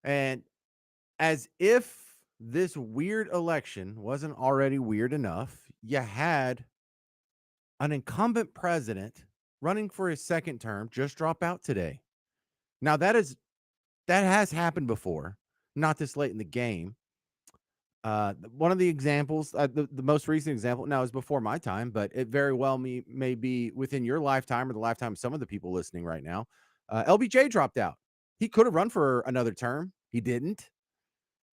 And as if this weird election wasn't already weird enough, you had an incumbent president running for his second term just drop out today. Now that has happened before, not this late in the game. One of the examples, the most recent example, now is before my time, but it very well may be within your lifetime or the lifetime of some of the people listening right now. LBJ dropped out. He could have run for another term. He didn't.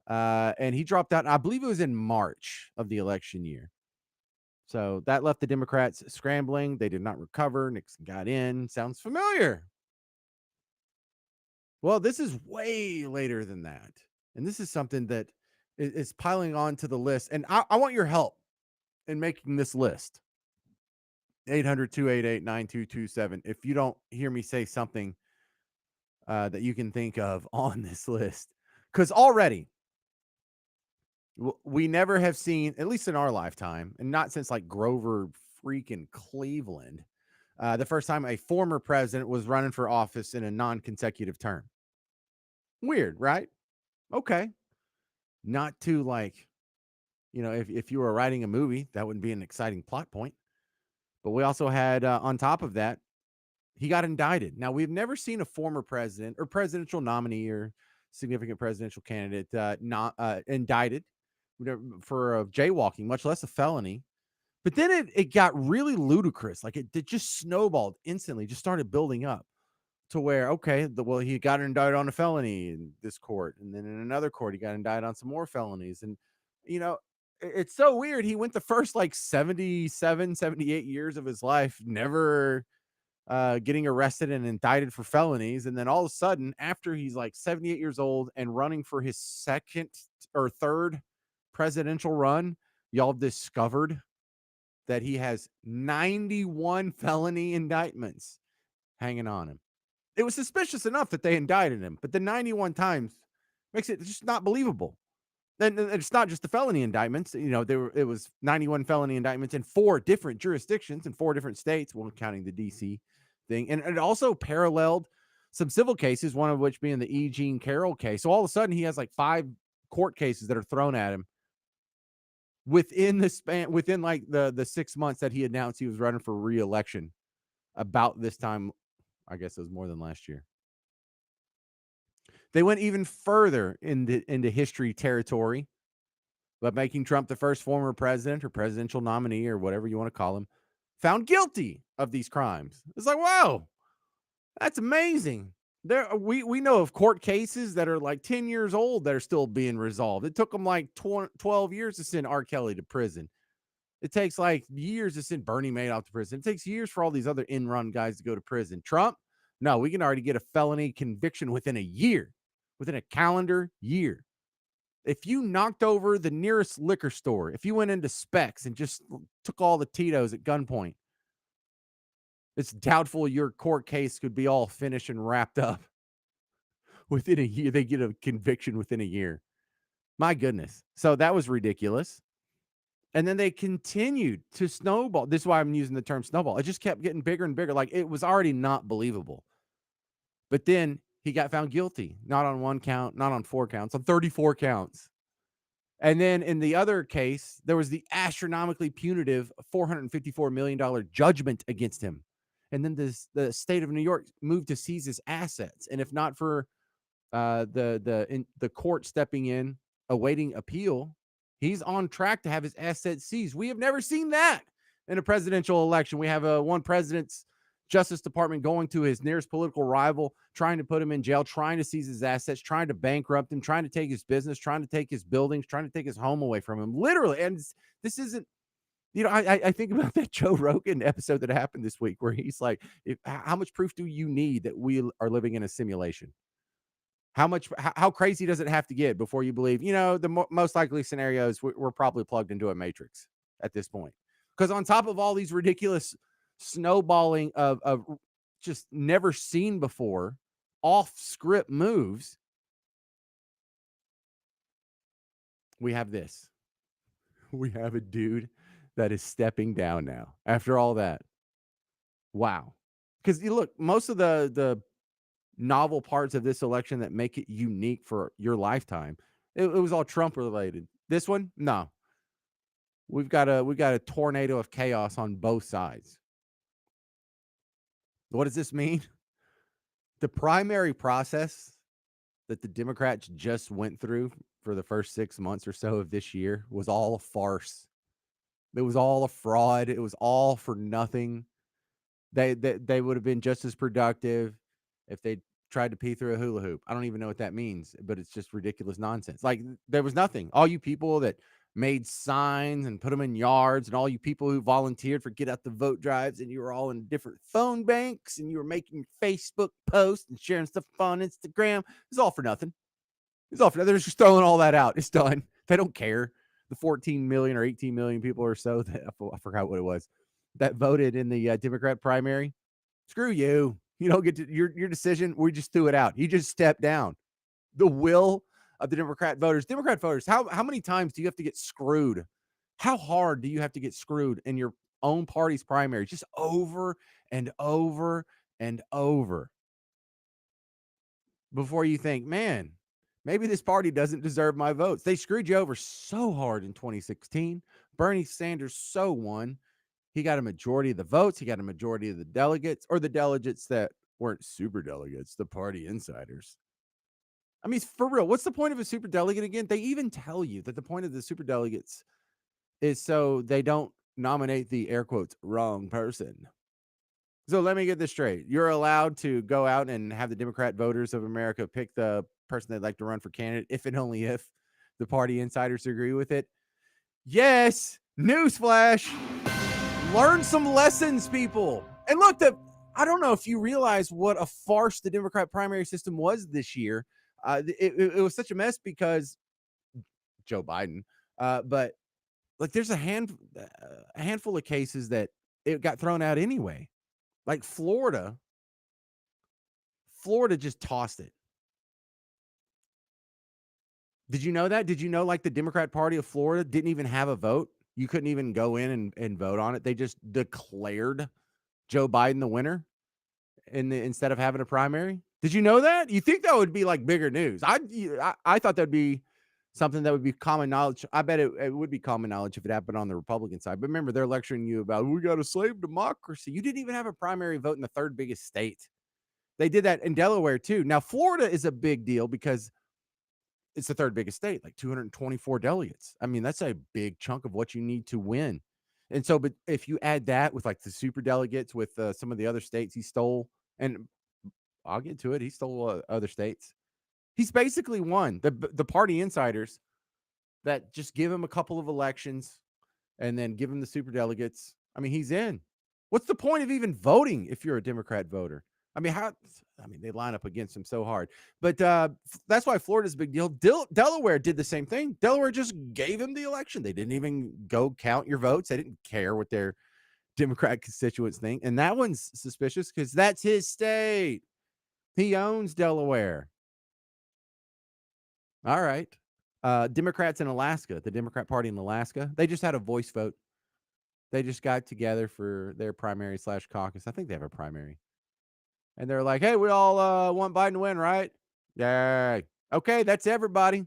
And he dropped out. I believe it was in March of the election year. So that left the Democrats scrambling. They did not recover. Nixon got in. Sounds familiar. Well, this is way later than that. And this is something that is piling on to the list. And I want your help in making this list. 800-288-9227. If you don't hear me say something that you can think of on this list, because already we never have seen, at least in our lifetime, and not since like Grover freaking Cleveland, the first time a former president was running for office in a non consecutive term. Weird, right? Okay. Not too like, if you were writing a movie, that wouldn't be an exciting plot point. But we also had, on top of that, he got indicted. Now, we've never seen a former president or presidential nominee or significant presidential candidate not indicted for jaywalking, much less a felony. But then it got really ludicrous. Like it just snowballed instantly, just started building up to where, okay, well, he got indicted on a felony in this court. And then in another court, he got indicted on some more felonies. And, you know, it's so weird. He went the first like 77, 78 years of his life, never getting arrested and indicted for felonies. And then all of a sudden, after he's like 78 years old and running for his second or third presidential run, y'all discovered that he has 91 felony indictments hanging on him. It was suspicious enough that they indicted him, but the 91 times makes it just not believable. And it's not just the felony indictments. It was 91 felony indictments in 4 different jurisdictions in 4 different states, well, counting the DC thing. And it also paralleled some civil cases, one of which being the E. Jean Carroll case. So all of a sudden, he has like 5 court cases that are thrown at him within like the 6 months that he announced he was running for re-election. About this time, I guess it was more than last year. They went even further into history territory, but making Trump the first former president or presidential nominee or whatever you want to call him, found guilty of these crimes. It's like, wow, that's amazing. We know of court cases that are like 10 years old that are still being resolved. It took them like 12 years to send R. Kelly to prison. It takes like years to send Bernie Madoff to prison. It takes years for all these other in-run guys to go to prison. Trump, no, we can already get a felony conviction within a year, within a calendar year. If you knocked over the nearest liquor store, if you went into Specs and just took all the Tito's at gunpoint, it's doubtful your court case could be all finished and wrapped up within a year. They get a conviction within a year. My goodness. So that was ridiculous. And then they continued to snowball. This is why I'm using the term snowball. It just kept getting bigger and bigger. Like it was already not believable. But then he got found guilty, not on 1 count, not on 4 counts, on 34 counts. And then in the other case, there was the astronomically punitive $454 million judgment against him. And then the state of New York moved to seize his assets. And if not for the court stepping in, awaiting appeal, he's on track to have his assets seized. We have never seen that in a presidential election. We have one president's Justice Department going to his nearest political rival, trying to put him in jail, trying to seize his assets, trying to bankrupt him, trying to take his business, trying to take his buildings, trying to take his home away from him. Literally. And this isn't, I think about that Joe Rogan episode that happened this week where he's like, how much proof do you need that we are living in a simulation? How crazy does it have to get before you believe, the most likely scenarios we're probably plugged into a matrix at this point? Because on top of all these ridiculous snowballing of just never seen before off script moves, we have this. We have a dude that is stepping down now after all that. Wow. Because you look, most of the novel parts of this election that make it unique for your lifetime. It was all Trump related. This one, no. We got a tornado of chaos on both sides. What does this mean? The primary process that the Democrats just went through for the first 6 months or so of this year was all a farce. It was all a fraud. It was all for nothing. They would have been just as productive if they tried to pee through a hula hoop. I don't even know what that means, but it's just ridiculous nonsense. Like there was nothing. All you people that made signs and put them in yards, and all you people who volunteered for get out the vote drives, and you were all in different phone banks, and you were making Facebook posts and sharing stuff on Instagram. It's all for nothing. It's all for nothing. They're just throwing all that out. It's done. They don't care. The 14 million or 18 million people or so that I forgot what it was that voted in the Democrat primary. Screw you. You don't get to your decision. We just threw it out. You just stepped down. The will of the Democrat voters. Democrat voters, how many times do you have to get screwed? How hard do you have to get screwed in your own party's primary? Just over and over and over before you think, man, maybe this party doesn't deserve my votes. They screwed you over so hard in 2016. Bernie Sanders so won. He got a majority of the votes. He got a majority of the delegates, or the delegates that weren't super delegates, the party insiders. I mean, for real, what's the point of a super delegate again? They even tell you that the point of the super delegates is so they don't nominate the air quotes wrong person. So let me get this straight. You're allowed to go out and have the Democrat voters of America pick the person they'd like to run for candidate if and only if the party insiders agree with it. Yes, newsflash. Learn some lessons, people. And look, I don't know if you realize what a farce the Democrat primary system was this year. It was such a mess because Joe Biden, but like there's a handful of cases that it got thrown out anyway. Like Florida just tossed it. Did you know that? Did you know like the Democrat Party of Florida didn't even have a vote? You couldn't even go in and vote on it. They just declared Joe Biden the winner instead of having a primary. Did you know that? You think that would be like bigger news? I thought that'd be something that would be common knowledge. I bet it would be common knowledge if it happened on the Republican side. But remember, they're lecturing you about we got a slave democracy. You didn't even have a primary vote in the third biggest state. They did that in Delaware too. Now Florida is a big deal because it's the third biggest state, like 224 delegates. I mean, that's a big chunk of what you need to win. And so, but if you add that with like the super delegates with some of the other states he stole, and I'll get to it, he stole other states. He's basically won. The party insiders that just give him a couple of elections and then give him the super delegates. I mean, he's in. What's the point of even voting if you're a Democrat voter? I mean, they line up against him so hard. But that's why Florida's a big deal. Delaware did the same thing. Delaware just gave him the election. They didn't even go count your votes. They didn't care what their Democrat constituents think. And that one's suspicious because that's his state. He owns Delaware. All right. Democrats in Alaska, the Democrat Party in Alaska, they just had a voice vote. They just got together for their primary / caucus. I think they have a primary. And they're like, hey, we all want Biden to win, right? Yeah. Okay, that's everybody.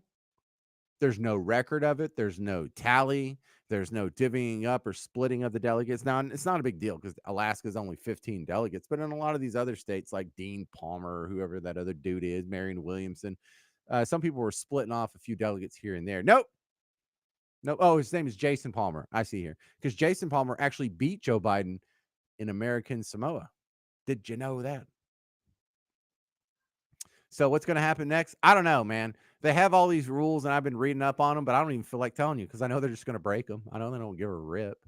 There's no record of it. There's no tally. There's no divvying up or splitting of the delegates. Now, it's not a big deal because Alaska's only 15 delegates. But in a lot of these other states, like Dean Palmer or whoever that other dude is, Marion Williamson, some people were splitting off a few delegates here and there. Nope. Oh, his name is Jason Palmer. I see here. Because Jason Palmer actually beat Joe Biden in American Samoa. Did you know that? So what's going to happen next? I don't know, man. They have all these rules, and I've been reading up on them, but I don't even feel like telling you because I know they're just going to break them. I know they don't give a rip.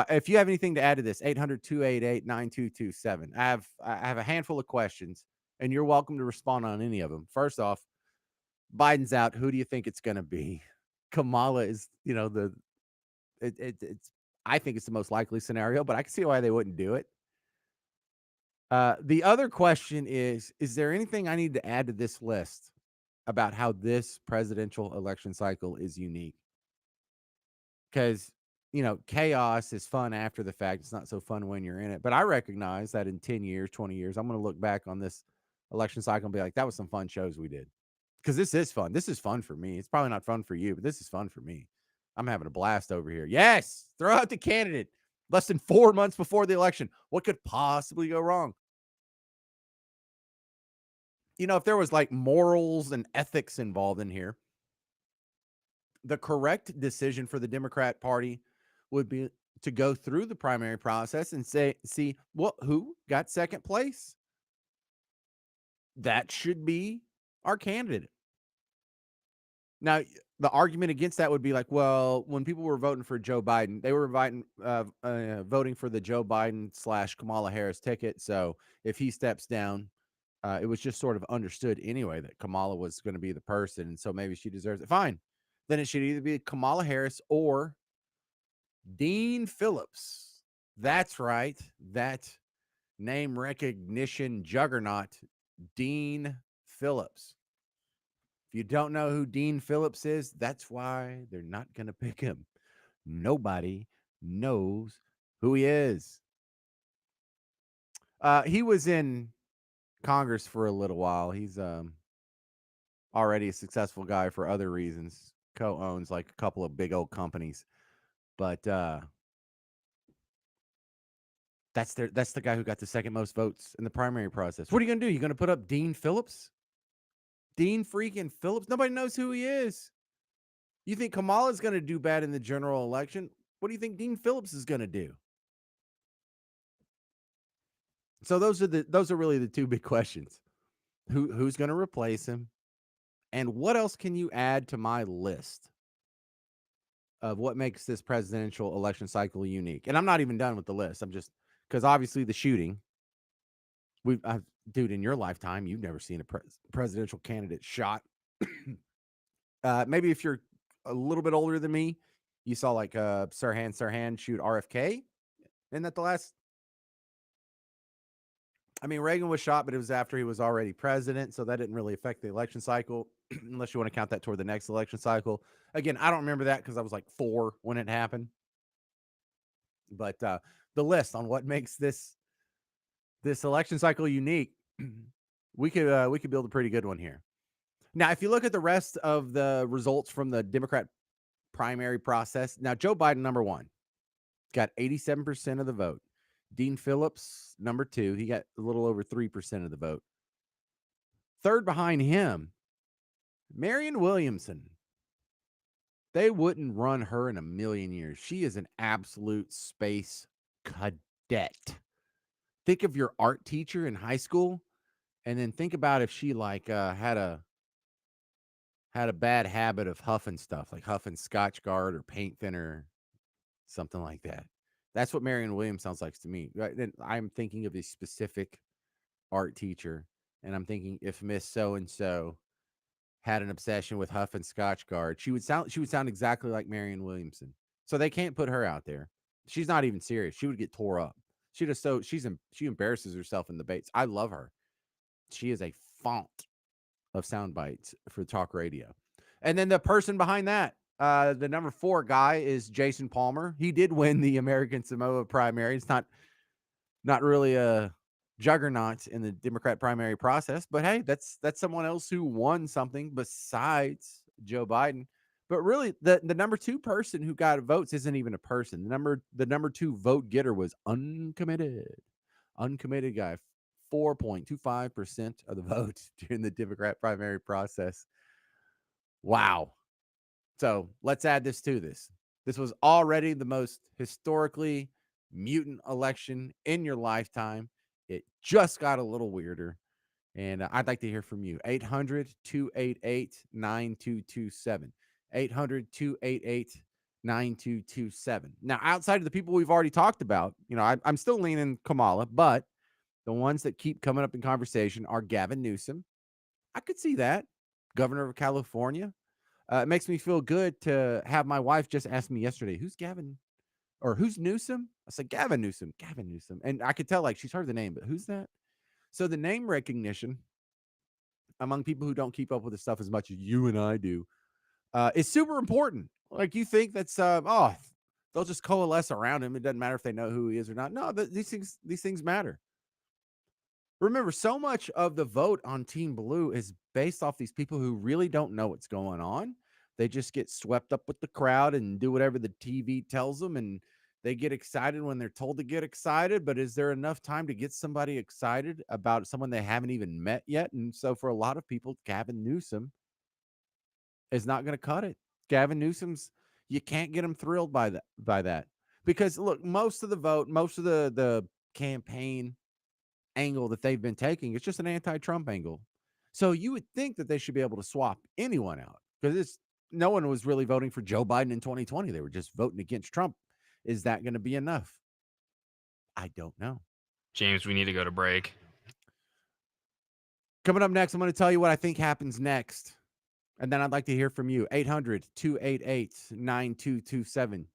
If you have anything to add to this, 800-288-9227. I have a handful of questions, and you're welcome to respond on any of them. First off, Biden's out. Who do you think it's going to be? Kamala is, it's. I think it's the most likely scenario, but I can see why they wouldn't do it. The other question is there anything I need to add to this list about how this presidential election cycle is unique? Because, chaos is fun after the fact. It's not so fun when you're in it. But I recognize that in 10 years, 20 years, I'm going to look back on this election cycle and be like, that was some fun shows we did. Because this is fun. This is fun for me. It's probably not fun for you, but this is fun for me. I'm having a blast over here. Yes, throw out the candidate less than 4 months before the election. What could possibly go wrong? You know, if there was like morals and ethics involved in here, the correct decision for the Democrat Party would be to go through the primary process and see who got second place. That should be our candidate. Now, the argument against that would be like, well, when people were voting for Joe Biden, they were voting for the Joe Biden / Kamala Harris ticket. So if he steps down, it was just sort of understood anyway that Kamala was going to be the person. And so maybe she deserves it. Fine. Then it should either be Kamala Harris or Dean Phillips. That's right. That name recognition juggernaut, Dean Phillips. If you don't know who Dean Phillips is, that's why they're not going to pick him. Nobody knows who he is. He was in Congress for a little while. He's already a successful guy for other reasons. Co-owns like a couple of big old companies. But that's the guy who got the second most votes in the primary process. What are you going to do? You going to put up Dean Phillips? Dean freaking Phillips? Nobody knows who he is. You think Kamala's going to do bad in the general election? What do you think Dean Phillips is going to do? So those are really the two big questions. Who's going to replace him? And what else can you add to my list of what makes this presidential election cycle unique? And I'm not even done with the list. I'm just, because obviously the shooting, dude, in your lifetime, you've never seen a presidential candidate shot. Maybe if you're a little bit older than me, you saw like Sirhan shoot RFK. Isn't that the last? I mean, Reagan was shot, but it was after he was already president, so that didn't really affect the election cycle, unless you want to count that toward the next election cycle. Again, I don't remember that because I was like 4 when it happened. But the list on what makes this election cycle unique, we could build a pretty good one here. Now, if you look at the rest of the results from the Democrat primary process, now Joe Biden, number 1, got 87% of the vote. Dean Phillips, number 2, he got a little over 3% of the vote. Third behind him, Marianne Williamson. They wouldn't run her in a million years. She is an absolute space cadet. Think of your art teacher in high school, and then think about if she like had a bad habit of huffing stuff, like huffing Scotch Guard or paint thinner, something like that. That's what Marianne Williams sounds like to me. Right? Then I'm thinking of a specific art teacher, and I'm thinking if Miss So and So had an obsession with huffing Scotch Guard, she would sound exactly like Marianne Williamson. So they can't put her out there. She's not even serious. She would get tore up. She embarrasses herself in debates. I love her. She is a font of sound bites for talk radio. And then the person behind that, the number 4 guy is Jason Palmer. He did win the American Samoa primary. It's not really a juggernaut in the Democrat primary process, but hey, that's someone else who won something besides Joe Biden. But really, the number 2 person who got votes isn't even a person. The number 2 vote getter was uncommitted guy. 4.25% of the vote during the Democrat primary process. Wow. So let's add this to this. This was already the most historically mutant election in your lifetime. It just got a little weirder. And I'd like to hear from you. 800-288-9227. 800-288-9227. Now, outside of the people we've already talked about, I'm still leaning Kamala, but the ones that keep coming up in conversation are Gavin Newsom. I could see that. Governor of California. It makes me feel good to have my wife just ask me yesterday, who's Gavin or who's Newsom? I said, Gavin Newsom. And I could tell like she's heard the name, but who's that? So the name recognition among people who don't keep up with this stuff as much as you and I do is super important. Like you think that's, they'll just coalesce around him. It doesn't matter if they know who he is or not. No, these things matter. Remember, so much of the vote on Team Blue is based off these people who really don't know what's going on. They just get swept up with the crowd and do whatever the TV tells them, and they get excited when they're told to get excited. But is there enough time to get somebody excited about someone they haven't even met yet? And so, for a lot of people, Gavin Newsom is not going to cut it. Gavin Newsom's you can't get him thrilled by that because look, most of the vote, most of the campaign angle that they've been taking is just an anti-Trump angle. So you would think that they should be able to swap anyone out because it's no one was really voting for Joe Biden in 2020. They were just voting against Trump. Is that going to be enough? I don't know. James, we need to go to break. Coming up next, I'm going to tell you what I think happens next. And then I'd like to hear from you. 800-288-9227.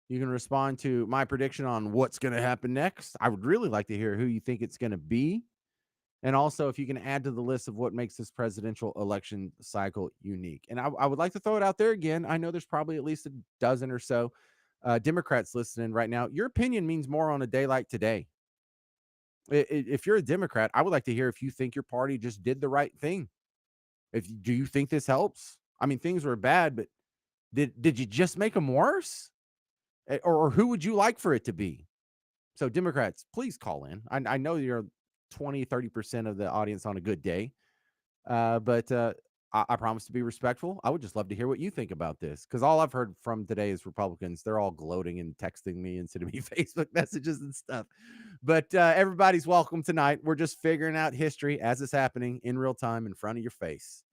You can respond to my prediction on what's going to happen next. I would really like to hear who you think it's going to be. And also, if you can add to the list of what makes this presidential election cycle unique. And I would like to throw it out there again. I know there's probably at least a dozen or so Democrats listening right now. Your opinion means more on a day like today. If you're a Democrat, I would like to hear if you think your party just did the right thing. Do you think this helps? I mean, things were bad, but did you just make them worse? Or who would you like for it to be? So Democrats, please call in. I know you're 20-30% of the audience on a good day. But I promise to be respectful. I would just love to hear what you think about this because all I've heard from today is Republicans. They're all gloating and texting me and sending me Facebook messages and stuff. But everybody's welcome tonight. We're just figuring out history as it's happening in real time in front of your face.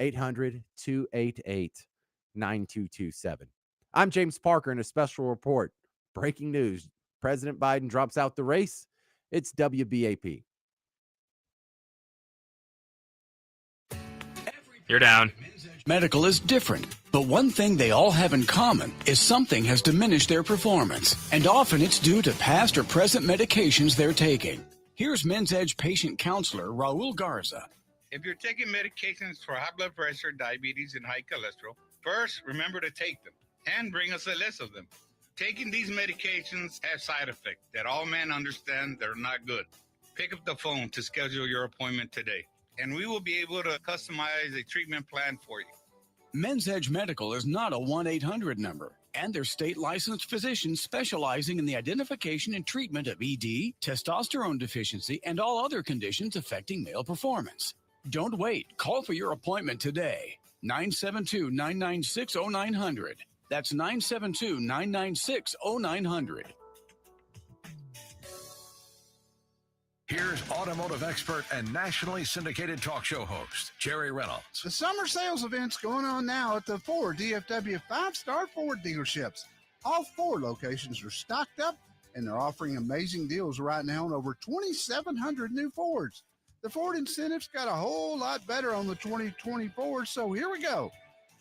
800-288-9227. I'm James Parker in a special report. Breaking news. President Biden drops out the race. It's WBAP. You're down. Medical is different, but one thing they all have in common is something has diminished their performance, and often it's due to past or present medications they're taking. Here's Men's Edge patient counselor Raul Garza. If you're taking medications for high blood pressure, diabetes, and high cholesterol, first remember to take them and bring us a list of them. Taking these medications have side effects that all men understand they're not good. Pick up the phone to schedule your appointment today, and we will be able to customize a treatment plan for you. Men's Edge Medical is not a 1-800 number, and they're state-licensed physicians specializing in the identification and treatment of ED, testosterone deficiency, and all other conditions affecting male performance. Don't wait. Call for your appointment today. 972-996-0900. That's 972-996-0900. Here's automotive expert and nationally syndicated talk show host, Jerry Reynolds. The summer sales event's going on now at the 4 DFW 5-star Ford dealerships. All 4 locations are stocked up, and they're offering amazing deals right now on over 2,700 new Fords. The Ford incentives got a whole lot better on the 2024, so here we go.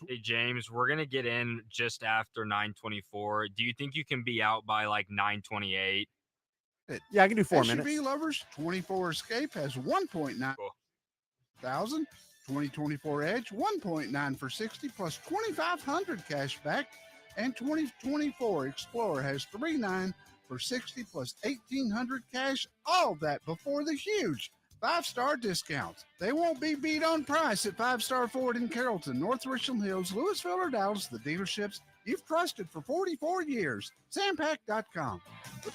Hey, James, we're going to get in just after 9:24. Do you think you can be out by like 9:28? Yeah, I can do 4 SUV minutes. lovers, 24 Escape has 1.9 thousand. 2024 Edge, 1.9 for 60 plus 2,500 cash back. And 2024 Explorer has 3.9 for 60 plus 1,800 cash. All that before the huge 5-star discounts. They won't be beat on price at 5-star Ford in Carrollton, North Richland Hills, Louisville, or Dallas, the dealerships you've trusted for 44 years. Sampac.com.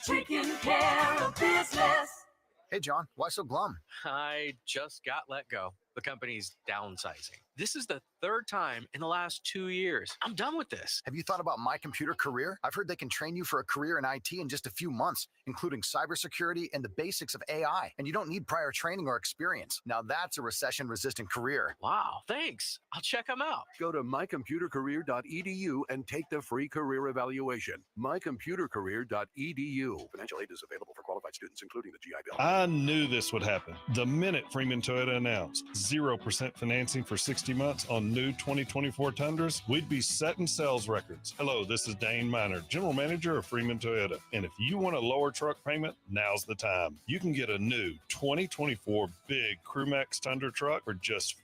Taking care of business. Hey, John, why so glum? I just got let go. The company's downsizing. This is the 3rd time in the last 2 years. I'm done with this. Have you thought about My Computer Career? I've heard they can train you for a career in IT in just a few months, including cybersecurity and the basics of AI. And you don't need prior training or experience. Now that's a recession-resistant career. Wow, thanks. I'll check them out. Go to mycomputercareer.edu and take the free career evaluation. mycomputercareer.edu. Financial aid is available for qualified students, including the GI Bill. I knew this would happen. The minute Freeman Toyota announced 0% financing for 60 months on new 2024 Tundras, we'd be setting sales records. Hello, this is Dane Miner, General Manager of Freeman Toyota. And if you want a lower truck payment, now's the time. You can get a new 2024 big Crewmax Tundra truck for just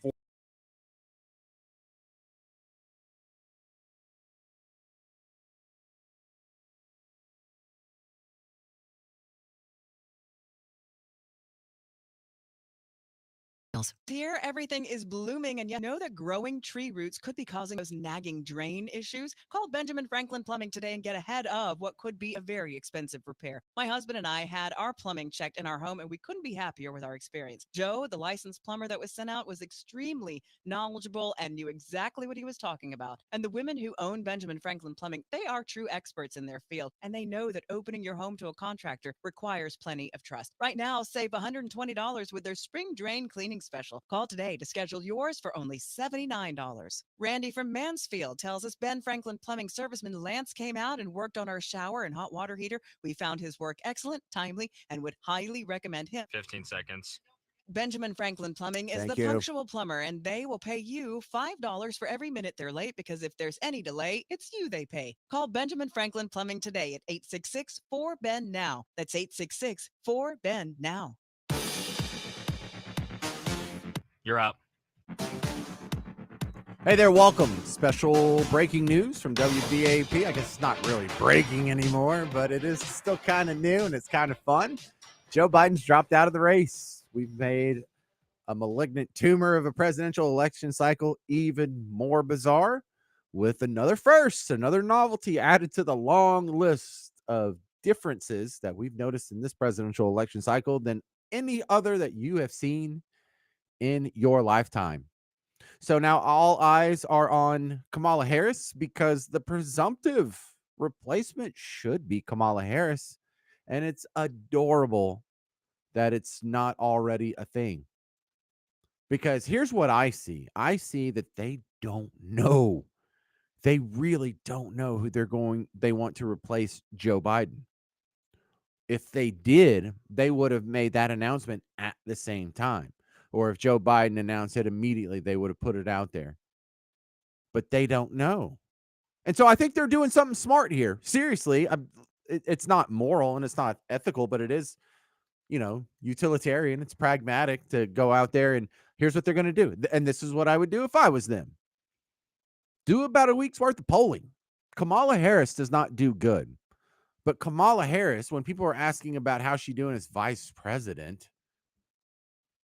details. Here, everything is blooming, and you know that growing tree roots could be causing those nagging drain issues? Call Benjamin Franklin Plumbing today and get ahead of what could be a very expensive repair. My husband and I had our plumbing checked in our home, and we couldn't be happier with our experience. Joe, the licensed plumber that was sent out, was extremely knowledgeable and knew exactly what he was talking about. And the women who own Benjamin Franklin Plumbing, they are true experts in their field, and they know that opening your home to a contractor requires plenty of trust. Right now, save $120 with their spring drain cleaning special. Call today to schedule yours for only $79. Randy from Mansfield tells us Ben Franklin Plumbing serviceman Lance came out and worked on our shower and hot water heater. We found his work excellent, timely, and would highly recommend him. 15 seconds. Benjamin Franklin Plumbing is Thank the you. punctual plumber, and they will pay you $5 for every minute they're late, because if there's any delay, it's you they pay. Call Benjamin Franklin Plumbing today at 866-4BEN-NOW. That's 866-4BEN-NOW. You're up. Hey there, welcome. Special breaking news from WBAP. I guess it's not really breaking anymore, but it is still kind of new and it's kind of fun. Joe Biden's dropped out of the race. We've made a malignant tumor of a presidential election cycle even more bizarre with another first, another novelty added to the long list of differences that we've noticed in this presidential election cycle than any other that you have seen in your lifetime. So now all eyes are on Kamala Harris because the presumptive replacement should be Kamala Harris. And it's adorable that it's not already a thing. Because here's what I see. I see that they don't know. They really don't know who they want to replace Joe Biden. If they did, they would have made that announcement at the same time. Or if Joe Biden announced it immediately, they would have put it out there. But they don't know. And so I think they're doing something smart here. Seriously, it's not moral and it's not ethical, but it is, utilitarian. It's pragmatic to go out there and here's what they're going to do. And this is what I would do if I was them. Do about a week's worth of polling. Kamala Harris does not do good. But Kamala Harris, when people are asking about how she's doing as vice president,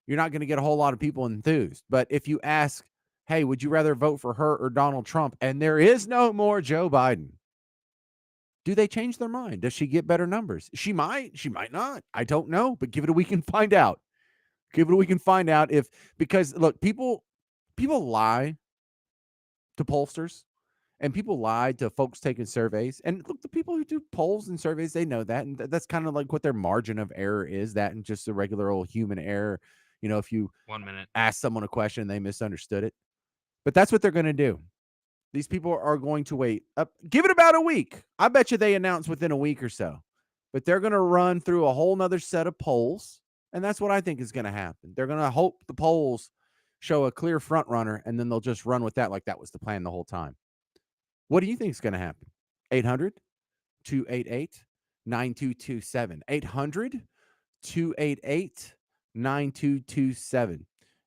you're not going to get a whole lot of people enthused. But if you ask, hey, would you rather vote for her or Donald Trump? And there is no more Joe Biden. Do they change their mind? Does she get better numbers? She might not. I don't know, but give it a week and find out. Because look, people lie to pollsters and people lie to folks taking surveys. And look, the people who do polls and surveys, they know that. And that's kind of like what their margin of error is, that and just a regular old human error. If you 1 minute ask someone a question and they misunderstood it. But that's what they're going to do. These people are going to wait up. Give it about a week. I bet you they announce within a week or so. But they're going to run through a whole nother set of polls. And that's what I think is going to happen. They're going to hope the polls show a clear front runner, and then they'll just run with that like that was the plan the whole time. What do you think is going to happen? 800-288-9227. 800-288-9227.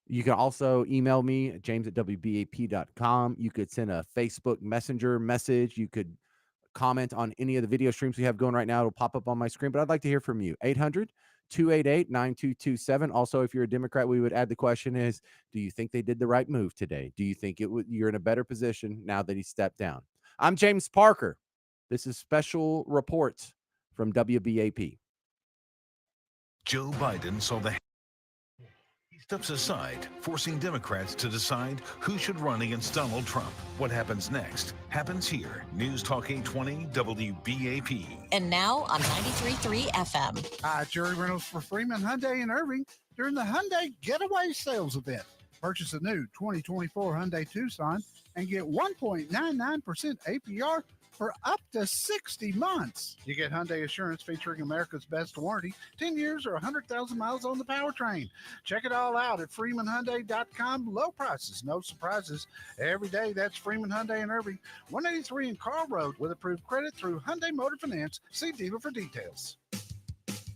You can also email me at james@wbap.com. You could send a Facebook Messenger message. You could comment on any of the video streams we have going right now. It'll pop up on my screen, but I'd like to hear from you. 800-288-9227. Also, if you're a Democrat, we would add the question is, do you think they did the right move today? Do you think you're in a better position now that he stepped down? I'm James Parker. This is Special Reports from WBAP. Joe Biden saw the he steps aside, forcing Democrats to decide who should run against Donald Trump. What happens next happens here. News Talk 820 WBAP. And now on 93.3 FM. Hi, Jerry Reynolds for Freeman Hyundai in Irving during the Hyundai Getaway Sales Event. Purchase a new 2024 Hyundai Tucson and get 1.99% APR for up to 60 months. You get Hyundai Assurance featuring America's best warranty, 10 years or 100,000 miles on the powertrain. Check it all out at FreemanHyundai.com. Low prices, no surprises. Every day, that's Freeman Hyundai in Irving, 183 in Carl Road with approved credit through Hyundai Motor Finance. See dealer for details.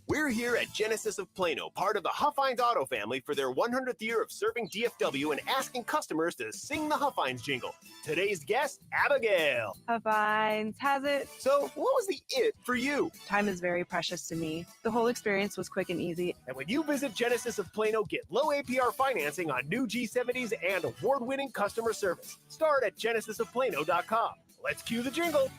We're here at Genesis of Plano, part of the Huffines Auto family, for their 100th year of serving DFW and asking customers to sing the Huffines jingle. Today's guest, Abigail. Finds has it. So, what was the it for you? Time is very precious to me. The whole experience was quick and easy. And when you visit Genesis of Plano, get low APR financing on new G70s and award-winning customer service. Start at genesisofplano.com. Let's cue the jingle.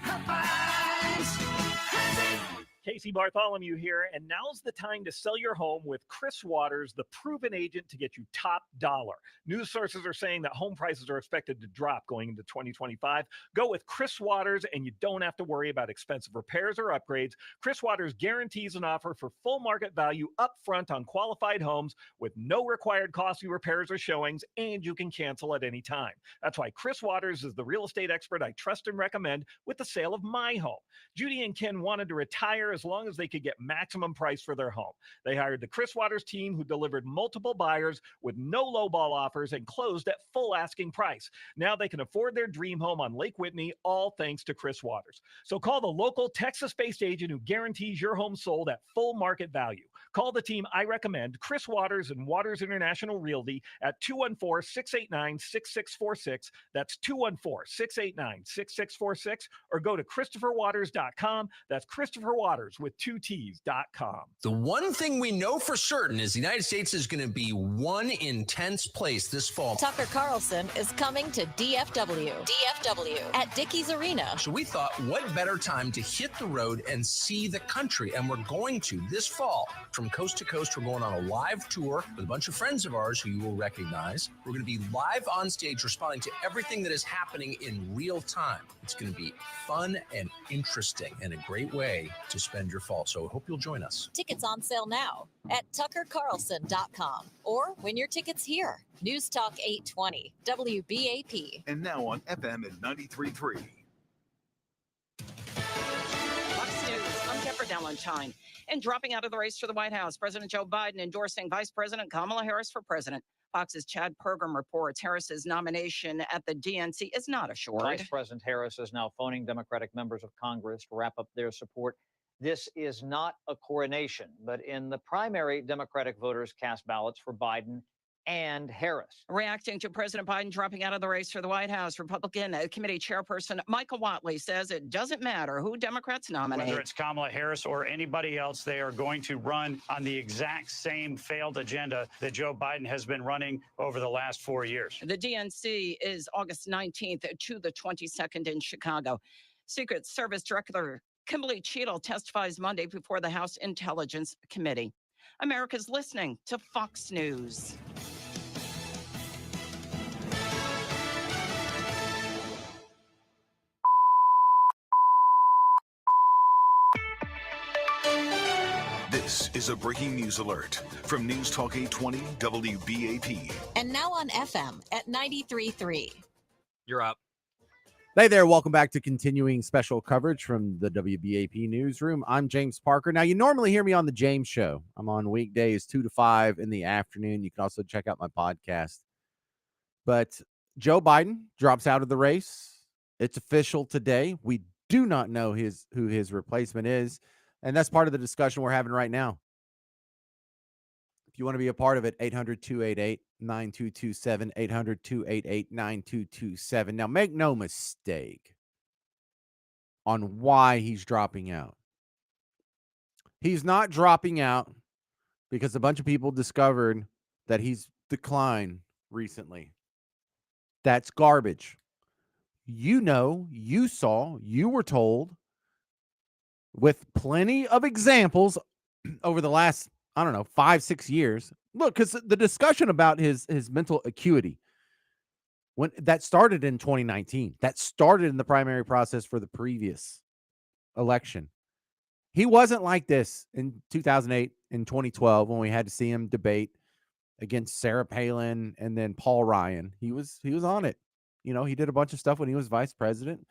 Casey Bartholomew here, and now's the time to sell your home with Chris Waters, the proven agent to get you top dollar. News sources are saying that home prices are expected to drop going into 2025. Go with Chris Waters, and you don't have to worry about expensive repairs or upgrades. Chris Waters guarantees an offer for full market value up front on qualified homes with no required costly repairs or showings, and you can cancel at any time. That's why Chris Waters is the real estate expert I trust and recommend with the sale of my home. Judy and Ken wanted to retire as long as they could get maximum price for their home. They hired the Chris Waters team, who delivered multiple buyers with no lowball offers and closed at full asking price. Now they can afford their dream home on Lake Whitney, all thanks to Chris Waters. So call the local Texas-based agent who guarantees your home sold at full market value. Call the team I recommend, Chris Waters and Waters International Realty, at 214-689-6646. That's 214-689-6646, or go to ChristopherWaters.com. That's Christopher Waters with 2 T's.com. The one thing we know for certain is the United States is going to be one intense place this fall. Tucker Carlson is coming to DFW at Dickies Arena. So we thought, what better time to hit the road and see the country? And we're going to this fall from coast to coast. We're going on a live tour with a bunch of friends of ours who you will recognize. We're going to be live on stage responding to everything that is happening in real time. It's going to be fun and interesting and a great way to spend your fall. So I hope you'll join us. Tickets on sale now at tuckercarlson.com or win your tickets here. News Talk 820 WBAP. And now on FM at 93.3. Fox News, I'm Deborah Valentine. And dropping out of the race for the White House, President Joe Biden endorsing Vice President Kamala Harris for president. Fox's Chad Pergram reports Harris's nomination at the DNC is not assured. Vice President Harris is now phoning Democratic members of Congress to wrap up their support. This is not a coronation, but in the primary, Democratic voters cast ballots for Biden and Harris. Reacting to President Biden dropping out of the race for the White House, Republican Committee Chairperson Michael Whatley says it doesn't matter who Democrats nominate. Whether it's Kamala Harris or anybody else, they are going to run on the exact same failed agenda that Joe Biden has been running over the last 4 years. The DNC is August 19th to the 22nd in Chicago. Secret Service Director Kimberly Cheadle testifies Monday before the House Intelligence Committee. America's listening to Fox News. This is a breaking news alert from News Talk 820 WBAP. And now on FM at 93.3. You're up. Hey there, welcome back to continuing special coverage from the WBAP newsroom. I'm James Parker. Now, you normally hear me on the James Show. I'm on weekdays 2 to 5 in the afternoon. You can also check out my podcast. But Joe Biden drops out of the race. It's official today. We do not know who his replacement is, and that's part of the discussion we're having right now. If you want to be a part of it, 800-288-9227, 800-288-9227. Now, make no mistake on why he's dropping out. He's not dropping out because a bunch of people discovered that he's declined recently. That's garbage. You know, you saw, you were told with plenty of examples over the last, 5-6 years. Look, because the discussion about his mental acuity, when that started in 2019, that started in the primary process for the previous election. He wasn't like this in 2008 and 2012 when we had to see him debate against Sarah Palin and then Paul Ryan. He was on it. He did a bunch of stuff when he was vice president.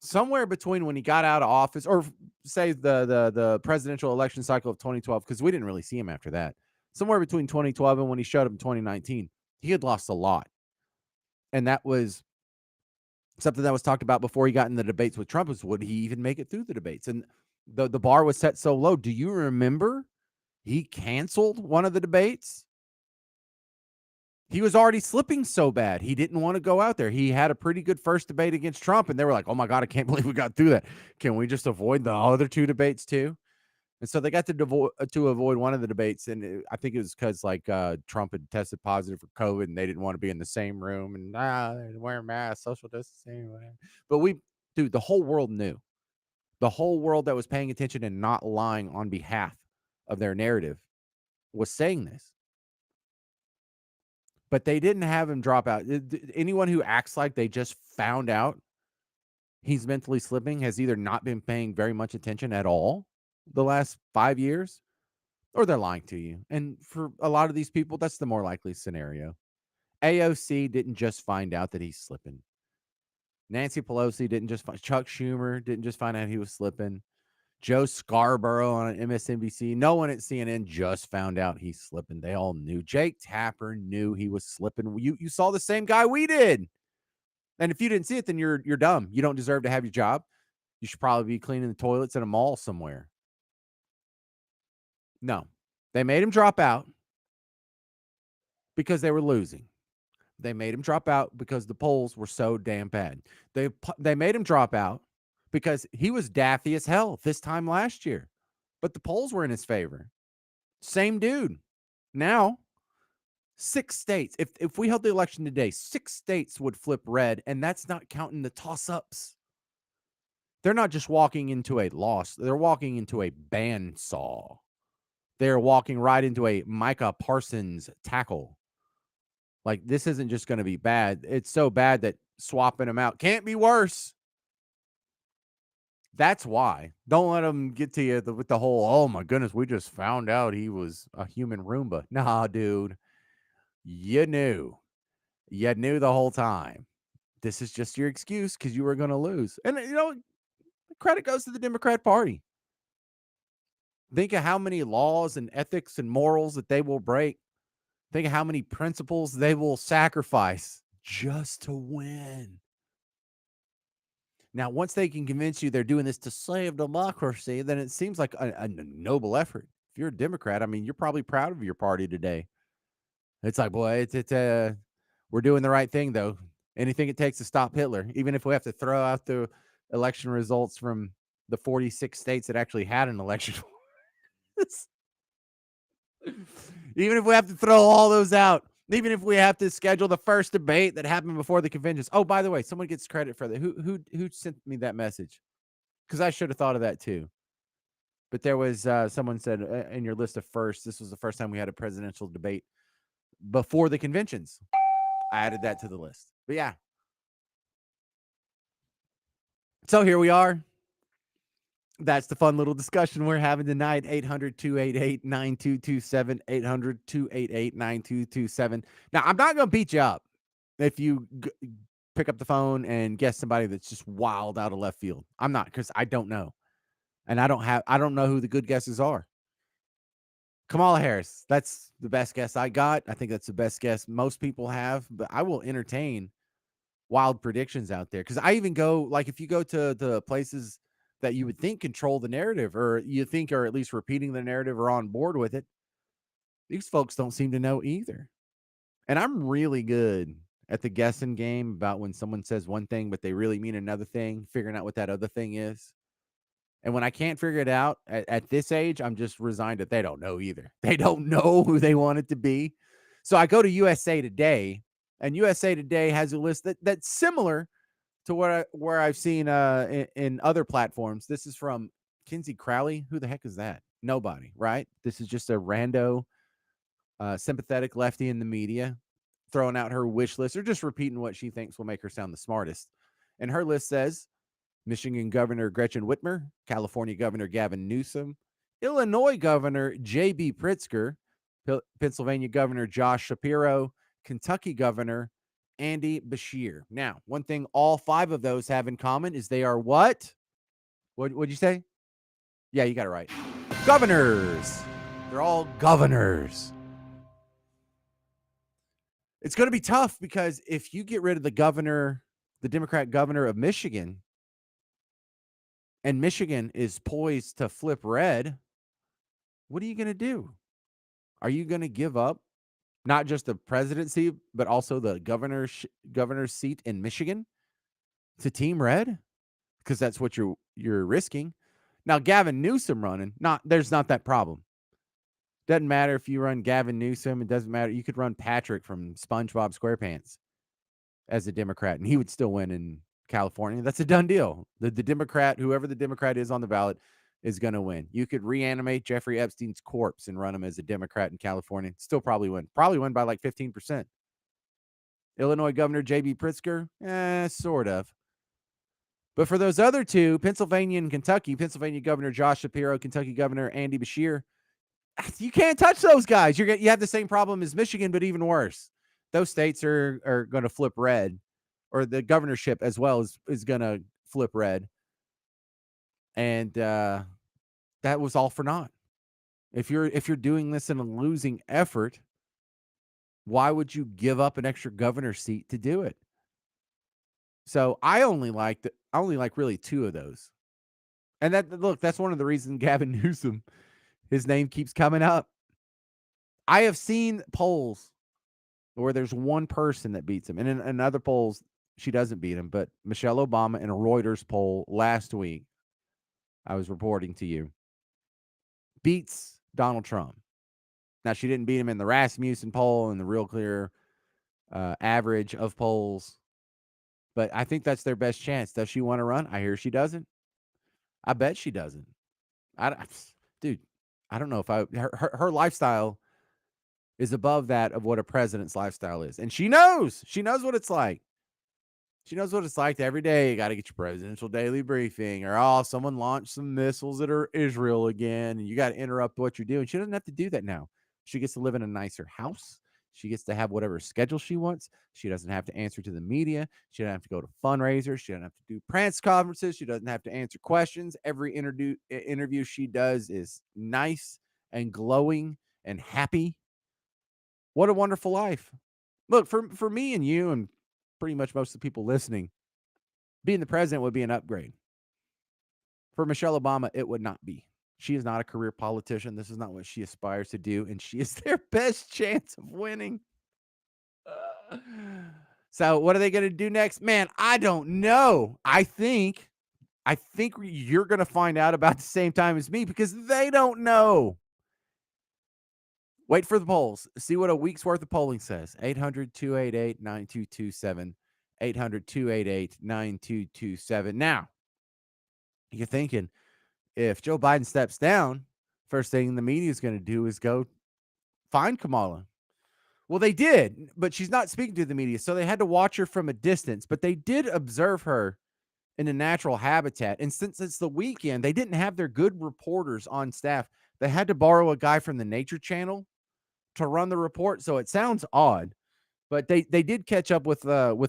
Somewhere between when he got out of office, or say the presidential election cycle of 2012, because we didn't really see him after that. Somewhere between 2012 and when he showed up in 2019, he had lost a lot. And that was something that was talked about before he got in the debates with Trump, was would he even make it through the debates? And the bar was set so low. Do you remember he canceled one of the debates He was already slipping so bad. He didn't want to go out there. He had a pretty good first debate against Trump, and they were like, oh my God, I can't believe we got through that. Can we just avoid the other two debates too? And so they got to avoid one of the debates, and I think it was because Trump had tested positive for COVID, and they didn't want to be in the same room and wear masks, social distancing, whatever. But the whole world knew. The whole world that was paying attention and not lying on behalf of their narrative was saying this. But they didn't have him drop out. Anyone who acts like they just found out he's mentally slipping has either not been paying very much attention at all the last 5 years, or they're lying to you. And for a lot of these people, that's the more likely scenario. AOC didn't just find out that he's slipping. Nancy Pelosi didn't just find, Chuck Schumer didn't just find out he was slipping. Joe Scarborough on MSNBC, no one at CNN just found out he's slipping. They all knew. Jake Tapper knew he was slipping. You saw the same guy we did. And if you didn't see it, then you're dumb. You don't deserve to have your job. You should probably be cleaning the toilets in a mall somewhere. No, they made him drop out because they were losing. They made him drop out because the polls were so damn bad. They made him drop out because he was daffy as hell this time last year, but the polls were in his favor. Same dude. Now, 6 states. If we held the election today, 6 states would flip red, and that's not counting the toss-ups. They're not just walking into a loss. They're walking into a bandsaw. They're walking right into a Micah Parsons tackle. Like, this isn't just going to be bad. It's so bad that swapping them out can't be worse. That's why. Don't let them get to you with the whole, oh my goodness, we just found out he was a human Roomba. Nah, dude. You knew. You knew the whole time. This is just your excuse because you were going to lose. And, credit goes to the Democrat Party. Think of how many laws and ethics and morals that they will break. Think of how many principles they will sacrifice just to win. Now, once they can convince you they're doing this to save democracy, then it seems like a noble effort. If you're a Democrat, I mean, you're probably proud of your party today. It's like, boy, we're doing the right thing, though. Anything it takes to stop Hitler, even if we have to throw out the election results from the 46 states that actually had an election. Even if we have to throw all those out, even if we have to schedule the first debate that happened before the conventions. Oh, by the way, someone gets credit for that. Who sent me that message? Because I should have thought of that too. But there was someone said in your list of first, this was the first time we had a presidential debate before the conventions. I added that to the list. But yeah. So here we are. That's the fun little discussion we're having tonight. 800-288-9227. 800-288-9227. Now, I'm not going to beat you up if you pick up the phone and guess somebody that's just wild out of left field. I'm not, because I don't know. And I don't know who the good guesses are. Kamala Harris, that's the best guess I got. I think that's the best guess most people have, but I will entertain wild predictions out there. Because I even go, like, if you go to the places that you would think control the narrative, or you think are at least repeating the narrative or on board with it, these folks don't seem to know either. And I'm really good at the guessing game about when someone says one thing, but they really mean another thing, figuring out what that other thing is. And when I can't figure it out at this age, I'm just resigned that they don't know either. They don't know who they want it to be. So I go to USA Today, and USA Today has a list that's similar to where I've seen in other platforms. This is from Kinsey Crowley. Who the heck is that? Nobody, right? This is just a rando, sympathetic lefty in the media throwing out her wish list or just repeating what she thinks will make her sound the smartest. And her list says Michigan Governor Gretchen Whitmer, California Governor Gavin Newsom, Illinois Governor J.B. Pritzker, Pennsylvania Governor Josh Shapiro, Kentucky Governor Andy Beshear. Now, one thing all 5 of those have in common is they are what? What'd you say? Yeah, you got it right. Governors. They're all governors. It's going to be tough because if you get rid of the Democrat governor of Michigan, and Michigan is poised to flip red, what are you going to do? Are you going to give up not just the presidency, but also the governor's seat in Michigan to Team Red, because that's what you're risking. Now, Gavin Newsom running, there's not that problem. Doesn't matter if you run Gavin Newsom. It doesn't matter. You could run Patrick from SpongeBob SquarePants as a Democrat, and he would still win in California. That's a done deal. The Democrat, whoever the Democrat is on the ballot, is going to win. You could reanimate Jeffrey Epstein's corpse and run him as a Democrat in California. Still probably win. Probably win by like 15%. Illinois Governor J.B. Pritzker, sort of. But for those other two, Pennsylvania and Kentucky, Pennsylvania Governor Josh Shapiro, Kentucky Governor Andy Beshear, you can't touch those guys. You have the same problem as Michigan, but even worse. Those states are going to flip red, or the governorship as well is going to flip red. And that was all for naught. If you're doing this in a losing effort, why would you give up an extra governor seat to do it? So I only like really two of those. And that's one of the reasons Gavin Newsom, his name keeps coming up. I have seen polls where there's one person that beats him. And in other polls, she doesn't beat him. But Michelle Obama in a Reuters poll last week, I was reporting to you, beats Donald Trump. Now, she didn't beat him in the Rasmussen poll and the Real Clear average of polls. But I think that's their best chance. Does she want to run? I hear she doesn't. I bet she doesn't. Dude, I don't know if her lifestyle is above that of what a president's lifestyle is. And she knows what it's like. She knows what it's like every day. You got to get your presidential daily briefing, or someone launched some missiles at Israel again, and you got to interrupt what you're doing. She doesn't have to do that now. She gets to live in a nicer house. She gets to have whatever schedule she wants. She doesn't have to answer to the media. She doesn't have to go to fundraisers. She doesn't have to do press conferences. She doesn't have to answer questions. Every interview she does is nice and glowing and happy. What a wonderful life. Look, for me and you and pretty much most of the people listening, being the president would be an upgrade. For Michelle Obama, it would not be. She is not a career politician. This is not what she aspires to do, and she is their best chance of winning. So what are they going to do next? Man, I don't know. I think you're going to find out about the same time as me, because they don't know. Wait for the polls. See what a week's worth of polling says. 800-288-9227. 800-288-9227. Now, you're thinking, if Joe Biden steps down, first thing the media is going to do is go find Kamala. Well, they did, but she's not speaking to the media, so they had to watch her from a distance. But they did observe her in a natural habitat. And since it's the weekend, they didn't have their good reporters on staff. They had to borrow a guy from the Nature Channel to run the report. So it sounds odd, but they did catch up with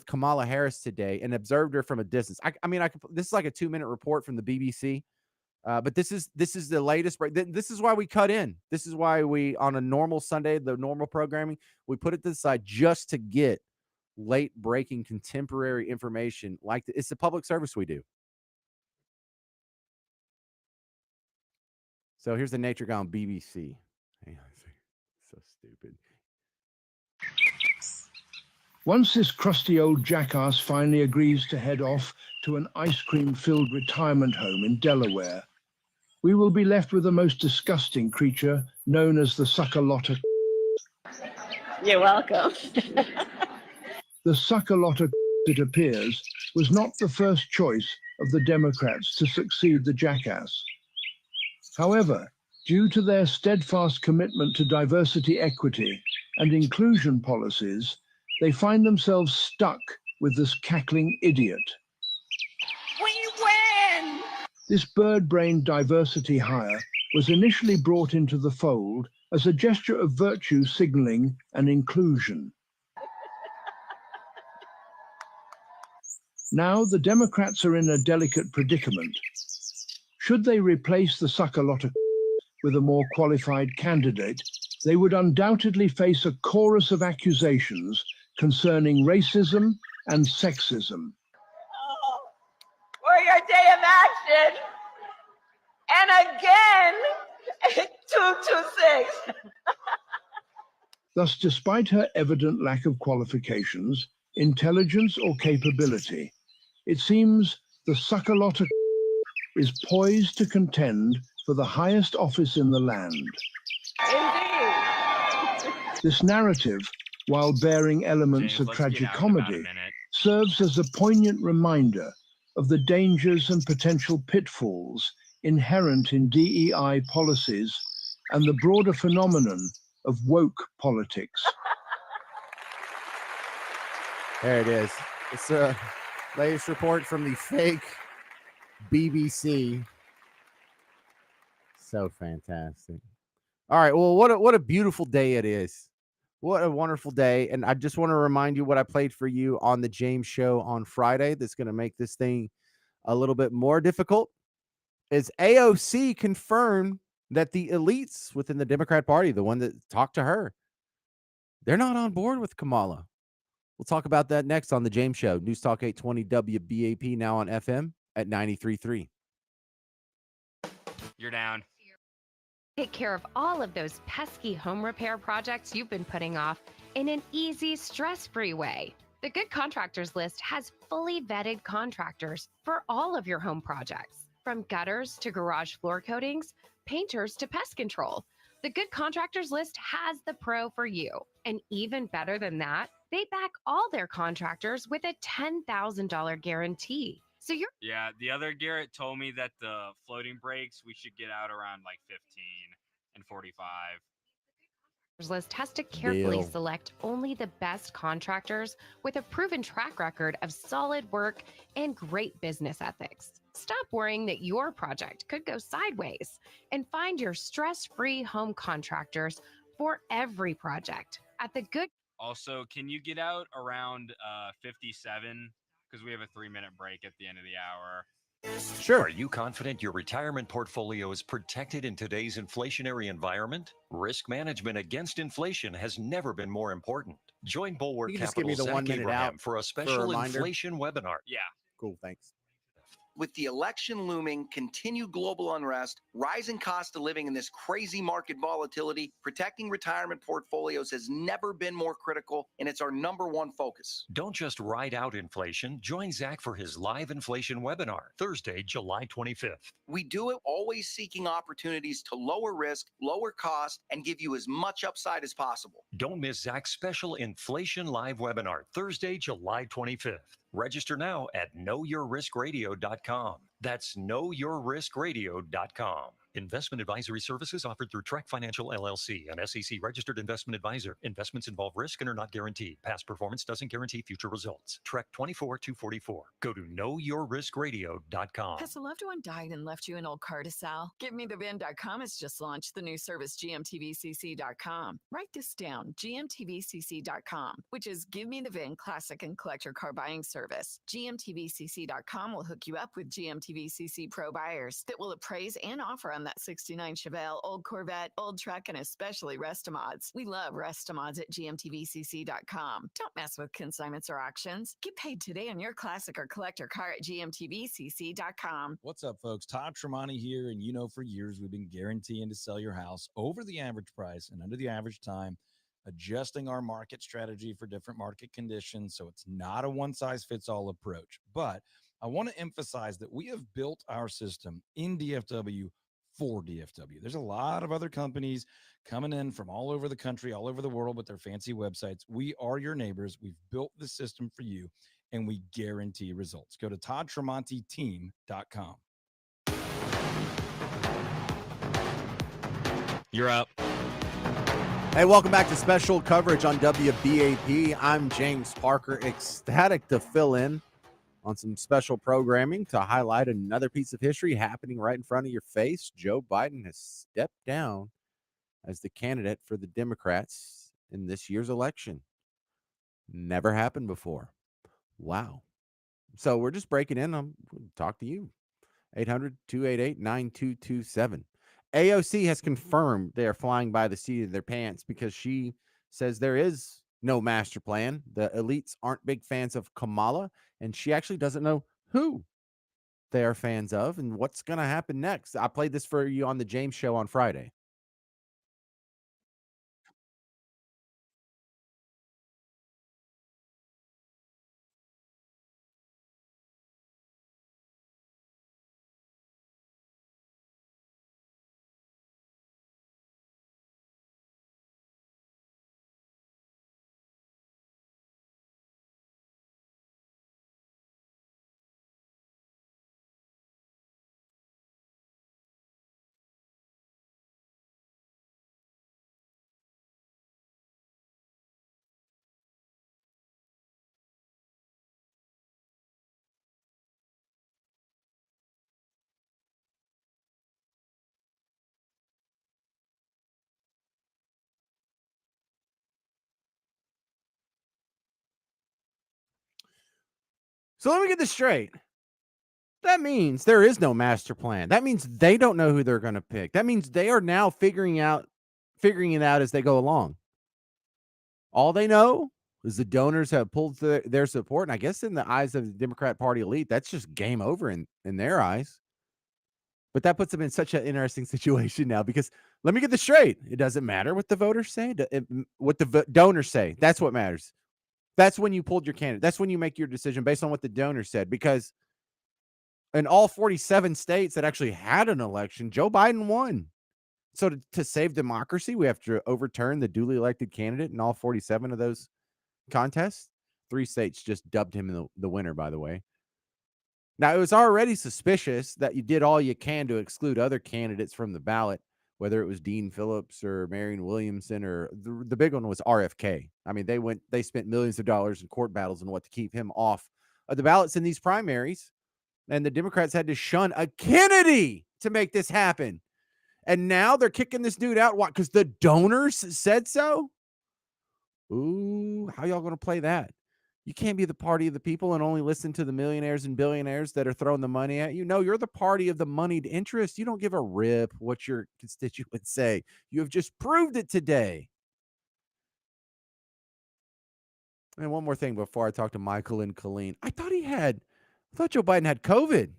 Kamala Harris today and observed her from a distance. This is like a 2-minute report from the BBC. But this is the latest. This is why we cut in. This is why we, on a normal Sunday, the normal programming, we put it to the side just to get late breaking contemporary information. It's the public service we do. So here's the Nature Guy on BBC. So stupid. Once this crusty old jackass finally agrees to head off to an ice cream-filled retirement home in Delaware, we will be left with the most disgusting creature known as the suckerlotter. You're welcome. The suckerlotter, it appears, was not the first choice of the Democrats to succeed the jackass. However, due to their steadfast commitment to diversity, equity, and inclusion policies, they find themselves stuck with this cackling idiot. We win! This bird-brained diversity hire was initially brought into the fold as a gesture of virtue signaling and inclusion. Now the Democrats are in a delicate predicament. Should they replace the suckerlotter with a more qualified candidate, they would undoubtedly face a chorus of accusations concerning racism and sexism. For your day of action. And again, 226. Thus, despite her evident lack of qualifications, intelligence, or capability, it seems the Suckalotta is poised to contend for the highest office in the land. This narrative, while bearing elements James, of let's get tragic out in about a comedy, minute. serves as a poignant reminder of the dangers and potential pitfalls inherent in DEI policies and the broader phenomenon of woke politics. There it is. It's a latest report from the fake BBC. So fantastic. All right. Well, what a beautiful day it is. What a wonderful day. And I just want to remind you what I played for you on the James Show on Friday that's going to make this thing a little bit more difficult. Is AOC confirmed that the elites within the Democrat Party, the one that talked to her, they're not on board with Kamala. We'll talk about that next on the James Show. News Talk 820 WBAP, now on FM at 93.3. You're down. Take care of all of those pesky home repair projects you've been putting off in an easy, stress-free way. The Good Contractors list has fully vetted contractors for all of your home projects, from gutters to garage floor coatings, painters to pest control. The Good Contractors list has the pro for you. And even better than that, they back all their contractors with a $10,000 guarantee. So you're Yeah, the other Garrett told me that the floating brakes, we should get out around like 15 and 45. list has to carefully Deal. select only the best contractors with a proven track record of solid work and great business ethics. Stop worrying that your project could go sideways and find your stress-free home contractors for every project at the Good. Also, can you get out around 57? Because we have a 3-minute break at the end of the hour. Sure. Are you confident your retirement portfolio is protected in today's inflationary environment? Risk management against inflation has never been more important. Join Bulwark You can just give Capital's me the Zach 1 minute Abraham out for a for a special reminder. inflation webinar. Yeah. Cool. Thanks. With the election looming, continued global unrest, rising cost of living, and this crazy market volatility, protecting retirement portfolios has never been more critical, and it's our #1 focus. Don't just ride out inflation. Join Zach for his live inflation webinar, Thursday, July 25th. We do it always seeking opportunities to lower risk, lower cost, and give you as much upside as possible. Don't miss Zach's special Inflation Live webinar, Thursday, July 25th. Register now at knowyourriskradio.com. That's knowyourriskradio.com. Investment advisory services offered through Trek Financial LLC, an SEC registered investment advisor. Investments involve risk and are not guaranteed. Past performance doesn't guarantee future results. Trek 24244. Go to knowyourriskradio.com. Has a loved one died and left you an old car to sell? GiveMeTheVin.com has just launched the new service GMTVCC.com. Write this down, GMTVCC.com, which is Give Me the VIN classic and collector car buying service. GMTVCC.com will hook you up with GMTVCC Pro buyers that will appraise and offer on that 69 Chevelle, old Corvette, old truck, and especially Restomods. We love Restomods at GMTVCC.com. Don't mess with consignments or auctions. Get paid today on your classic or collector car at GMTVCC.com. What's up, folks? Todd Tremonti here, and for years we've been guaranteeing to sell your house over the average price and under the average time, adjusting our market strategy for different market conditions, so it's not a one-size-fits-all approach. But I want to emphasize that we have built our system in DFW for DFW. There's a lot of other companies coming in from all over the country, all over the world with their fancy websites. We are your neighbors. We've built the system for you, and we guarantee results. Go to ToddTremontiTeam.com. You're up. Hey, welcome back to special coverage on WBAP. I'm James Parker, ecstatic to fill in on some special programming to highlight another piece of history happening right in front of your face. Joe Biden has stepped down as the candidate for the Democrats in this year's election. Never happened before. Wow. So we're just breaking in. We'll talk to you. 800-288-9227. AOC has confirmed they are flying by the seat of their pants because she says there is no master plan. The elites aren't big fans of Kamala, and she actually doesn't know who they are fans of and what's going to happen next. I played this for you on the James Show on Friday. So let me get this straight. That means there is no master plan. That means they don't know who they're going to pick. That means they are now figuring it out as they go along. All they know is the donors have pulled their support. And I guess in the eyes of the Democrat Party elite, that's just game over in their eyes. But that puts them in such an interesting situation now, because let me get this straight. It doesn't matter what the voters say, what the donors say. That's what matters. That's when you pulled your candidate. That's when you make your decision based on what the donor said, because in all 47 states that actually had an election, Joe Biden won. So to save democracy, we have to overturn the duly elected candidate in all 47 of those contests. 3 states just dubbed him the winner, by the way. Now, it was already suspicious that you did all you can to exclude other candidates from the ballot, whether it was Dean Phillips or Marianne Williamson, or the big one was RFK. I mean, they spent millions of dollars in court battles on what to keep him off of the ballots in these primaries. And the Democrats had to shun a Kennedy to make this happen. And now they're kicking this dude out. Why? Because the donors said so? Ooh, how y'all going to play that? You can't be the party of the people and only listen to the millionaires and billionaires that are throwing the money at you. No, you're the party of the moneyed interest. You don't give a rip what your constituents say. You have just proved it today. And one more thing before I talk to Michael and Colleen. I thought Joe Biden had COVID.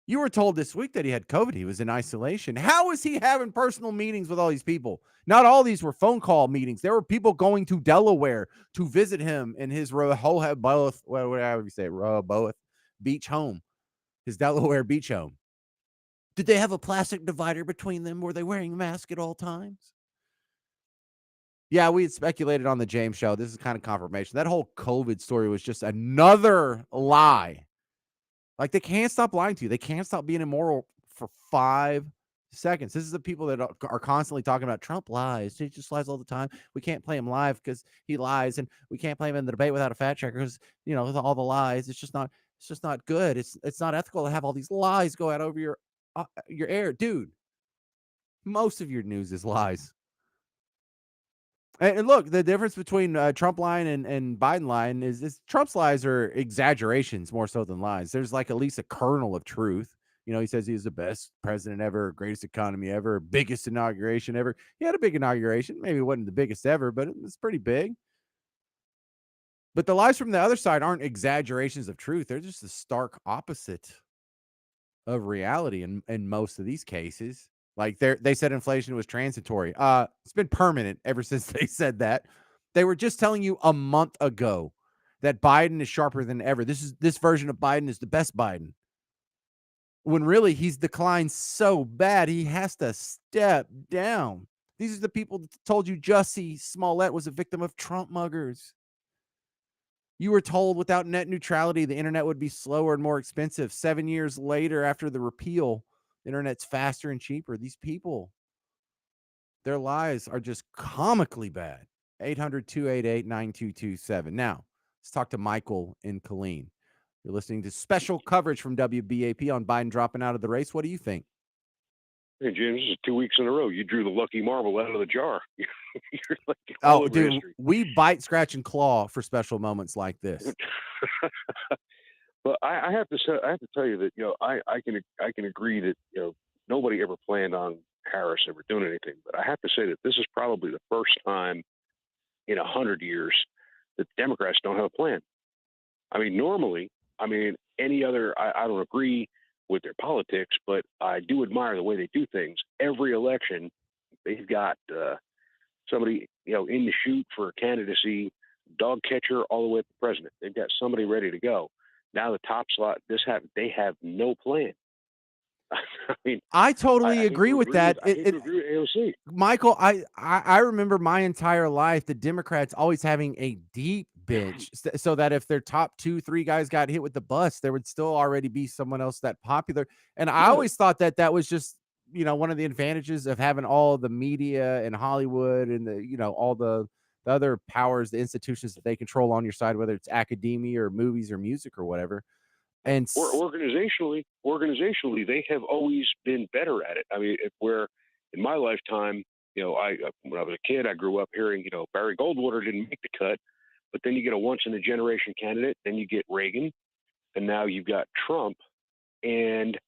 You were told this week that he had COVID. He was in isolation. How is he having personal meetings with all these people? Not all these were phone call meetings. There were people going to Delaware to visit him in his Rehoboth beach home, his Delaware beach home. Did they have a plastic divider between them? Were they wearing a mask at all times? Yeah, we had speculated on the James show. This is kind of confirmation. That whole COVID story was just another lie. Like, they can't stop lying to you. They can't stop being immoral for 5 seconds. This is the people that are constantly talking about Trump lies. He just lies all the time. We can't play him live because he lies, and we can't play him in the debate without a fact checker because, with all the lies, it's just not good. It's not ethical to have all these lies go out over your air, dude. Most of your news is lies. And look, the difference between Trump lying and Biden lying is Trump's lies are exaggerations more so than lies. There's like at least a kernel of truth. He says he's the best president ever, greatest economy ever, biggest inauguration ever. He had a big inauguration. Maybe it wasn't the biggest ever, but it's pretty big. But the lies from the other side aren't exaggerations of truth. They're just the stark opposite of reality in most of these cases. Like they said inflation was transitory. It's been permanent ever since they said that. They were just telling you a month ago that Biden is sharper than ever. This version of Biden is the best Biden. When really he's declined so bad, he has to step down. These are the people that told you Jussie Smollett was a victim of Trump muggers. You were told without net neutrality, the internet would be slower and more expensive. 7 years later, after the repeal, the internet's faster and cheaper. These people, their lies are just comically bad. 800-288-9227. Now, let's talk to Michael and Colleen. You're listening to special coverage from WBAP on Biden dropping out of the race. What do you think? Hey, James, this is 2 weeks in a row. You drew the lucky marble out of the jar. You're like Oh, dude, we bite, scratch, and claw for special moments like this. But I have to tell you that I can agree that nobody ever planned on Harris ever doing anything. But I have to say that this is probably the first time in 100 years that Democrats don't have a plan. I mean, normally, any other, I don't agree with their politics, but I do admire the way they do things. Every election, they've got somebody in the chute for candidacy, dog catcher, all the way up to president. They've got somebody ready to go. Now the top slot, they have no plan. I totally agree with that. Michael, I remember my entire life the Democrats always having a deep bench so that if their top 2-3 guys got hit with the bus, there would still already be someone else that popular. And I always thought that was just one of the advantages of having all the media and Hollywood and all the other powers, the institutions that they control on your side, whether it's academia or movies or music or whatever. And organizationally, they have always been better at it. I mean, where in my lifetime, when I was a kid, I grew up hearing, Barry Goldwater didn't make the cut, but then you get a once in a generation candidate, then you get Reagan, and now you've got Trump, and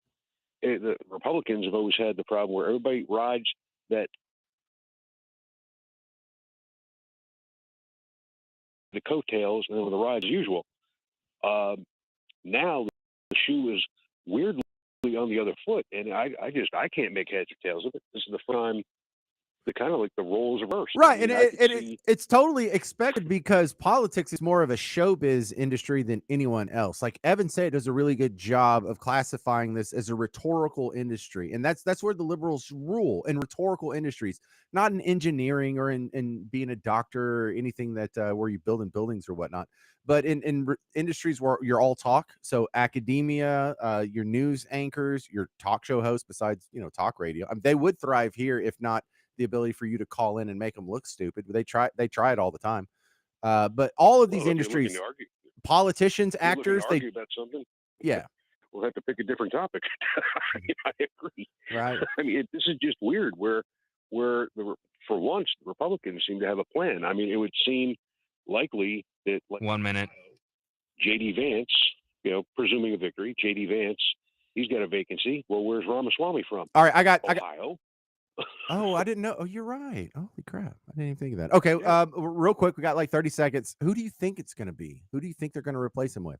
the Republicans have always had the problem where everybody rides that the coattails, and then the ride as usual. Now the shoe is weirdly on the other foot, and I can't make heads or tails of it. This is the first time the kind of like the roles reversed. Right, I mean, and it's totally expected because politics is more of a showbiz industry than anyone else. Like Evan said, does a really good job of classifying this as a rhetorical industry, and that's where the liberals rule in rhetorical industries, not in engineering or in being a doctor or anything that where you build in buildings or whatnot, but in industries where you're all talk. So academia, your news anchors, your talk show hosts, besides talk radio, they would thrive here if not the ability for you to call in and make them look stupid. They try it all the time. But all of these industries, politicians, actors, they argue about something. Yeah, We'll have to pick a different topic. I agree. Right. I mean, this is just weird. Where for once the Republicans seem to have a plan. I mean, it would seem likely that 1 minute. J.D. Vance, presuming a victory, J.D. Vance, he's got a vacancy. Well, where's Ramaswamy from? All right, I got Ohio. Oh, I didn't know. Oh, you're right. Holy crap. I didn't even think of that. Okay, real quick, we got like 30 seconds. Who do you think it's going to be? Who do you think they're going to replace him with?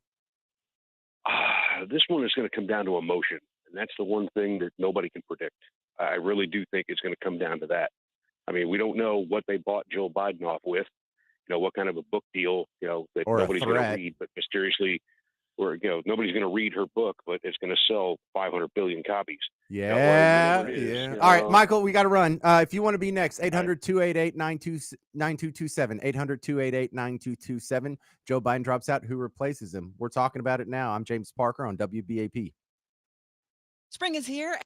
This one is going to come down to emotion, and that's the one thing that nobody can predict. I really do think it's going to come down to that. I mean, we don't know what they bought Joe Biden off with, what kind of a book deal, that Or a nobody's going to threat. read, but mysteriously, or nobody's going to read her book, but it's going to sell 500 billion copies. Yeah. whatever it is, All right, Michael, we got to run. If you want to be next, 800-288-9227, 800-288-9227. Joe Biden drops out. Who replaces him? We're talking about it now. I'm James Parker on WBAP. Spring is here.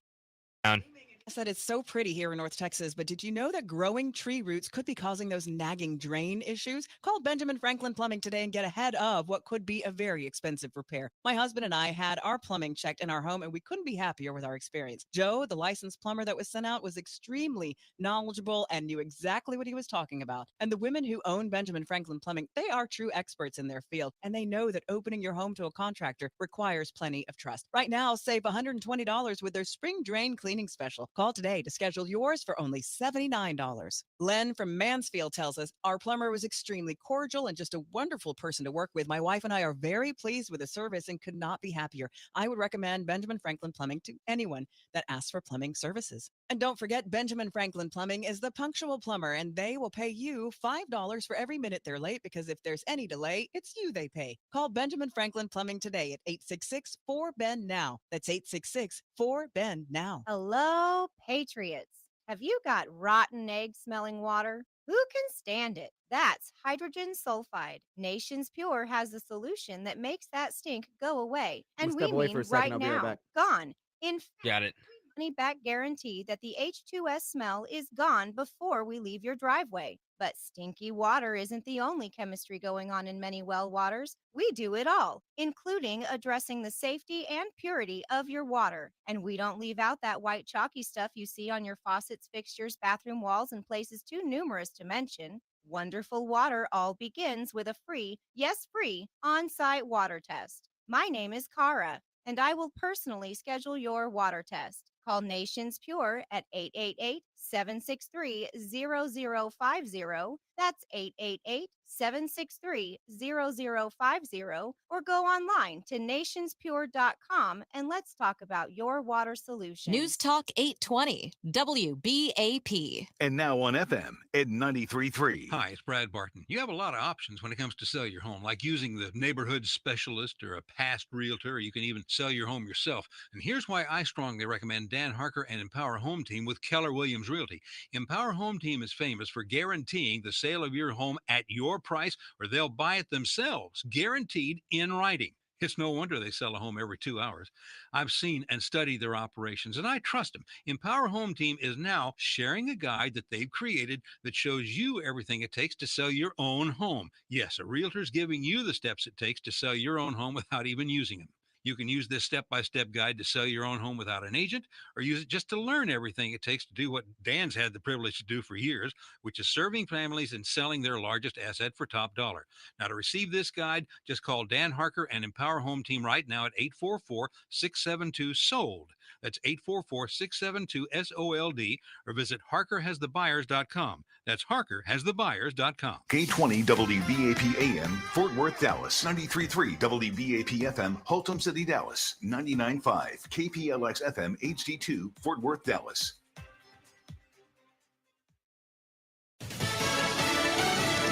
Down. I said it's so pretty here in North Texas, but did you know that growing tree roots could be causing those nagging drain issues? Call Benjamin Franklin Plumbing today and get ahead of what could be a very expensive repair. My husband and I had our plumbing checked in our home, and we couldn't be happier with our experience. Joe, the licensed plumber that was sent out, was extremely knowledgeable and knew exactly what he was talking about. And the women who own Benjamin Franklin Plumbing, they are true experts in their field, and they know that opening your home to a contractor requires plenty of trust. Right now, save $120 with their spring drain cleaning special. Call today to schedule yours for only $79. Len from Mansfield tells us our plumber was extremely cordial and just a wonderful person to work with. My wife and I are very pleased with the service and could not be happier. I would recommend Benjamin Franklin Plumbing to anyone that asks for plumbing services. And don't forget, Benjamin Franklin Plumbing is the punctual plumber, and they will pay you $5 for every minute they're late, because if there's any delay, it's you they pay. Call Benjamin Franklin Plumbing today at 866-4BEN-NOW. That's 866-4BEN-NOW. Hello, Patriots. Have you got rotten egg smelling water? Who can stand it? That's hydrogen sulfide. Nations Pure has a solution that makes that stink go away. And We'll step we away mean for a second. right I'll be right now, back. gone. In Got it. money back guarantee that the H2S smell is gone before we leave your driveway. But stinky water isn't the only chemistry going on in many well waters. We do it all, including addressing the safety and purity of your water. And we don't leave out that white chalky stuff you see on your faucets, fixtures, bathroom walls, and places too numerous to mention. Wonderful water all begins with a free, yes, free, on-site water test. My name is Cara, and I will personally schedule your water test. Call Nations Pure at 888-763-0050. That's 888-763-0050. Or go online to nationspure.com and let's talk about your water solution. News Talk 820, WBAP. And now on FM at 93.3. Hi, it's Brad Barton. You have a lot of options when it comes to sell your home, like using the neighborhood specialist or a past realtor, or you can even sell your home yourself. And here's why I strongly recommend Dan Harker and Empower Home Team with Keller Williams Realty. Empower Home Team is famous for guaranteeing the sale of your home at your price, or they'll buy it themselves, guaranteed in writing. It's no wonder they sell a home every 2 hours. I've seen and studied their operations, and I trust them. Empower Home Team is now sharing a guide that they've created that shows you everything it takes to sell your own home. Yes, a realtor's giving you the steps it takes to sell your own home without even using them. You can use this step-by-step guide to sell your own home without an agent, or use it just to learn everything it takes to do what Dan's had the privilege to do for years, which is serving families and selling their largest asset for top dollar. Now, to receive this guide, just call Dan Harker and Empower Home Team right now at 844-672-SOLD. That's 844-672-SOLD, or visit harkerhasthebuyers.com. That's harkerhasthebuyers.com. K20 WBAP AM, Fort Worth, Dallas. 93.3 WBAP FM, Haltom City, Dallas. 99.5 KPLX FM HD2, Fort Worth, Dallas.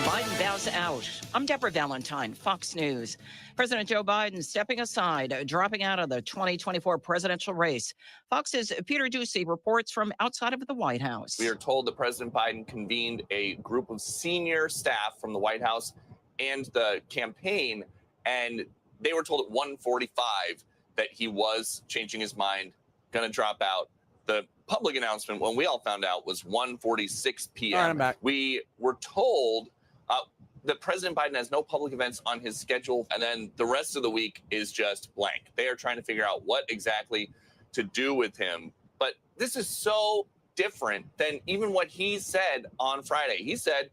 Biden bows out. I'm Deborah Valentine, Fox News. President Joe Biden stepping aside, dropping out of the 2024 presidential race. Fox's Peter Doocy reports from outside of the White House. We are told that President Biden convened a group of senior staff from the White House and the campaign, and they were told at 1:45 that he was changing his mind, going to drop out. The public announcement, when we all found out, was 1:46 p.m. All right, I'm back. We were told that President Biden has no public events on his schedule, and then the rest of the week is just blank. They are trying to figure out what exactly to do with him. But this is so different than even what he said on Friday. He said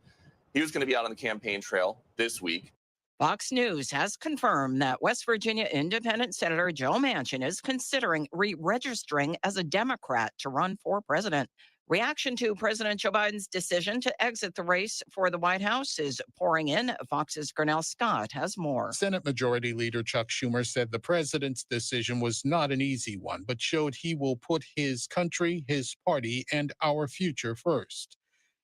he was going to be out on the campaign trail this week. Fox News has confirmed that West Virginia Independent Senator Joe Manchin is considering re-registering as a Democrat to run for president. Reaction to President Joe Biden's decision to exit the race for the White House is pouring in. Fox's Gurnell Scott has more. Senate Majority Leader Chuck Schumer said the president's decision was not an easy one, but showed he will put his country, his party, and our future first.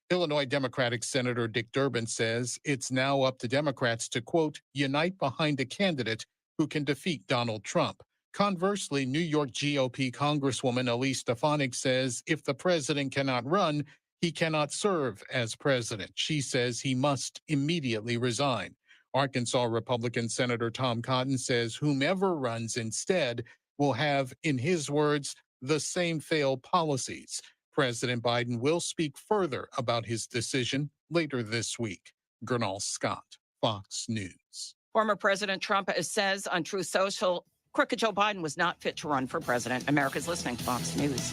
Illinois Democratic Senator Dick Durbin says it's now up to Democrats to, quote, unite behind a candidate who can defeat Donald Trump. Conversely, New York GOP Congresswoman Elise Stefanik says if the president cannot run, he cannot serve as president. She says he must immediately resign. Arkansas Republican Senator Tom Cotton says whomever runs instead will have, in his words, the same failed policies. President Biden will speak further about his decision later this week. Gurnell Scott, Fox News. Former President Trump says on Truth Social, crooked Joe Biden was not fit to run for president. America's listening to Fox News.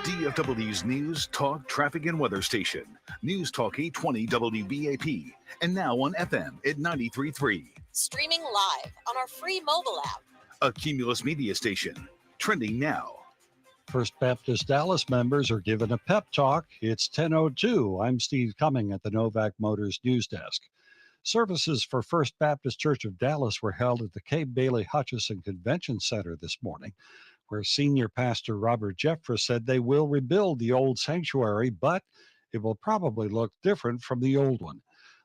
DFW's News, Talk, Traffic, and Weather Station. News Talk 820 WBAP. And now on FM at 93.3. Streaming live on our free mobile app. A Cumulus Media Station. Trending now. First Baptist Dallas members are given a pep talk. It's 10:02. I'm Steve Cumming at the Novak Motors News Desk. Services for First Baptist Church of Dallas were held at the Kay Bailey Hutchison Convention Center this morning, where senior pastor Robert Jeffress said they will rebuild the old sanctuary, but it will probably look different from the old one.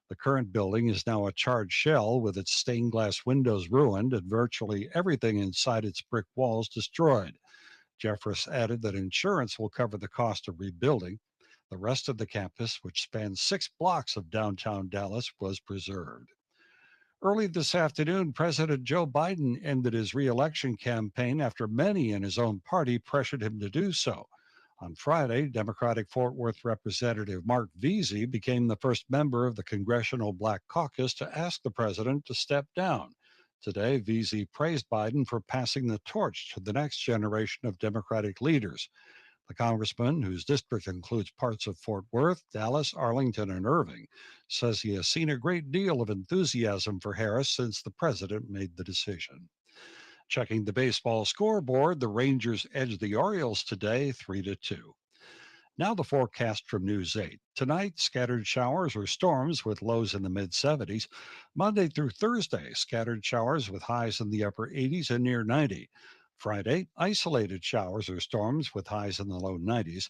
The current building is now a charred shell with its stained glass windows ruined and virtually everything inside its brick walls destroyed. Jeffress added that insurance will cover the cost of rebuilding. The rest of the campus, which spans 6 blocks of downtown Dallas, was preserved. Early this afternoon, President Joe Biden ended his re-election campaign after many in his own party pressured him to do so. On Friday, Democratic Fort Worth Representative Mark Veazey became the first member of the Congressional Black Caucus to ask the president to step down. Today, Veazey praised Biden for passing the torch to the next generation of Democratic leaders. The congressman, whose district includes parts of Fort Worth, Dallas, Arlington, and Irving, says he has seen a great deal of enthusiasm for Harris since the president made the decision. Checking the baseball scoreboard, the Rangers edged the Orioles today 3-2. Now the forecast from News 8. Tonight, scattered showers or storms with lows in the mid-70s. Monday through Thursday, scattered showers with highs in the upper 80s and near 90. Friday, isolated showers or storms with highs in the low 90s.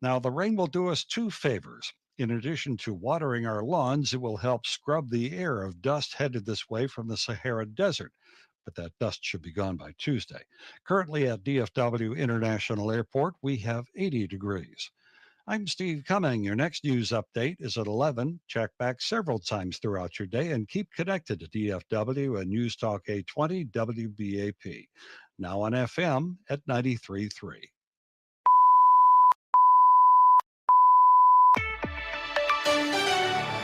Now, the rain will do us 2 favors. In addition to watering our lawns, it will help scrub the air of dust headed this way from the Sahara Desert. But that dust should be gone by Tuesday. Currently at DFW International Airport, we have 80 degrees. I'm Steve Cumming. Your next news update is at 11. Check back several times throughout your day and keep connected to DFW and News Talk 820 WBAP. Now on FM at 93.3.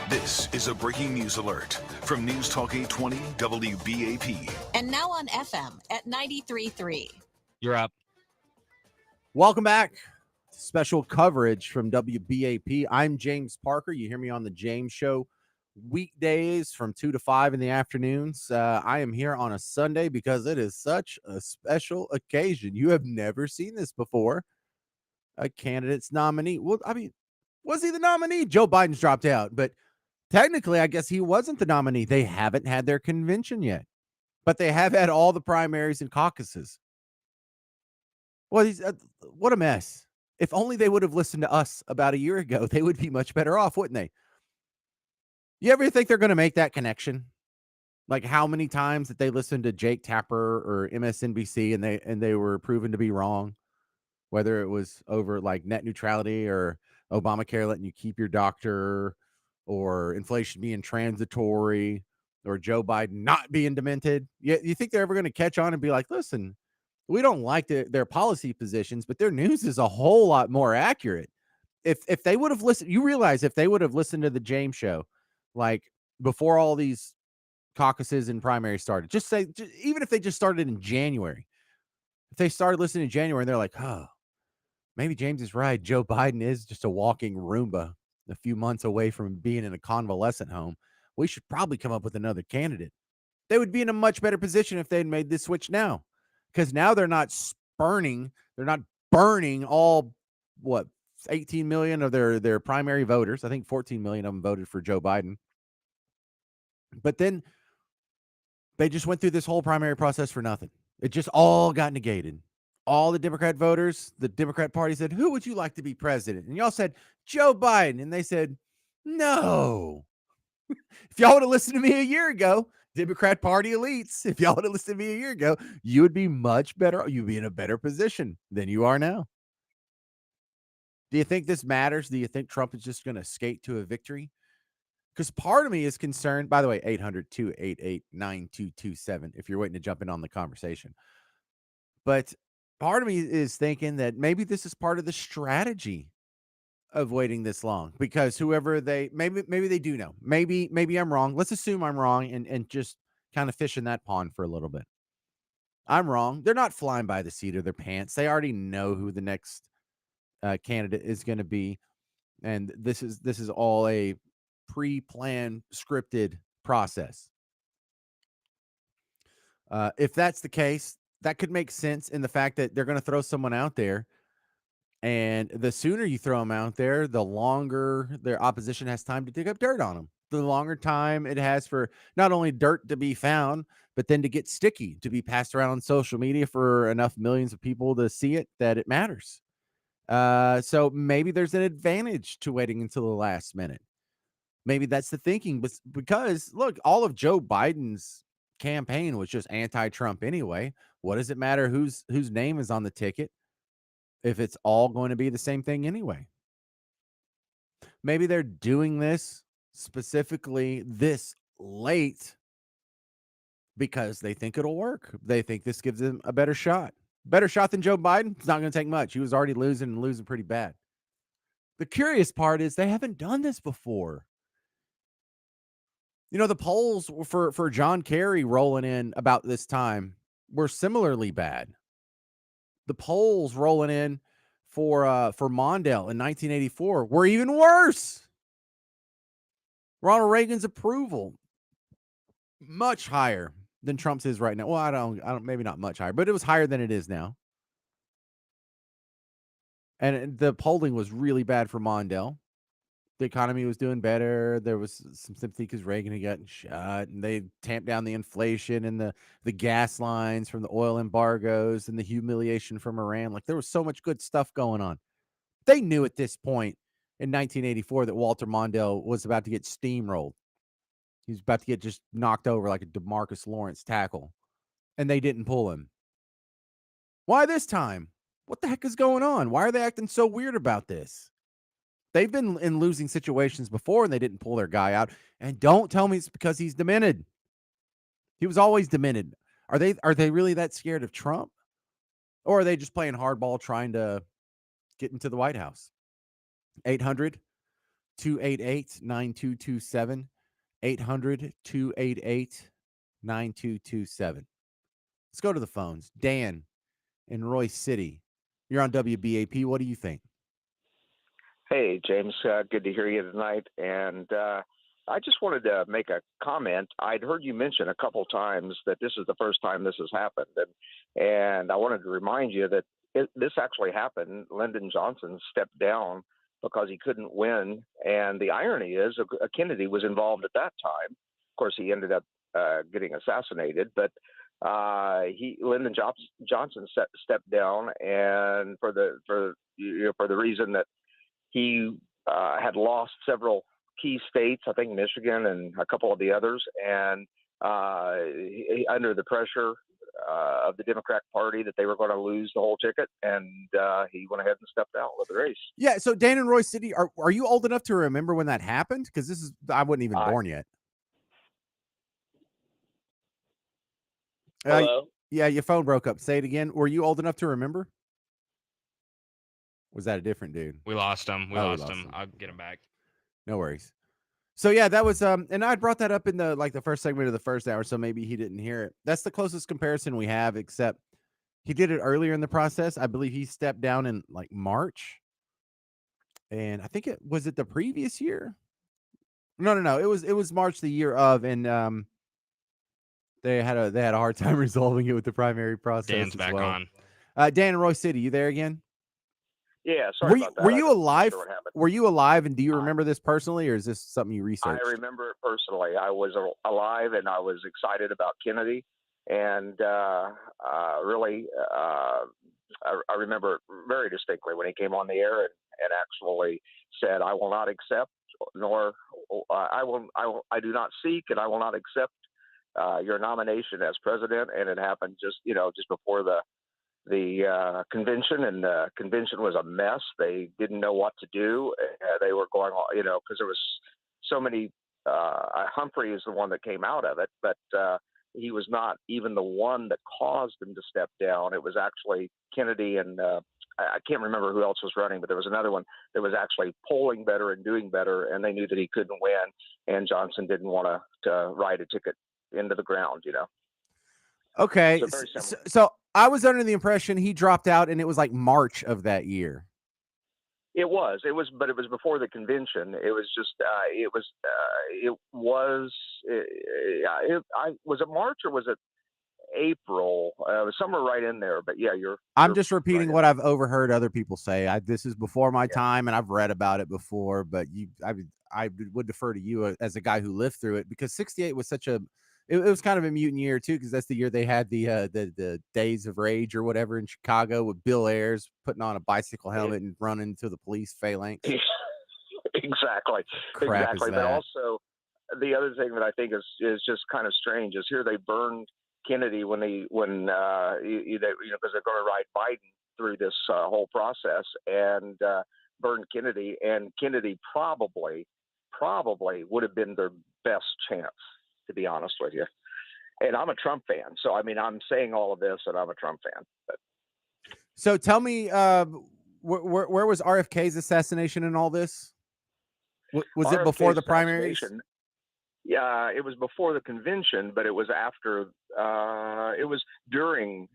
This This is a breaking news alert from News Talk 820 WBAP. And now on FM at 93.3. You're up. Welcome back. Special coverage from WBAP. I'm James Parker. You hear me on the James Show weekdays from 2 to 5 in the afternoons. I am here on a Sunday because it is such a special occasion. You have never seen this before. A candidate's nominee. Well, I mean, was he the nominee? Joe Biden's dropped out, but technically, I guess he wasn't the nominee. They haven't had their convention yet, but they have had all the primaries and caucuses. Well, what a mess. If only they would have listened to us about a year ago, they would be much better off, wouldn't they? You ever think they're going to make that connection? Like how many times that they listened to Jake Tapper or MSNBC and they were proven to be wrong, whether it was over like net neutrality or Obamacare letting you keep your doctor or inflation being transitory or Joe Biden not being demented. You think they're ever going to catch on and be like, listen, we don't like their policy positions, but their news is a whole lot more accurate. If they would have listened, you realize if they would have listened to the James Show, like before all these caucuses and primaries started, even if they just started in January, if they started listening in January and they're like, oh, maybe James is right. Joe Biden is just a walking Roomba a few months away from being in a convalescent home. We should probably come up with another candidate. They would be in a much better position if they'd made this switch now. Because now they're not burning all, 18 million of their primary voters. I think 14 million of them voted for Joe Biden. But then they just went through this whole primary process for nothing. It just all got negated. All the Democrat voters, the Democrat Party said, who would you like to be president? And y'all said, Joe Biden. And they said, no. If y'all would have listened to me a year ago, Democrat Party elites, if y'all would have listened to me a year ago, you would be much better. You'd be in a better position than you are now. Do you think this matters? Do you think Trump is just going to skate to a victory? Because part of me is concerned, by the way, 800-288-9227, if you're waiting to jump in on the conversation. But part of me is thinking that maybe this is part of the strategy of waiting this long, because whoever maybe they do know. Maybe I'm wrong. Let's assume I'm wrong and just kind of fish in that pond for a little bit. I'm wrong. They're not flying by the seat of their pants. They already know who the next candidate is going to be, and this is all a pre-planned, scripted process. If that's the case, that could make sense in the fact that they're going to throw someone out there, and the sooner you throw them out there, the longer their opposition has time to dig up dirt on them. The longer time it has for not only dirt to be found, but then to get sticky, to be passed around on social media for enough millions of people to see it that it matters. So maybe there's an advantage to waiting until the last minute. Maybe that's the thinking, but because look, all of Joe Biden's campaign was just anti-Trump anyway. What does it matter whose name is on the ticket if it's all going to be the same thing anyway? Maybe they're doing this specifically this late because they think it'll work. They think this gives them a better shot. Better shot than Joe Biden? It's not going to take much. He was already losing pretty bad. The curious part is they haven't done this before. You know, the polls for John Kerry rolling in about this time were similarly bad. The polls rolling in for Mondale in 1984 were even worse. Ronald Reagan's approval much higher than Trump's is right now. Well, I don't maybe not much higher, but it was higher than it is now. And the polling was really bad for Mondale. The economy was doing better. There was some sympathy because Reagan had gotten shot, and they tamped down the inflation and the gas lines from the oil embargoes and the humiliation from Iran. Like there was so much good stuff going on. They knew at this point in 1984 that Walter Mondale was about to get steamrolled. He was about to get just knocked over like a DeMarcus Lawrence tackle, and they didn't pull him. Why this time? What the heck is going on? Why are they acting so weird about this? They've been in losing situations before and they didn't pull their guy out. And don't tell me it's because he's demented. He was always demented. Are they really that scared of Trump? Or are they just playing hardball trying to get into the White House? 800-288-9227. 800-288-9227. Let's go to the phones. Dan in Royce City. You're on WBAP. What do you think? Hey, James. Good to hear you tonight. And I just wanted to make a comment. I'd heard you mention a couple times that this is the first time this has happened. And I wanted to remind you that this actually happened. Lyndon Johnson stepped down because he couldn't win. And the irony is Kennedy was involved at that time. Of course, he ended up getting assassinated. But Lyndon Johnson stepped down, and for the reason that he had lost several key states, I think Michigan and a couple of the others, and under the pressure of the Democratic Party that they were going to lose the whole ticket, and he went ahead and stepped out of the race. Yeah. So Dan and Royce City, are you old enough to remember when that happened? Because I wasn't even born yet. Hello? Yeah, your phone broke up. Say it again. Were you old enough to remember? Was that a different dude? We lost him. We Oh, we lost lost him. him. I'll get him back. No worries. So yeah, that was and I brought that up in the first segment of the first hour, so maybe he didn't hear it. That's the closest comparison we have, except he did it earlier in the process. I believe he stepped down in like March. And I think it was the previous year. No. It was March the year of, and they had a hard time resolving it with the primary process. Dan's as back well. on. Dan in Royce City, you there again? Yeah, sorry about that. Were you I'm not alive? sure what happened. Were you alive, and do you remember this personally, or is this something you researched? I remember it personally. I was alive, and I was excited about Kennedy, and really, I remember it very distinctly when he came on the air and actually said, "I will not accept, nor I do not seek, and I will not accept your nomination as president." And it happened just before the convention, and the convention was a mess. They didn't know what to do. They were going, because there was so many. Humphrey is the one that came out of it, but he was not even the one that caused him to step down. It was actually Kennedy, and I can't remember who else was running, but there was another one that was actually polling better and doing better, and they knew that he couldn't win, and Johnson didn't want to ride a ticket into the ground, Okay, So very similar. so I was under the impression he dropped out, and it was like March of that year. It was, but it was before the convention. It was just, was it March or was it April? It was somewhere right in there, but yeah, I'm just repeating what I've overheard other people say. This is before my time, and I've read about it before. But I would defer to you as a guy who lived through it, because '68 was such a. It was kind of a mutant year too, because that's the year they had the Days of Rage or whatever in Chicago with Bill Ayers putting on a bicycle helmet and running to the police phalanx. Exactly. Crap is But that? also, the other thing that I think is just kind of strange is here they burned Kennedy when because they're going to ride Biden through this whole process, and burned Kennedy, and Kennedy probably would have been their best chance, to be honest with you. And I'm a Trump fan, so I mean, I'm saying all of this, and I'm a Trump fan. But So tell me, where was RFK's assassination in all this? Was it before the primaries? Yeah, it was before the convention, but it was after. It was during.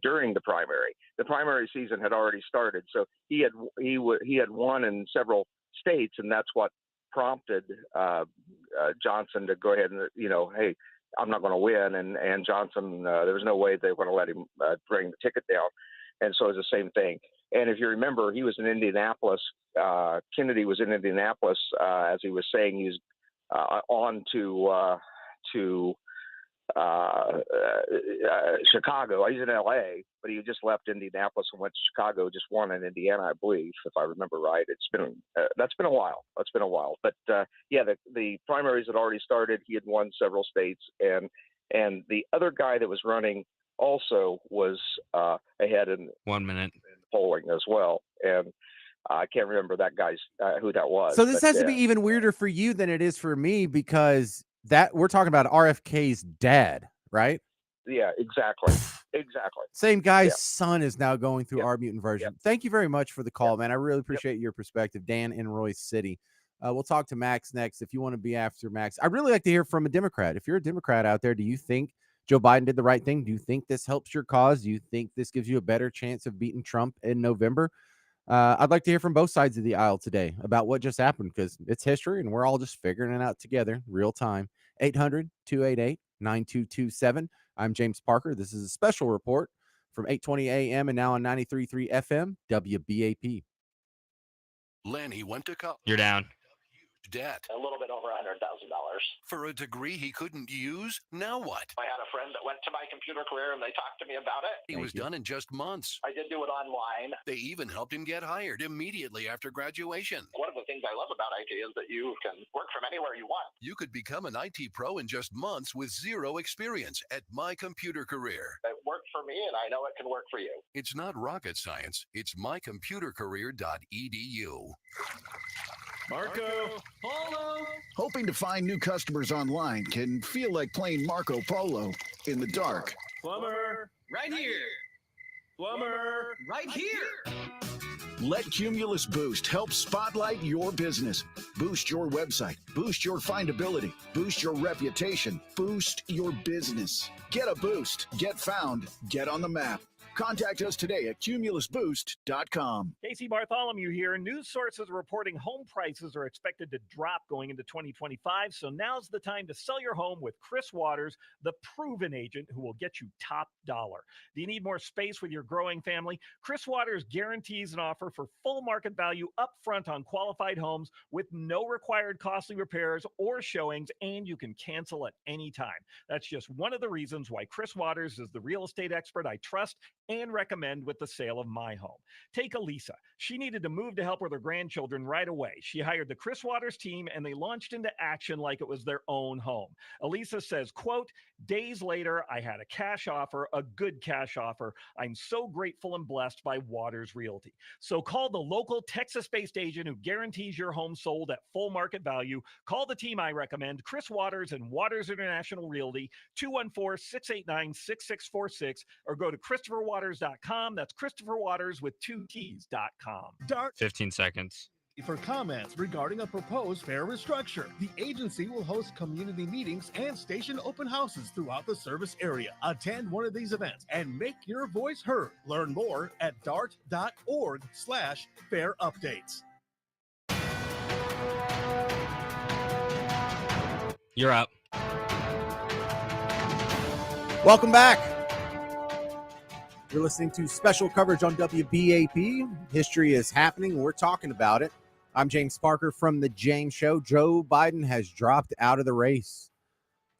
During the primary. The primary season had already started, so he had won in several states, and that's what prompted Johnson to go ahead and hey, I'm not going to win, and Johnson, there was no way they were going to let him bring the ticket down, and so it was the same thing. And if you remember, he was in Indianapolis. Kennedy was in Indianapolis, as he was saying, he's on to Chicago. He's in LA, but he just left Indianapolis and went to Chicago, just won in Indiana, I believe, if I remember right. That's been a while. But yeah, the primaries had already started. He had won several states, and the other guy that was running also was ahead in 1 minute polling as well. And I can't remember that guy's who that was. So this but, has to be even weirder for you than it is for me, because that we're talking about RFK's dad, right? Yeah, exactly. Exactly. Same guy's Yeah. son is now going through our mutant version. Thank you very much for the call, man. I really appreciate your perspective, Dan in Royce City. We'll talk to Max next. If you want to be after Max, I'd really like to hear from a Democrat. If you're a Democrat out there, do you think Joe Biden did the right thing? Do you think this helps your cause? Do you think this gives you a better chance of beating Trump in November? I'd like to hear from both sides of the aisle today about what just happened, because it's history and we're all just figuring it out together, real time. 800-288-9227. I'm James Parker. This is a special report from 8:20 a.m. and now on 93.3 FM, WBAP. Lanny went to college. You're down. Debt. A little bit over $100,000. For a degree he couldn't use? Now what? I had a friend that went to my computer career and they talked to me about it. He was done in just months. I did do it online. They even helped him get hired immediately after graduation. One of the things I love about IT is that you can work from anywhere you want. You could become an IT pro in just months with zero experience at My Computer Career. It worked for me and I know it can work for you. It's not rocket science. It's mycomputercareer.edu. Marco Polo. Hoping to find new customers online can feel like playing Marco Polo in the dark. Plumber, right here. Plumber, right here. Let Cumulus Boost help spotlight your business. Boost your website. Boost your findability. Boost your reputation. Boost your business. Get a boost. Get found. Get on the map. Contact us today at cumulusboost.com. Casey Bartholomew here. News sources are reporting home prices are expected to drop going into 2025. So now's the time to sell your home with Chris Waters, the proven agent who will get you top dollar. Do you need more space with your growing family? Chris Waters guarantees an offer for full market value upfront on qualified homes with no required costly repairs or showings, and you can cancel at any time. That's just one of the reasons why Chris Waters is the real estate expert I trust and recommend with the sale of my home. Take Elisa. She needed to move to help with her grandchildren right away. She hired the Chris Waters team and they launched into action like it was their own home. Elisa says, quote, days later, I had a cash offer, a good cash offer. I'm so grateful and blessed by Waters Realty. So call the local Texas-based agent who guarantees your home sold at full market value. Call the team I recommend, Chris Waters and Waters International Realty, 214-689-6646, or go to ChristopherWaters.com. That's Christopher Waters with 2 T's.com. 15 seconds. For comments regarding a proposed fair restructure, the agency will host community meetings and station open houses throughout the service area. Attend one of these events and make your voice heard. Learn more at dart.org/fair updates. You're up. Welcome back. You're listening to special coverage on WBAP. History is happening. We're talking about it. I'm James Parker from The James Show. Joe Biden has dropped out of the race.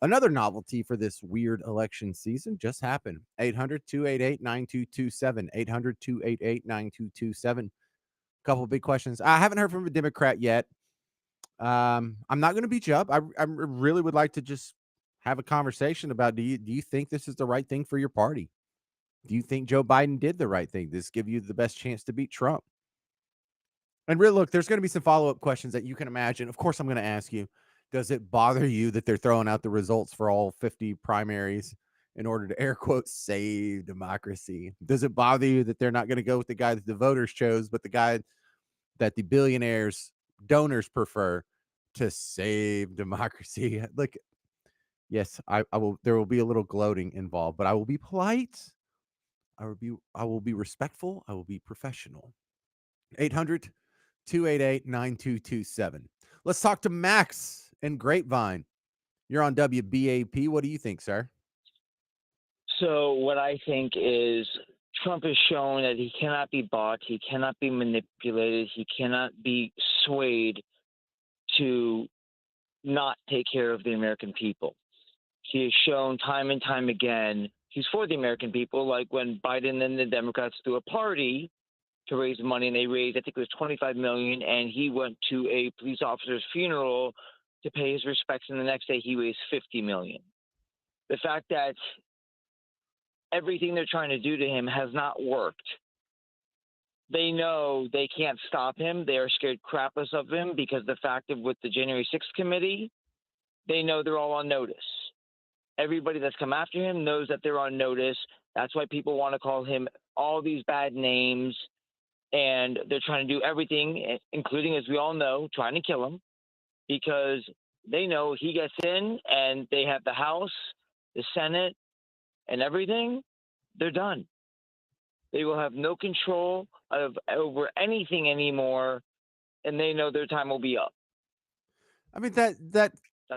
Another novelty for this weird election season just happened. 800-288-9227. 800-288-9227. Couple of big questions. I haven't heard from a Democrat yet. I'm not going to beat you up. I really would like to just have a conversation about, do you think this is the right thing for your party? Do you think Joe Biden did the right thing? Does this give you the best chance to beat Trump? And really, look, there's going to be some follow-up questions that you can imagine. Of course, I'm going to ask you, does it bother you that they're throwing out the results for all 50 primaries in order to, air quotes, save democracy? Does it bother you that they're not going to go with the guy that the voters chose, but the guy that the billionaires, donors prefer to save democracy? Like, yes, I will. There will be a little gloating involved, but I will be polite. I will be respectful. I will be professional. 800-288-9227. Let's talk to Max in Grapevine. You're on WBAP. What do you think, sir? So what I think is Trump has shown that he cannot be bought. He cannot be manipulated. He cannot be swayed to not take care of the American people. He has shown time and time again he's for the American people, like when Biden and the Democrats threw a party to raise money, and they raised, I think it was $25 million, and he went to a police officer's funeral to pay his respects, and the next day he raised $50 million. The fact that everything they're trying to do to him has not worked. They know they can't stop him. They are scared crapless of him because the fact of with the January 6th committee, they know they're all on notice. Everybody that's come after him knows that they're on notice. That's why people want to call him all these bad names. And they're trying to do everything, including, as we all know, trying to kill him, because they know he gets in and they have the House, the Senate, and everything. They're done. They will have no control over anything anymore, and they know their time will be up. I mean, That's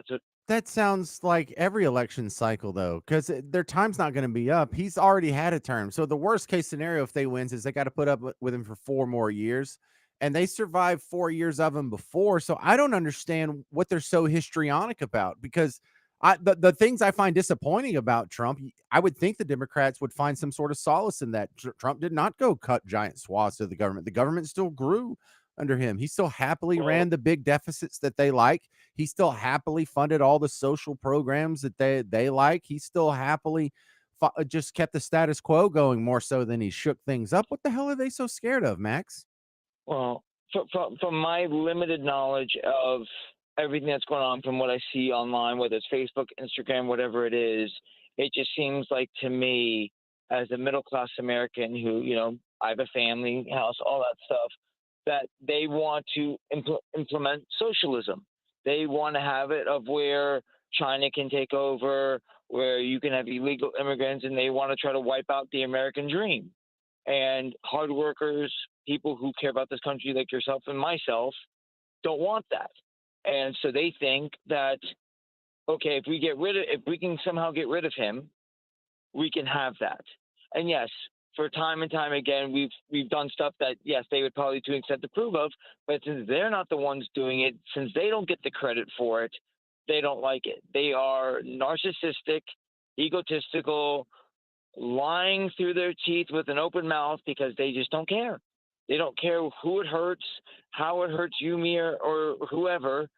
what. that sounds like every election cycle, though, because their time's not going to be up. He's already had a term. So the worst case scenario, if they wins, is they got to put up with him for 4 more years. And they survived 4 years of him before. So I don't understand what they're so histrionic about, because the things I find disappointing about Trump, I would think the Democrats would find some sort of solace in that. Trump did not go cut giant swaths of the government. The government still grew under him. He still happily ran the big deficits that they like. He still happily funded all the social programs that they like. He still happily just kept the status quo going, more so than he shook things up. What the hell are they so scared of, Max? Well, from my limited knowledge of everything that's going on, from what I see online, whether it's Facebook, Instagram, whatever it is, it just seems like to me, as a middle-class American who, I have a family, house, all that stuff, that they want to implement socialism. They want to have it of where China can take over, where you can have illegal immigrants, and they want to try to wipe out the American dream. And hard workers, people who care about this country like yourself and myself, don't want that. And so they think that, okay, if we can somehow get rid of him, we can have that. And yes, for time and time again, we've done stuff that, yes, they would probably to accept approve of, but since they're not the ones doing it, since they don't get the credit for it, they don't like it. They are narcissistic, egotistical, lying through their teeth with an open mouth because they just don't care. They don't care who it hurts, how it hurts you, me, or whoever,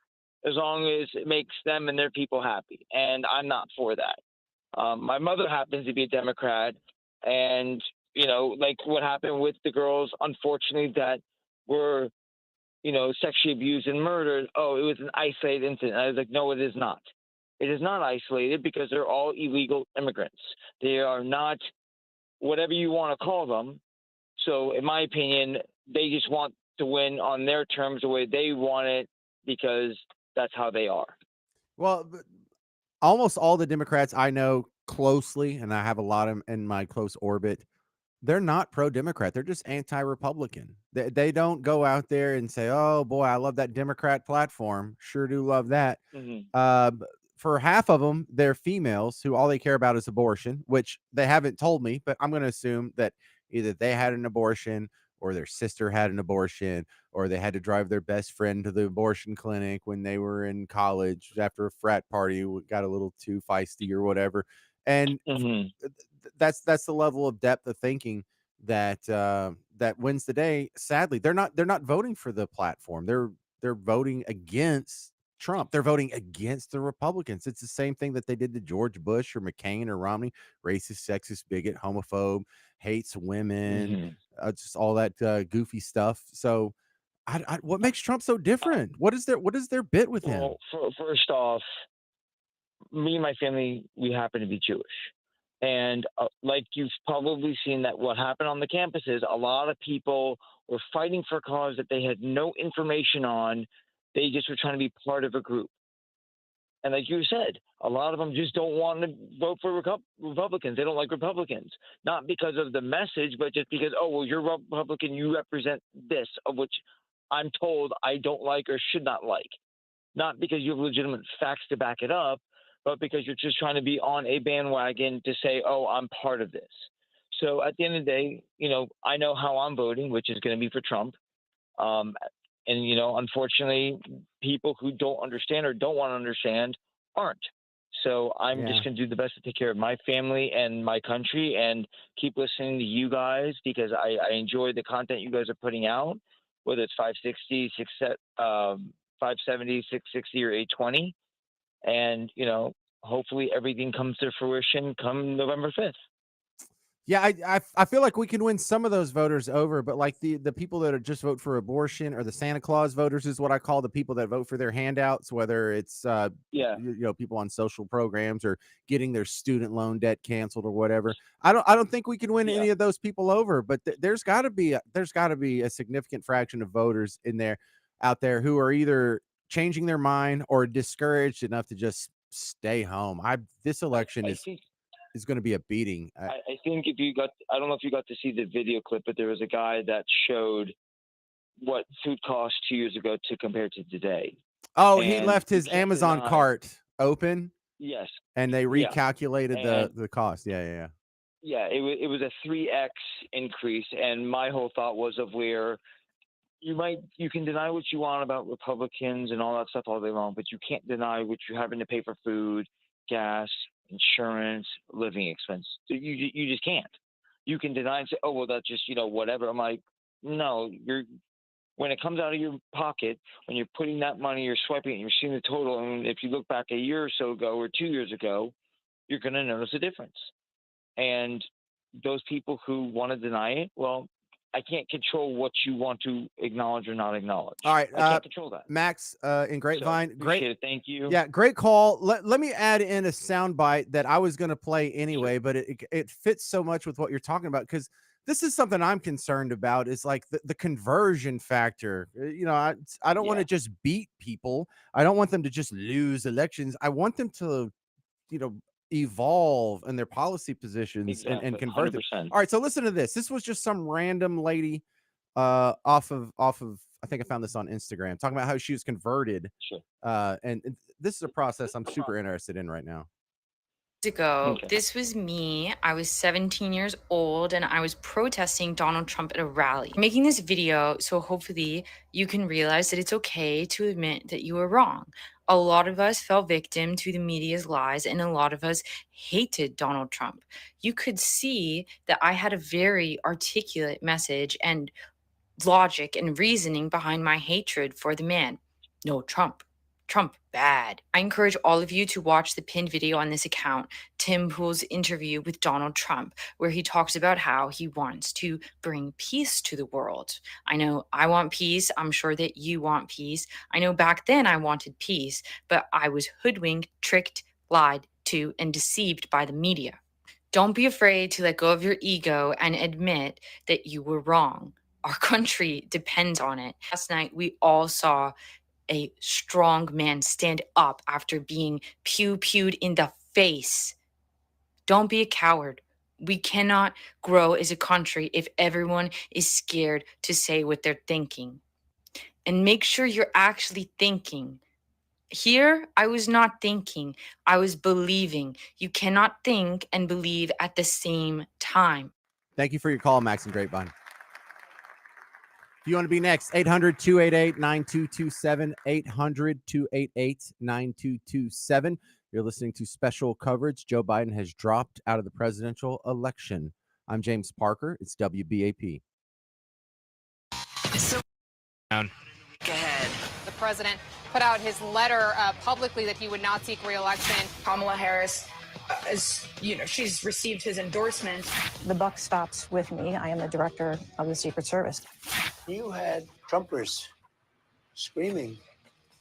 as long as it makes them and their people happy. And I'm not for that. My mother happens to be a Democrat, and, like what happened with the girls, unfortunately, that were, sexually abused and murdered. Oh, it was an isolated incident. I was like, no, it is not. It is not isolated, because they're all illegal immigrants. They are not whatever you want to call them. So in my opinion, they just want to win on their terms, the way they want it, because that's how they are. Well, almost all the Democrats I know closely, and I have a lot of in my close orbit, they're not pro-Democrat. They're just anti-Republican. They don't go out there and say, oh boy, I love that Democrat platform. Sure do love that. For half of them, they're females who all they care about is abortion, which they haven't told me, but I'm going to assume that either they had an abortion, or their sister had an abortion, or they had to drive their best friend to the abortion clinic when they were in college after a frat party, got a little too feisty or whatever. And that's the level of depth of thinking that that wins the day. Sadly, they're not voting for the platform. They're voting against Trump. They're voting against the Republicans. It's the same thing that they did to George Bush or McCain or Romney. Racist, sexist, bigot, homophobe, hates women, just all that goofy stuff. So what makes Trump so different? What is their bit with him? Well, first off, me and my family, we happen to be Jewish. And like you've probably seen, that what happened on the campuses, a lot of people were fighting for a cause that they had no information on. They just were trying to be part of a group. And like you said, a lot of them just don't want to vote for Republicans. They don't like Republicans, not because of the message, but just because, oh, well, you're Republican, you represent this, of which I'm told I don't like or should not like. Not because you have legitimate facts to back it up, but because you're just trying to be on a bandwagon to say, oh, I'm part of this. So at the end of the day, I know how I'm voting, which is going to be for Trump. And, unfortunately, people who don't understand or don't want to understand aren't. So I'm just going to do the best to take care of my family and my country, and keep listening to you guys, because I enjoy the content you guys are putting out, whether it's 560, 570, 660, or 820. And, hopefully everything comes to fruition come November 5th. Yeah, I feel like we can win some of those voters over, but like the people that are just vote for abortion, or the Santa Claus voters is what I call the people that vote for their handouts, whether it's Yeah. people on social programs or getting their student loan debt canceled or whatever. I don't think we can win any of those people over, but there's got to be a significant fraction of voters out there who are either changing their mind or discouraged enough to just stay home. This election is going to be a beating. I think I don't know if you got to see the video clip, but there was a guy that showed what food cost 2 years ago to compare to today. Oh, he And left you his can't Amazon deny- cart open. Yes. And they Yeah. recalculated And- the cost. Yeah. Yeah, it was a 3x increase, and my whole thought was of where you can deny what you want about Republicans and all that stuff all day long, but you can't deny what you're having to pay for food, gas, insurance, living expense. You just can't. You can deny and say, oh well, that's just whatever. I'm like, no, when it comes out of your pocket, when you're putting that money, you're swiping it, you're seeing the total, and if you look back a year or so ago or 2 years ago, you're going to notice a difference. And those people who want to deny it, well, I can't control what you want to acknowledge or not acknowledge. All right, I can't control that. Max in Grapevine, So, great. appreciate it. Thank you. Yeah, great call. Let me add in a soundbite that I was going to play anyway, but it fits so much with what you're talking about, because this is something I'm concerned about. Is like the conversion factor. I don't want to just beat people. I don't want them to just lose elections. I want them to, evolve in their policy positions and Exactly, convert them. 100%. All right, so listen to this. This was just some random lady off of I think I found this on Instagram, talking about how she was converted. Sure. And this is a process I'm super interested in right now. Ago, this was me. I was 17 years old and I was protesting Donald Trump at a rally. I'm making this video so hopefully you can realize that it's okay to admit that you were wrong. A lot of us fell victim to the media's lies, and a lot of us hated Donald Trump. You could see that I had a very articulate message and logic and reasoning behind my hatred for the man. No, Trump bad. I encourage all of you to watch the pinned video on this account, Tim Pool's interview with Donald Trump, where he talks about how he wants to bring peace to the world. I know I want peace. I'm sure that you want peace. I know back then I wanted peace, but I was hoodwinked, tricked, lied to, and deceived by the media. Don't be afraid to let go of your ego and admit that you were wrong. Our country depends on it. Last night, we all saw a strong man stand up after being pew-pewed in the face. Don't be a coward. We cannot grow as a country if everyone is scared to say what they're thinking. And make sure you're actually thinking. Here, I was not thinking, I was believing. You cannot think and believe at the same time. Thank you for your call, Max and Grapevine. If you want to be next, 800-288-9227, 800-288-9227. You're listening to special coverage. Joe Biden has dropped out of the presidential election. I'm James Parker. It's WBAP. Go ahead. The president put out his letter publicly that he would not seek re-election. Kamala Harris, she's received his endorsement. The buck stops with me. I am the director of the Secret Service. You had Trumpers screaming,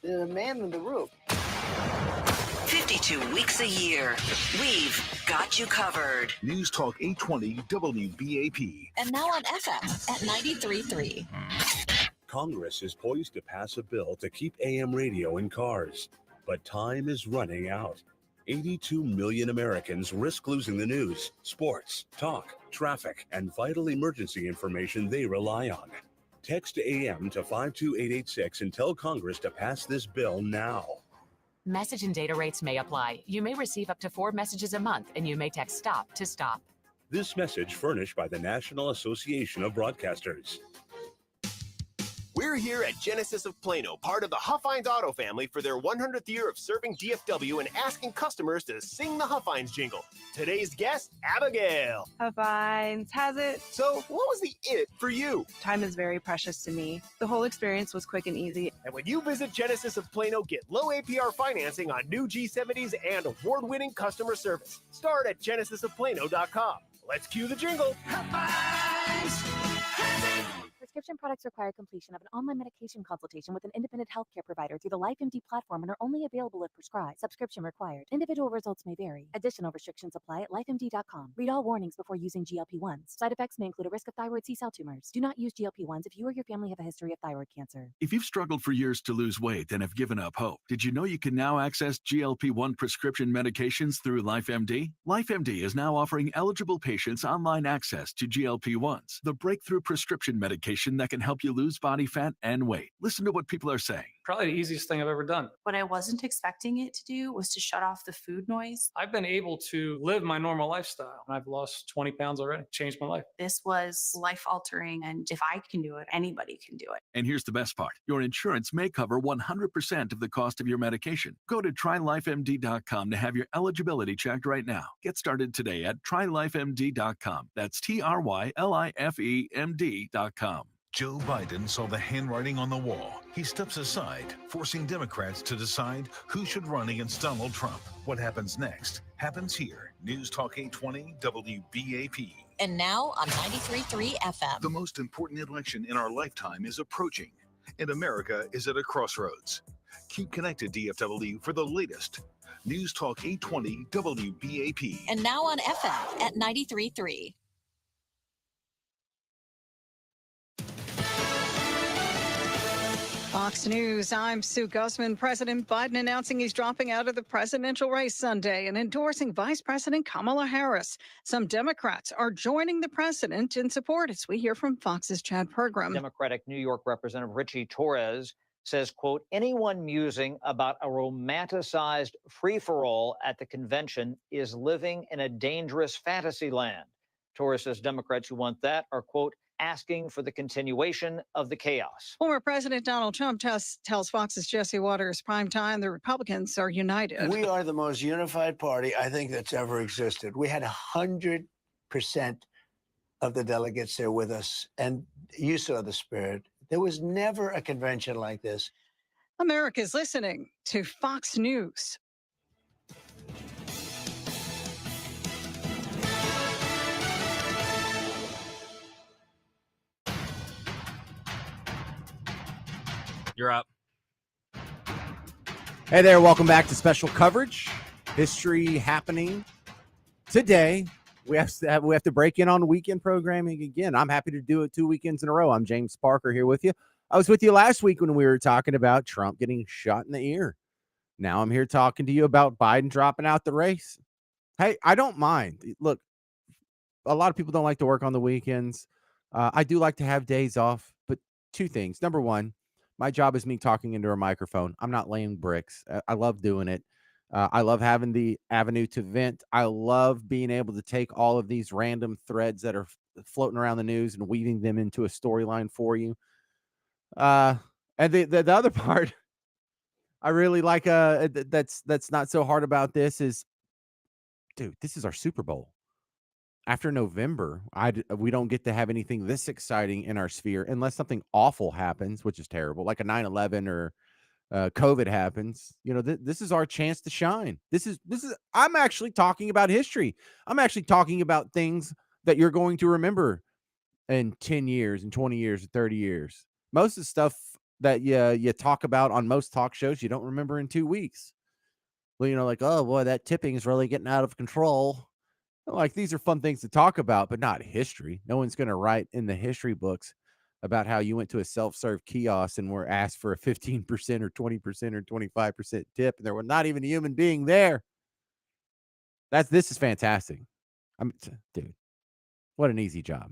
"There's a man in the room." 52 weeks a year. We've got you covered. News Talk 820 WBAP. And now on FM at 93.3. Congress is poised to pass a bill to keep AM radio in cars, but time is running out. 82 million Americans risk losing the news, sports, talk, traffic, and vital emergency information they rely on. Text AM to 52886 and tell Congress to pass this bill now. Message and data rates may apply. You may receive up to 4 messages a month, and you may text STOP to stop. This message furnished by the National Association of Broadcasters. We're here at Genesis of Plano, part of the Huffines Auto family, for their 100th year of serving DFW and asking customers to sing the Huffines jingle. Today's guest, Abigail. Huffines has it. So, what was the it for you? Time is very precious to me. The whole experience was quick and easy. And when you visit Genesis of Plano, get low APR financing on new G70s and award-winning customer service. Start at genesisofplano.com. Let's cue the jingle. Prescription products require completion of an online medication consultation with an independent healthcare provider through the LifeMD platform and are only available if prescribed. Subscription required. Individual results may vary. Additional restrictions apply at lifemd.com. Read all warnings before using GLP-1s. Side effects may include a risk of thyroid C-cell tumors. Do not use GLP-1s if you or your family have a history of thyroid cancer. If you've struggled for years to lose weight and have given up hope, did you know you can now access GLP-1 prescription medications through LifeMD? LifeMD is now offering eligible patients online access to GLP-1s, the breakthrough prescription medication that can help you lose body fat and weight. Listen to what people are saying. Probably the easiest thing I've ever done. What I wasn't expecting it to do was to shut off the food noise. I've been able to live my normal lifestyle. I've lost 20 pounds already, changed my life. This was life altering. And if I can do it, anybody can do it. And here's the best part. Your insurance may cover 100% of the cost of your medication. Go to trylifemd.com to have your eligibility checked right now. Get started today at trylifemd.com. That's trylifemd.com. Joe Biden saw the handwriting on the wall. He steps aside, forcing Democrats to decide who should run against Donald Trump. What happens next happens here. News Talk 820 WBAP. And now on 93.3 FM. The most important election in our lifetime is approaching, and America is at a crossroads. Keep connected, DFW, for the latest. News Talk 820 WBAP. And now on FM at 93.3. Fox News, I'm Sue Guzman. President Biden announcing he's dropping out of the presidential race Sunday and endorsing Vice President Kamala Harris. Some Democrats are joining the president in support, as we hear from Fox's Chad Pergram. Democratic New York Representative Richie Torres says, quote, anyone musing about a romanticized free-for-all at the convention is living in a dangerous fantasy land. Torres says Democrats who want that are, quote, asking for the continuation of the chaos. Former President Donald Trump tells Fox's Jesse Waters primetime the Republicans are united. We are the most unified party I think that's ever existed. We had 100% of the delegates there with us, and you saw the spirit. There was never a convention like this. America's listening to Fox News. You're up. Hey there, welcome back to special coverage. History happening today. We have to break in on weekend programming again. I'm happy to do it 2 weekends in a row. I'm James Parker here with you. I was with you last week when we were talking about Trump getting shot in the ear. Now I'm here talking to you about Biden dropping out the race. Hey, I don't mind. Look, a lot of people don't like to work on the weekends. I do like to have days off, but two things. Number one, my job is me talking into a microphone. I'm not laying bricks. I love doing it. I love having the avenue to vent. I love being able to take all of these random threads that are floating around the news and weaving them into a storyline for you. And the other part I really like, that's not so hard about this is, dude, this is our Super Bowl. After November, we don't get to have anything this exciting in our sphere unless something awful happens, which is terrible, like a 9/11 or COVID happens. You know, this is our chance to shine. This is. I'm actually talking about history. I'm actually talking about things that you're going to remember in 10 years, in 20 years, 30 years. Most of the stuff that you talk about on most talk shows, you don't remember in 2 weeks. Well, you know, like, oh boy, that tipping is really getting out of control. Like, these are fun things to talk about, but not history. No one's going to write in the history books about how you went to a self-serve kiosk and were asked for a 15% or 20% or 25% tip, and there was not even a human being there. This is fantastic. Dude, what an easy job.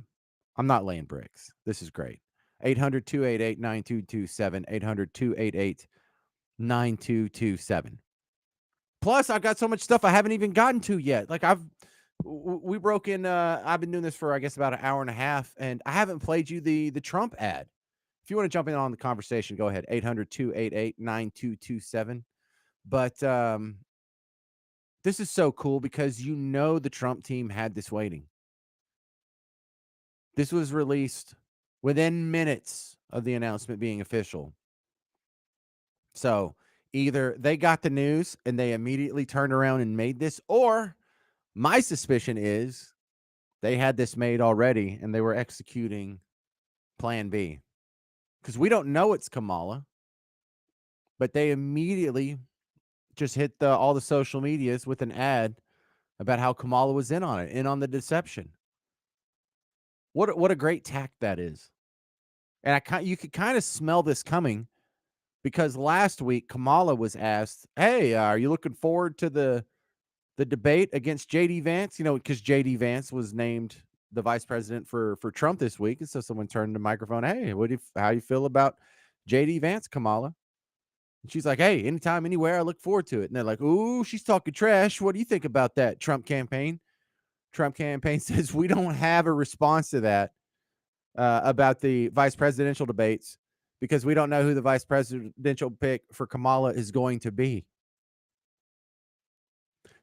I'm not laying bricks. This is great. 800-288-9227, 800-288-9227. Plus, I've got so much stuff I haven't even gotten to yet. Like, we broke in, I've been doing this for, I guess, about an hour and a half, and I haven't played you the Trump ad. If you want to jump in on the conversation, go ahead, 800-288-9227. But this is so cool because you know the Trump team had this waiting. This was released within minutes of the announcement being official. So either they got the news and they immediately turned around and made this, or my suspicion is They had this made already, and they were executing Plan B. Because we don't know it's Kamala, but they immediately just hit all the social medias with an ad about how Kamala was in on it, in on the deception. What a great tack that is. And you could kind of smell this coming, because last week Kamala was asked, "Hey, are you looking forward to the debate against JD Vance?" You know, because JD Vance was named the vice president for Trump this week, and so someone turned the microphone, "Hey, how you feel about JD Vance, Kamala?" And she's like, "Hey, anytime, anywhere, I look forward to it." And they're like, "Ooh, she's talking trash. What do you think about that, Trump campaign?" Trump campaign says, "We don't have a response to that about the vice presidential debates, because we don't know who the vice presidential pick for Kamala is going to be."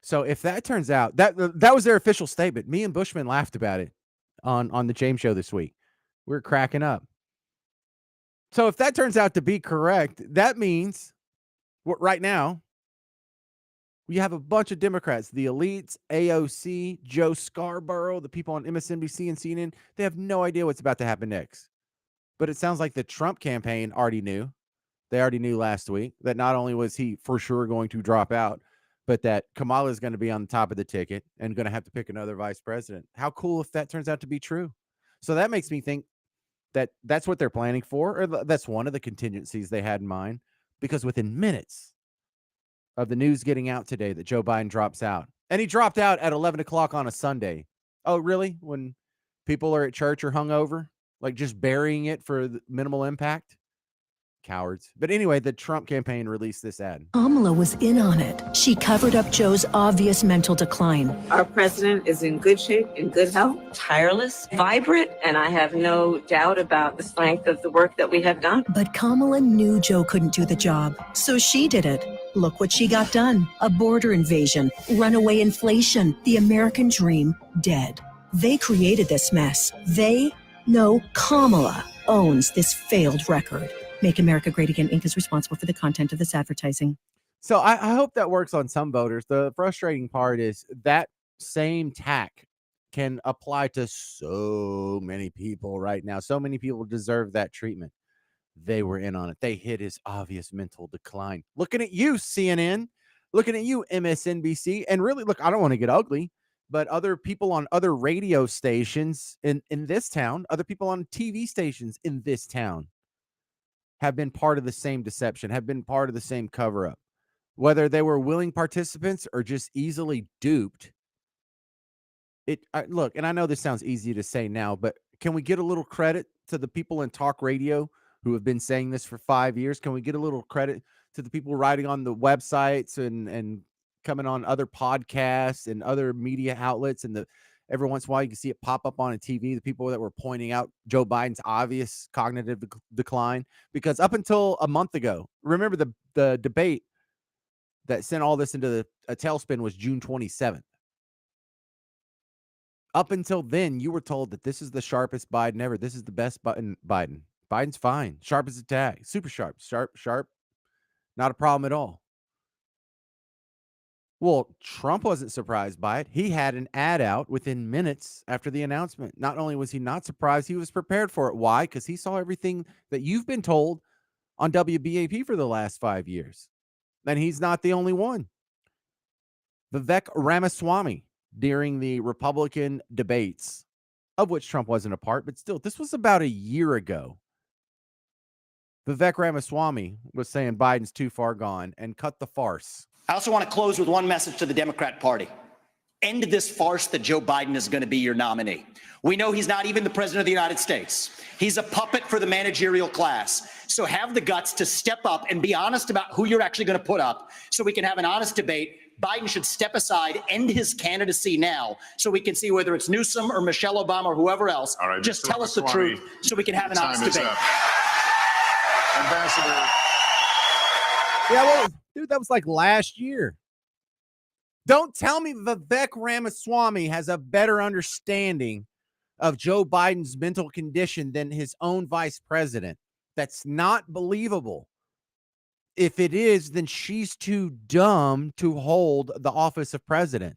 So if that turns out, that was their official statement. Me and Bushman laughed about it on the James Show this week. We were cracking up. So if that turns out to be correct, that means right now we have a bunch of Democrats, the elites, AOC, Joe Scarborough, the people on MSNBC and CNN. They have no idea what's about to happen next. But it sounds like the Trump campaign already knew. They already knew last week that not only was he for sure going to drop out, but that Kamala is going to be on the top of the ticket and going to have to pick another vice president. How cool if that turns out to be true. So that makes me think that that's what they're planning for, or that's one of the contingencies they had in mind, because within minutes of the news getting out today that Joe Biden drops out, and he dropped out at 11 o'clock on a Sunday. Oh, really? When people are at church or hungover, like just burying it for the minimal impact? Cowards. But anyway, the Trump campaign released this ad. Kamala was in on it. She covered up Joe's obvious mental decline. Our president is in good shape, in good health, tireless, vibrant, and I have no doubt about the strength of the work that we have done. But Kamala knew Joe couldn't do the job, so she did it. Look what she got done. A border invasion, runaway inflation, the American dream dead. They created this mess. Kamala owns this failed record. Make America Great Again Inc. is responsible for the content of this advertising. So I hope that works on some voters. The frustrating part is that same tack can apply to so many people right now. So many people deserve that treatment. They were in on it. They hit his obvious mental decline. Looking at you, CNN. Looking at you, MSNBC. And really, look, I don't want to get ugly, but other people on other radio stations in this town, other people on TV stations in this town, have been part of the same deception, have been part of the same cover-up. Whether they were willing participants or just easily duped. Look, and I know this sounds easy to say now, but can we get a little credit to the people in talk radio who have been saying this for 5 years? Can we get a little credit to the people writing on the websites and coming on other podcasts and other media outlets, and every once in a while you can see it pop up on a TV, the people that were pointing out Joe Biden's obvious cognitive decline? Because up until a month ago, remember the debate that sent all this into a tailspin was June 27th. Up until then, you were told that this is the sharpest Biden ever. This is the best Biden. Biden's fine. Sharp as a tack. Super sharp. Sharp. Not a problem at all. Well, Trump wasn't surprised by it. He had an ad out within minutes after the announcement. Not only was he not surprised, he was prepared for it. Why? Because he saw everything that you've been told on WBAP for the last 5 years. And he's not the only one. Vivek Ramaswamy, during the Republican debates, of which Trump wasn't a part, but still, this was about a year ago. Vivek Ramaswamy was saying Biden's too far gone and cut the farce. I also want to close with one message to the Democrat Party. End this farce that Joe Biden is going to be your nominee. We know he's not even the president of the United States. He's a puppet for the managerial class. So have the guts to step up and be honest about who you're actually going to put up so we can have an honest debate. Biden should step aside, end his candidacy now, so we can see whether it's Newsom or Michelle Obama or whoever else. All right, just Mr. tell us the truth so we can have an honest debate. Ambassador. Yeah, well, dude, that was like last year. Don't tell me Vivek Ramaswamy has a better understanding of Joe Biden's mental condition than his own vice president. That's not believable. If it is, then she's too dumb to hold the office of president.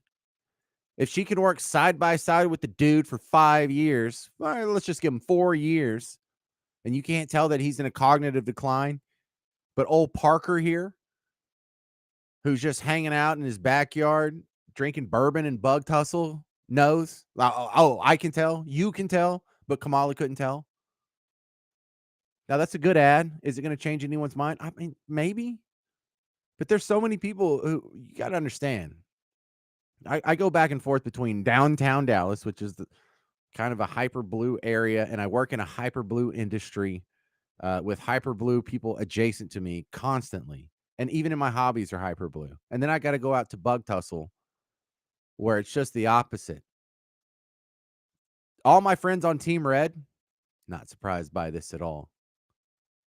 If she can work side by side with the dude for 5 years, all right, let's just give him 4 years, and you can't tell that he's in a cognitive decline. But old Parker here, who's just hanging out in his backyard, drinking bourbon and bug tussle, knows. Oh, I can tell. You can tell, but Kamala couldn't tell. Now, that's a good ad. Is it going to change anyone's mind? I mean, maybe. But there's so many people who you got to understand. I go back and forth between downtown Dallas, which is the kind of a hyper blue area, and I work in a hyper blue industry with hyper blue people adjacent to me constantly. And even in my hobbies are hyper blue. And then I got to go out to bug tussle where it's just the opposite. All my friends on Team Red, not surprised by this at all.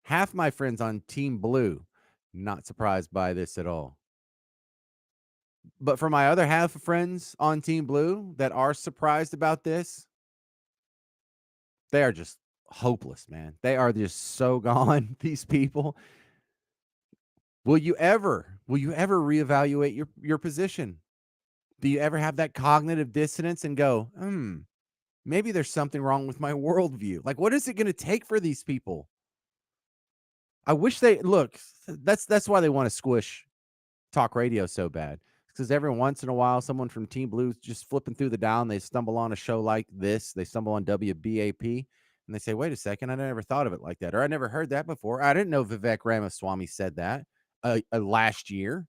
Half my friends on Team Blue, not surprised by this at all. But for my other half of friends on Team Blue that are surprised about this, they are just hopeless, man. They are just so gone, these people. Will you ever reevaluate your position? Do you ever have that cognitive dissonance and go, maybe there's something wrong with my worldview? Like, what is it going to take for these people? I wish they look. That's why they want to squish talk radio so bad. Because every once in a while, someone from Team Blue's just flipping through the dial and they stumble on a show like this. They stumble on WBAP and they say, wait a second, I never thought of it like that. Or I never heard that before. I didn't know Vivek Ramaswamy said that last year.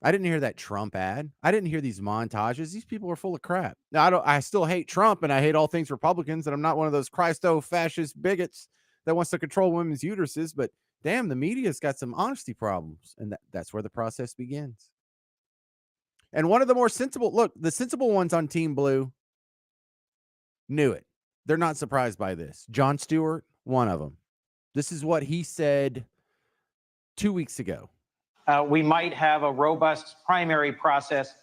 I didn't hear that Trump ad. I didn't hear these montages. These people are full of crap. Now, I still hate Trump and I hate all things Republicans, and I'm not one of those Christo-fascist bigots that wants to control women's uteruses, but damn, the media's got some honesty problems, and that's where the process begins. And one of the more sensible, the sensible ones on Team Blue knew it. They're not surprised by this. Jon Stewart, one of them. This is what he said 2 weeks ago. We might have a robust primary process,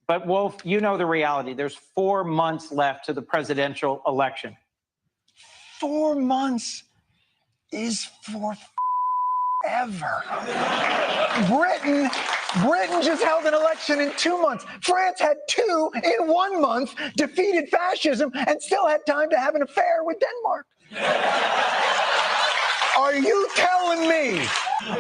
but Wolf, you know the reality. There's 4 months left to the presidential election. 4 months is forever. Britain just held an election in 2 months. France had 2 in 1 month, defeated fascism, and still had time to have an affair with Denmark. Are you telling me,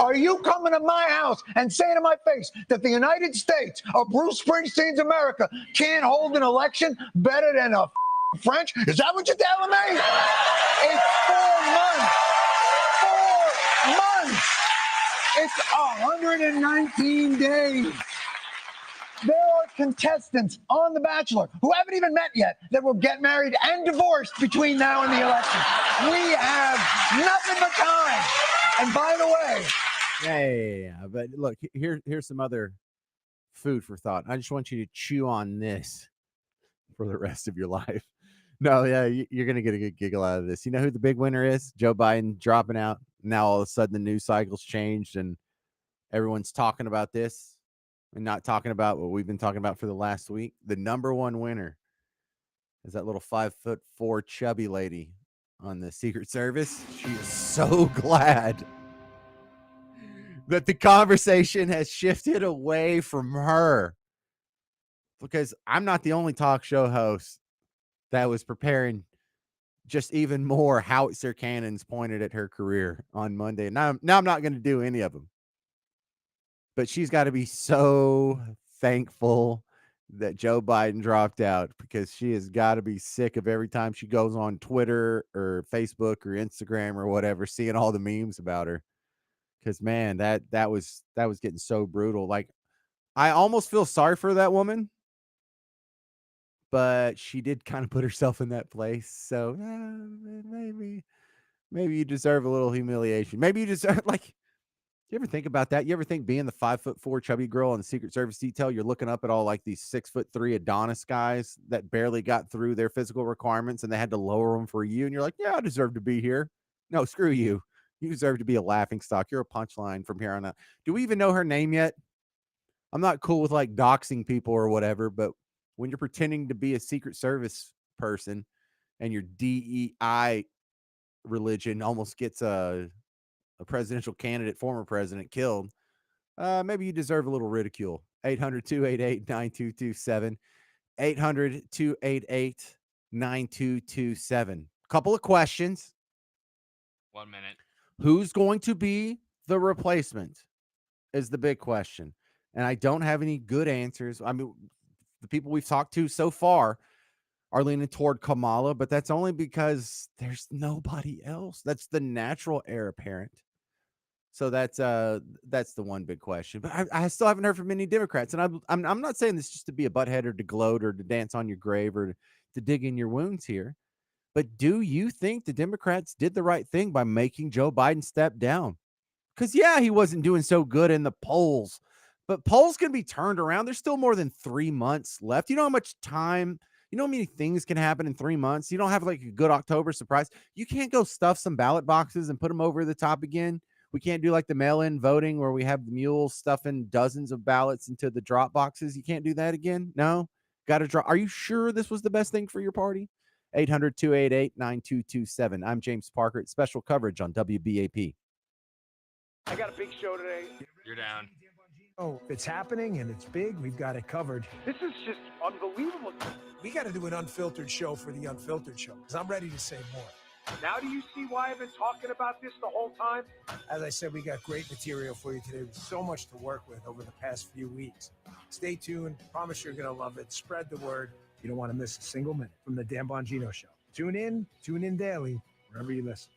are you coming to my house and saying to my face that the United States of Bruce Springsteen's America can't hold an election better than a French? Is that what you're telling me? It's 4 months. 4 months. It's 119 days. There are contestants on The Bachelor who haven't even met yet that will get married and divorced between now and the election. We have nothing but time. And by the way, yeah. But look, here's some other food for thought. I just want you to chew on this for the rest of your life. No, yeah, you're going to get a good giggle out of this. You know who the big winner is? Joe Biden dropping out. Now all of a sudden the news cycle's changed and everyone's talking about this and not talking about what we've been talking about for the last week. The number one winner is that little 5'4" chubby lady on the Secret Service. She is so glad that the conversation has shifted away from her, because I'm not the only talk show host that was preparing just even more howitzer cannons pointed at her career on Monday. Now I'm not going to do any of them. But she's got to be so thankful that Joe Biden dropped out, because she has got to be sick of every time she goes on Twitter or Facebook or Instagram or whatever, seeing all the memes about her. Because, man, that was getting so brutal. Like, I almost feel sorry for that woman, but she did kind of put herself in that place. So maybe you deserve a little humiliation. Maybe you deserve, like, you ever think about that? You ever think being the 5'4" chubby girl on the Secret Service detail, you're looking up at all like these 6'3" Adonis guys that barely got through their physical requirements and they had to lower them for you, and you're like, yeah, I deserve to be here. No, screw you. You deserve to be a laughing stock. You're a punchline from here on out. Do we even know her name yet? I'm not cool with like doxing people or whatever, but when you're pretending to be a Secret Service person and your DEI religion almost gets a presidential candidate, former president, killed, maybe you deserve a little ridicule. 800-288-9227. 800-288-9227. Couple of questions. 1 minute. Who's going to be the replacement is the big question. And I don't have any good answers. I mean, the people we've talked to so far are leaning toward Kamala, but that's only because there's nobody else. That's the natural heir apparent. So that's the one big question. But I still haven't heard from any Democrats. And I'm not saying this just to be a butthead or to gloat or to dance on your grave or to dig in your wounds here. But do you think the Democrats did the right thing by making Joe Biden step down? Because, yeah, he wasn't doing so good in the polls, but polls can be turned around. There's still more than 3 months left. You know how much time, you know how many things can happen in 3 months? You don't have like a good October surprise. You can't go stuff some ballot boxes and put them over the top again. We can't do like the mail-in voting where we have the mules stuffing dozens of ballots into the drop boxes. You can't do that again? No? Got to draw. Are you sure this was the best thing for your party? 800-288-9227. I'm James Parker. It's special coverage on WBAP. I got a big show today. You're down. Oh, it's happening and it's big. We've got it covered. This is just unbelievable. We got to do an unfiltered show for the unfiltered show because I'm ready to say more. Now do you see why I've been talking about this the whole time? As I said, we got great material for you today with so much to work with over the past few weeks. Stay tuned. Promise you're going to love it. Spread the word. You don't want to miss a single minute from the Dan Bongino Show. Tune in daily, wherever you listen.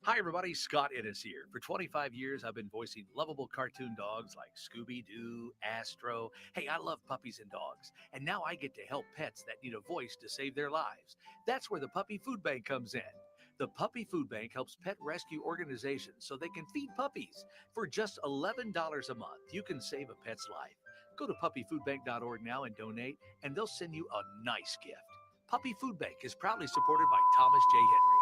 Hi, everybody. Scott Innes here. For 25 years, I've been voicing lovable cartoon dogs like Scooby-Doo, Astro. Hey, I love puppies and dogs. And now I get to help pets that need a voice to save their lives. That's where the Puppy Food Bank comes in. The Puppy Food Bank helps pet rescue organizations so they can feed puppies. For just $11 a month, you can save a pet's life. Go to puppyfoodbank.org now and donate, and they'll send you a nice gift. Puppy Food Bank is proudly supported by Thomas J. Henry.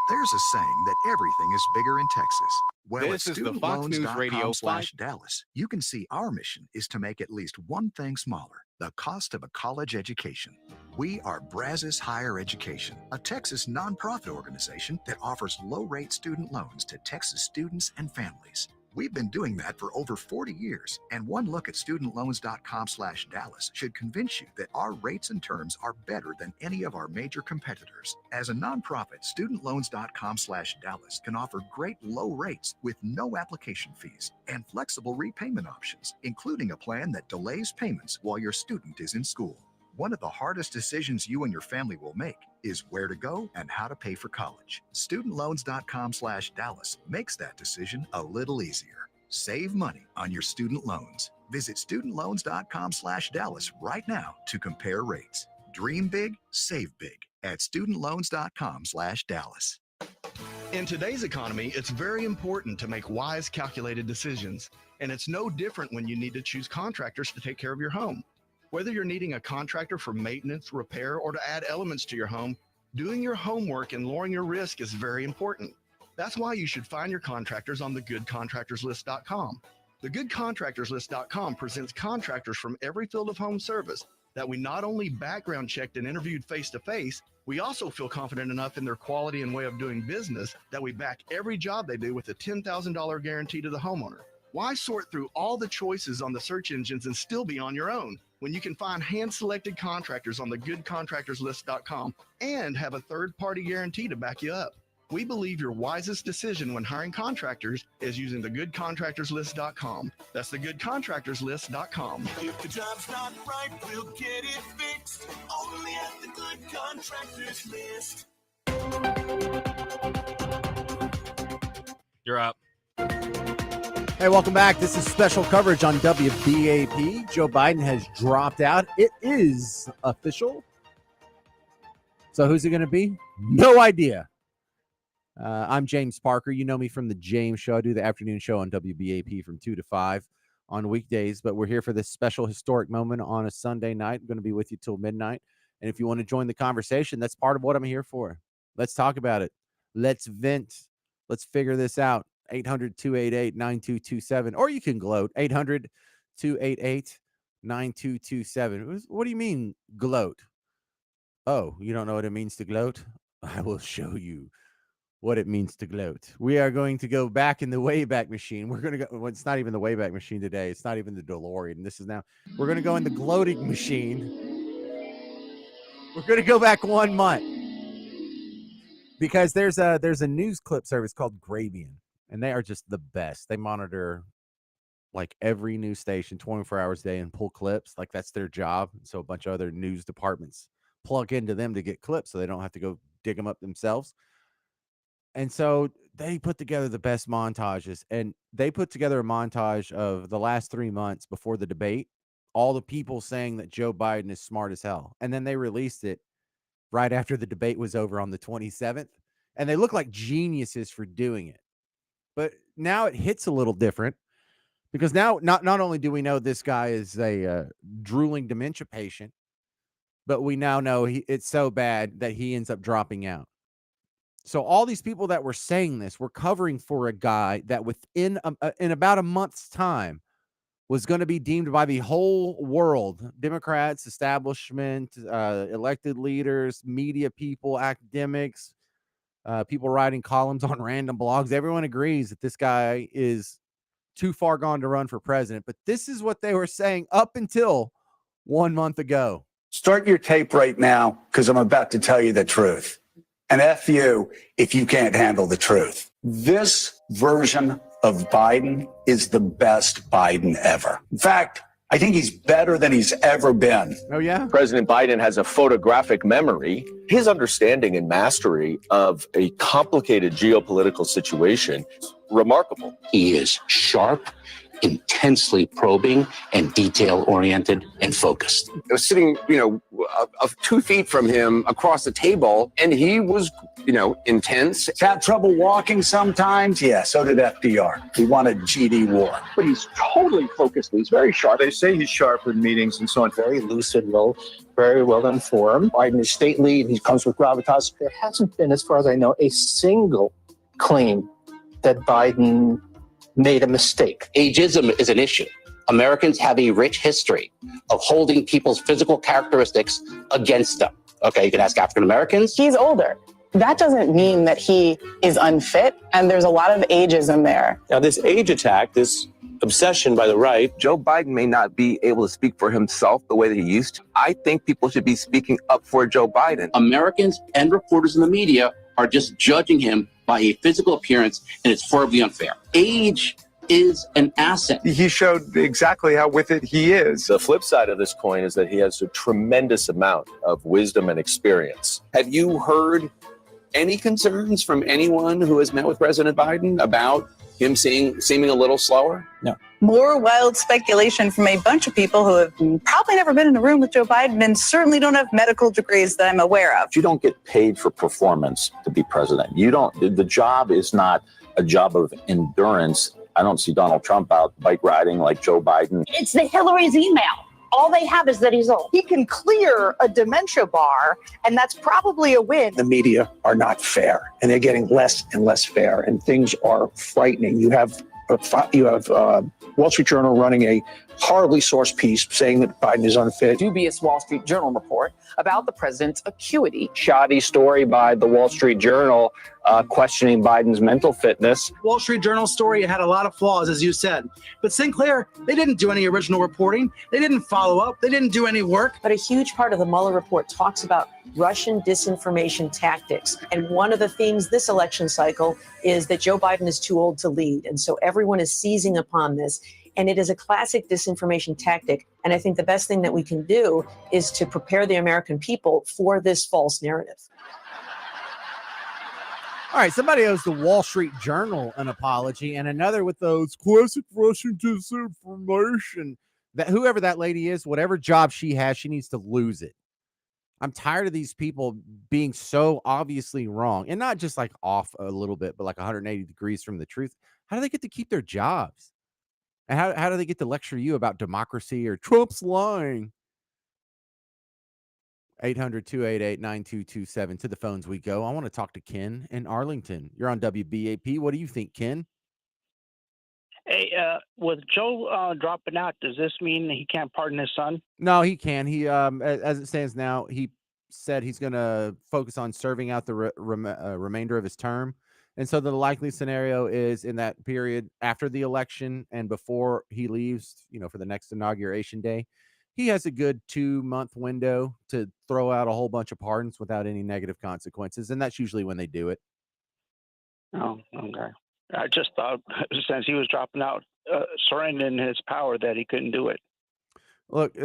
There's a saying that everything is bigger in Texas. Well, This at is the Fox News Radio studentloans.com/Dallas, you can see our mission is to make at least one thing smaller, the cost of a college education. We are Brazos Higher Education, a Texas nonprofit organization that offers low-rate student loans to Texas students and families. We've been doing that for over 40 years, and one look at studentloans.com/Dallas should convince you that our rates and terms are better than any of our major competitors. As a nonprofit, studentloans.com/Dallas can offer great low rates with no application fees and flexible repayment options, including a plan that delays payments while your student is in school. One of the hardest decisions you and your family will make is where to go and how to pay for college. Studentloans.com/Dallas makes that decision a little easier. Save money on your student loans. Visit studentloans.com/Dallas right now to compare rates. Dream big, save big at studentloans.com/Dallas. In today's economy, it's very important to make wise, calculated decisions. And it's no different when you need to choose contractors to take care of your home. Whether you're needing a contractor for maintenance, repair, or to add elements to your home, doing your homework and lowering your risk is very important. That's why you should find your contractors on thegoodcontractorslist.com. Thegoodcontractorslist.com presents contractors from every field of home service that we not only background checked and interviewed face-to-face, we also feel confident enough in their quality and way of doing business that we back every job they do with a $10,000 guarantee to the homeowner. Why sort through all the choices on the search engines and still be on your own when you can find hand-selected contractors on thegoodcontractorslist.com and have a third-party guarantee to back you up? We believe your wisest decision when hiring contractors is using thegoodcontractorslist.com. That's thegoodcontractorslist.com. If the job's not right, we'll get it fixed. Only at the Good Contractors List. You're up. Hey, welcome back. This is special coverage on WBAP. Joe Biden has dropped out. It is official. So who's it going to be? No idea. I'm James Parker. You know me from the James Show. I do the afternoon show on WBAP from 2 to 5 on weekdays, but we're here for this special historic moment on a Sunday night. I'm going to be with you till midnight. And if you want to join the conversation, that's part of what I'm here for. Let's talk about it. Let's vent. Let's figure this out. 800-288-9227. Or you can gloat. 800-288-9227. What do you mean gloat? Oh, you don't know what it means to gloat? I will show you what it means to gloat. We are going to go back in the Wayback Machine. We're going to go. Well, it's not even the Wayback Machine today. It's not even the DeLorean. We're going to go in the gloating machine. We're going to go back 1 month because there's a news clip service called Grabian, and they are just the best. They monitor like every news station 24 hours a day and pull clips. Like that's their job. So a bunch of other news departments plug into them to get clips so they don't have to go dig them up themselves. And so they put together the best montages, and they put together a montage of the last 3 months before the debate, all the people saying that Joe Biden is smart as hell. And then they released it right after the debate was over on the 27th. And they look like geniuses for doing it. But now it hits a little different because now not only do we know this guy is a drooling dementia patient, but we now know it's so bad that he ends up dropping out. So all these people that were saying this were covering for a guy that within in about a month's time was going to be deemed by the whole world, Democrats, establishment, elected leaders, media people, academics, people writing columns on random blogs. Everyone agrees that this guy is too far gone to run for president. But this is what they were saying up until 1 month ago. Start your tape right now because I'm about to tell you the truth. And F you if you can't handle the truth. This version of Biden is the best Biden ever. In fact, I think he's better than he's ever been. Oh, yeah? President Biden has a photographic memory. His understanding and mastery of a complicated geopolitical situation, remarkable. He is sharp, intensely probing, and detail-oriented and focused. I was sitting, 2 feet from him across the table, and he was, intense. Had trouble walking sometimes? Yeah, so did FDR. He wanted GD war. But he's totally focused. He's very sharp. They say he's sharp in meetings and so on. Very lucid, very well informed. Biden is stately, and he comes with gravitas. There hasn't been, as far as I know, a single claim that Biden made a mistake. Ageism is an issue. Americans have a rich history of holding people's physical characteristics against them. Okay, you can ask African Americans. He's older. That doesn't mean that he is unfit, and there's a lot of ageism there. Now, this age attack, this obsession by the right, Joe Biden may not be able to speak for himself the way that he used to. I think people should be speaking up for Joe Biden. Americans and reporters in the media are just judging him by a physical appearance, and it's horribly unfair. Age is an asset. He showed exactly how with it he is. The flip side of this coin is that he has a tremendous amount of wisdom and experience. Have you heard any concerns from anyone who has met with President Biden about him seeming a little slower? No. More wild speculation from a bunch of people who have probably never been in a room with Joe Biden and certainly don't have medical degrees that I'm aware of. You don't get paid for performance to be president. The job is not a job of endurance. I don't see Donald Trump out bike riding like Joe Biden. It's the Hillary's email. All they have is that he's old. He can clear a dementia bar, and that's probably a win. The media are not fair, and they're getting less and less fair, and things are frightening. You have Wall Street Journal running a horribly sourced piece saying that Biden is unfit. Dubious Wall Street Journal report about the president's acuity. Shoddy story by the Wall Street Journal questioning Biden's mental fitness. Wall Street Journal story had a lot of flaws, as you said. But Sinclair, they didn't do any original reporting. They didn't follow up. They didn't do any work. But a huge part of the Mueller report talks about Russian disinformation tactics. And one of the themes this election cycle is that Joe Biden is too old to lead. And so everyone is seizing upon this. And it is a classic disinformation tactic. And I think the best thing that we can do is to prepare the American people for this false narrative. All right, somebody owes the Wall Street Journal an apology, and another with those classic Russian disinformation. That whoever that lady is, whatever job she has, she needs to lose it. I'm tired of these people being so obviously wrong, and not just like off a little bit, but like 180 degrees from the truth. How do they get to keep their jobs? And how do they get to lecture you about democracy or Trump's lying? 800-288-9227. To the phones we go. I want to talk to Ken in Arlington. You're on WBAP. What do you think, Ken? Hey, with Joe dropping out, does this mean he can't pardon his son? No, he can. He, as it stands now, he said he's going to focus on serving out the remainder of his term. And so the likely scenario is in that period after the election and before he leaves, for the next inauguration day, he has a good 2-month window to throw out a whole bunch of pardons without any negative consequences. And that's usually when they do it. Oh, okay. I just thought since he was dropping out, surrendering his power, that he couldn't do it. Look,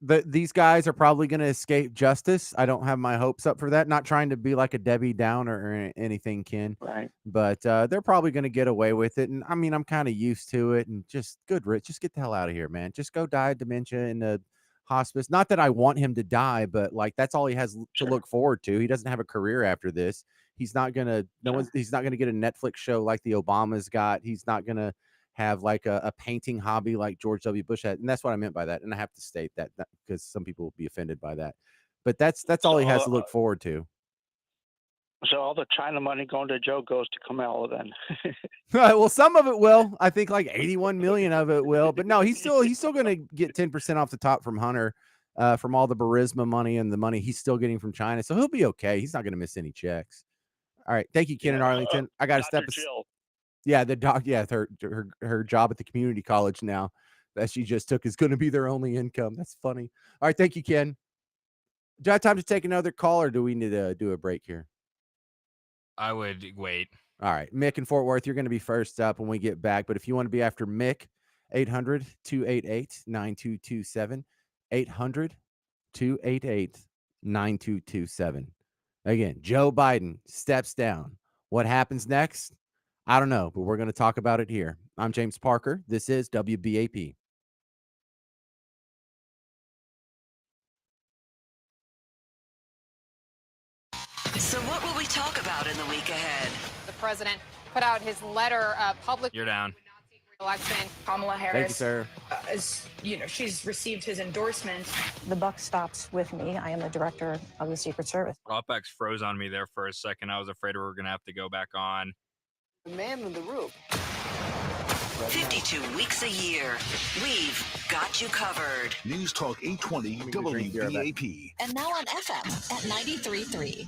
these guys are probably going to escape justice. I don't have my hopes up for that. Not trying to be like a Debbie Downer or anything, Ken. Right. But they're probably going to get away with it. And I mean, I'm kind of used to it. And just good, Rich. Just get the hell out of here, man. Just go die of dementia in a hospice. Not that I want him to die, but like that's all he has to look forward to. He doesn't have a career after this. He's not gonna. He's not gonna get a Netflix show like the Obamas got. He's not gonna have like a painting hobby like George W. Bush had. And that's what I meant by that. And I have to state that because some people will be offended by that. But that's all he has to look forward to. So all the China money going to Joe goes to Kamala then. Well, some of it will. I think like 81 million of it will. But no, he's still going to get 10% off the top from Hunter, from all the Burisma money and the money he's still getting from China. So he'll be okay. He's not going to miss any checks. All right. Thank you, Ken in Arlington. I got to step. Yeah, the doc. Yeah, her job at the community college now that she just took is going to be their only income. That's funny. All right. Thank you, Ken. Do I have time to take another call or do we need to do a break here? I would wait. All right. Mick in Fort Worth, you're going to be first up when we get back. But if you want to be after Mick, 800-288-9227. 800-288-9227. Again, Joe Biden steps down. What happens next? I don't know, but we're going to talk about it here. I'm James Parker. This is WBAP. So what will we talk about in the week ahead? The president put out his letter publicly. You're down. Election. Kamala Harris. Thank you, sir. As you know, she's received his endorsement. The buck stops with me. I am the director of the Secret Service. OpEx froze on me there for a second. I was afraid we were going to have to go back on. The man in the roof. 52 weeks a year. We've got you covered. News Talk 820 WBAP. And now on FM at 93.3.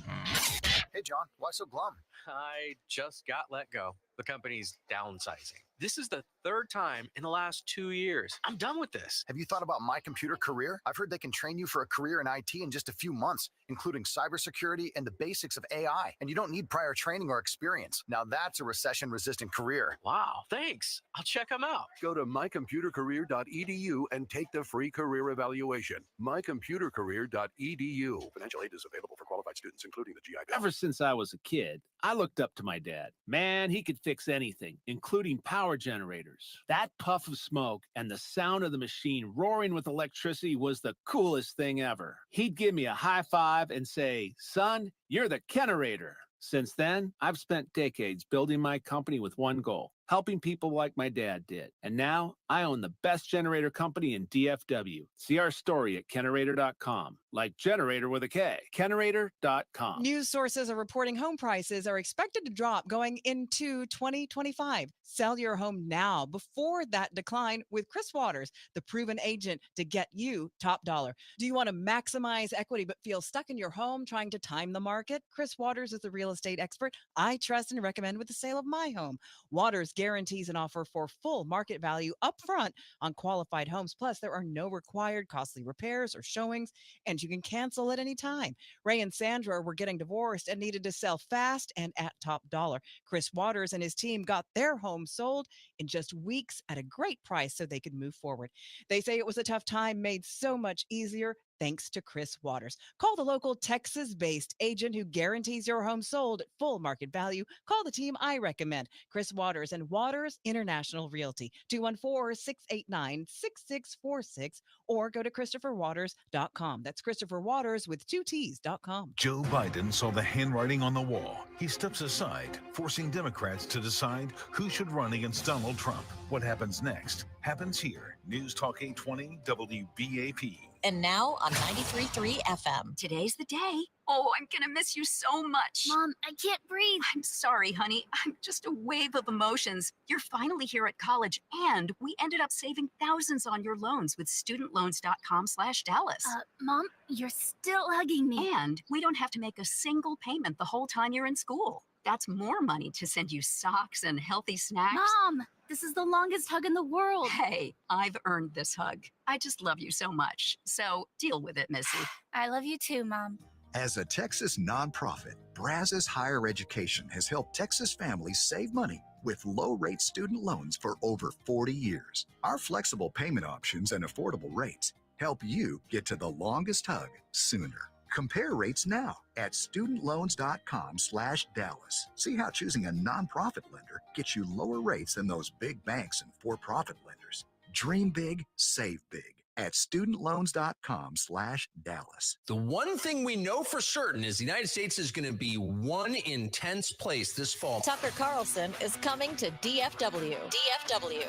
Hey, John, why so glum? I just got let go. The company's downsizing. This is the third time in the last 2 years. I'm done with this. Have you thought about My Computer Career? I've heard they can train you for a career in IT in just a few months, including cybersecurity and the basics of AI. And you don't need prior training or experience. Now that's a recession-resistant career. Wow, thanks. I'll check them out. Go to mycomputercareer.edu and take the free career evaluation. mycomputercareer.edu. Financial aid is available for qualified students, including the GI Bill. Ever since I was a kid, I looked up to my dad. Man, he could fix anything, including power generators. That puff of smoke and the sound of the machine roaring with electricity was the coolest thing ever. He'd give me a high five and say, "Son, you're the Kennerator." Since then, I've spent decades building my company with one goal, helping people like my dad did. And now I own the best generator company in DFW. See our story at Kennerator.com, like generator with a K, Kennerator.com. News sources are reporting home prices are expected to drop going into 2025. Sell your home now before that decline with Chris Waters, the proven agent to get you top dollar. Do you want to maximize equity but feel stuck in your home trying to time the market? Chris Waters is the real estate expert I trust and recommend with the sale of my home. Waters guarantees an offer for full market value upfront on qualified homes. Plus, there are no required costly repairs or showings, and you can cancel at any time. Ray and Sandra were getting divorced and needed to sell fast and at top dollar. Chris Waters and his team got their home sold in just weeks at a great price so they could move forward. They say it was a tough time made so much easier thanks to Chris Waters. Call the local Texas-based agent who guarantees your home sold at full market value. Call the team I recommend, Chris Waters and Waters International Realty, 214-689-6646, or go to ChristopherWaters.com. That's Christopher Waters with 2 T's.com. Joe Biden saw the handwriting on the wall. He steps aside, forcing Democrats to decide who should run against Donald Trump. What happens next happens here. News Talk 820 WBAP. And now on 93.3 FM. Today's the day. Oh, I'm gonna miss you so much. Mom, I can't breathe. I'm sorry, honey. I'm just a wave of emotions. You're finally here at college, and we ended up saving thousands on your loans with studentloans.com/Dallas. Mom, you're still hugging me. And we don't have to make a single payment the whole time you're in school. That's more money to send you socks and healthy snacks. Mom, this is the longest hug in the world. Hey, I've earned this hug. I just love you so much. So deal with it, Missy. I love you too, Mom. As a Texas nonprofit, Brazos Higher Education has helped Texas families save money with low-rate student loans for over 40 years. Our flexible payment options and affordable rates help you get to the longest hug sooner. Compare rates now at studentloans.com/Dallas. See how choosing a nonprofit lender gets you lower rates than those big banks and for-profit lenders. Dream big, save big at studentloans.com/Dallas. The one thing we know for certain is the United States is going to be one intense place this fall. Tucker Carlson is coming to DFW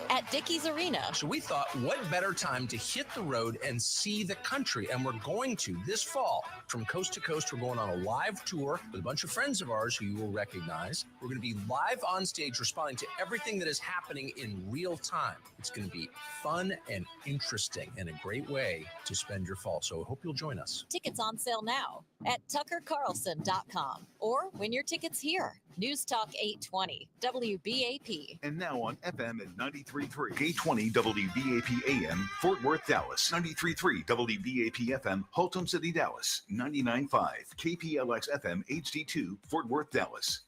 at Dickies Arena. So we thought, what better time to hit the road and see the country? And we're going to this fall from coast to coast. We're going on a live tour with a bunch of friends of ours who you will recognize. We're going to be live on stage responding to everything that is happening in real time. It's going to be fun and interesting and a great way to spend your fall. So I hope you'll join us. Tickets on sale now at tuckercarlson.com or win your tickets here. News Talk 820 WBAP. And now on FM at 93.3 K20 WBAP AM, Fort Worth, Dallas. 93.3 WBAP FM, Haltom City, Dallas. 99.5 KPLX FM HD2, Fort Worth, Dallas.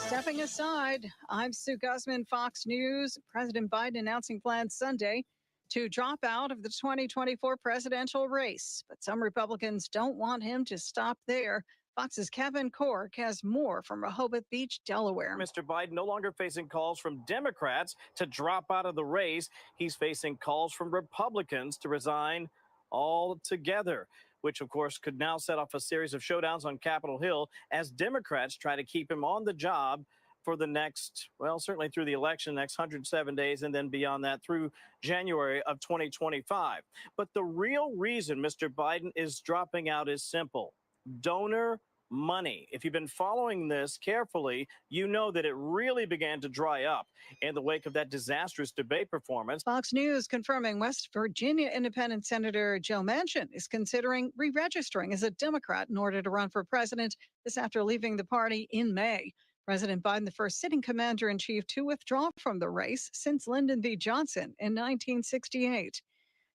Stepping aside, I'm Sue Guzman, Fox News. President Biden announcing plans Sunday to drop out of the 2024 presidential race. But some Republicans don't want him to stop there. Fox's Kevin Cork has more from Rehoboth Beach, Delaware. Mr. Biden no longer facing calls from Democrats to drop out of the race. He's facing calls from Republicans to resign altogether, which of course could now set off a series of showdowns on Capitol Hill as Democrats try to keep him on the job for the next, well, certainly through the election, next 107 days, and then beyond that through January of 2025. But the real reason Mr. Biden is dropping out is simple: donor money. If you've been following this carefully, you know that it really began to dry up in the wake of that disastrous debate performance. Fox News confirming West Virginia Independent Senator Joe Manchin is considering re-registering as a Democrat in order to run for president. This after leaving the party in May. President Biden, the first sitting commander-in-chief to withdraw from the race since Lyndon B. Johnson in 1968.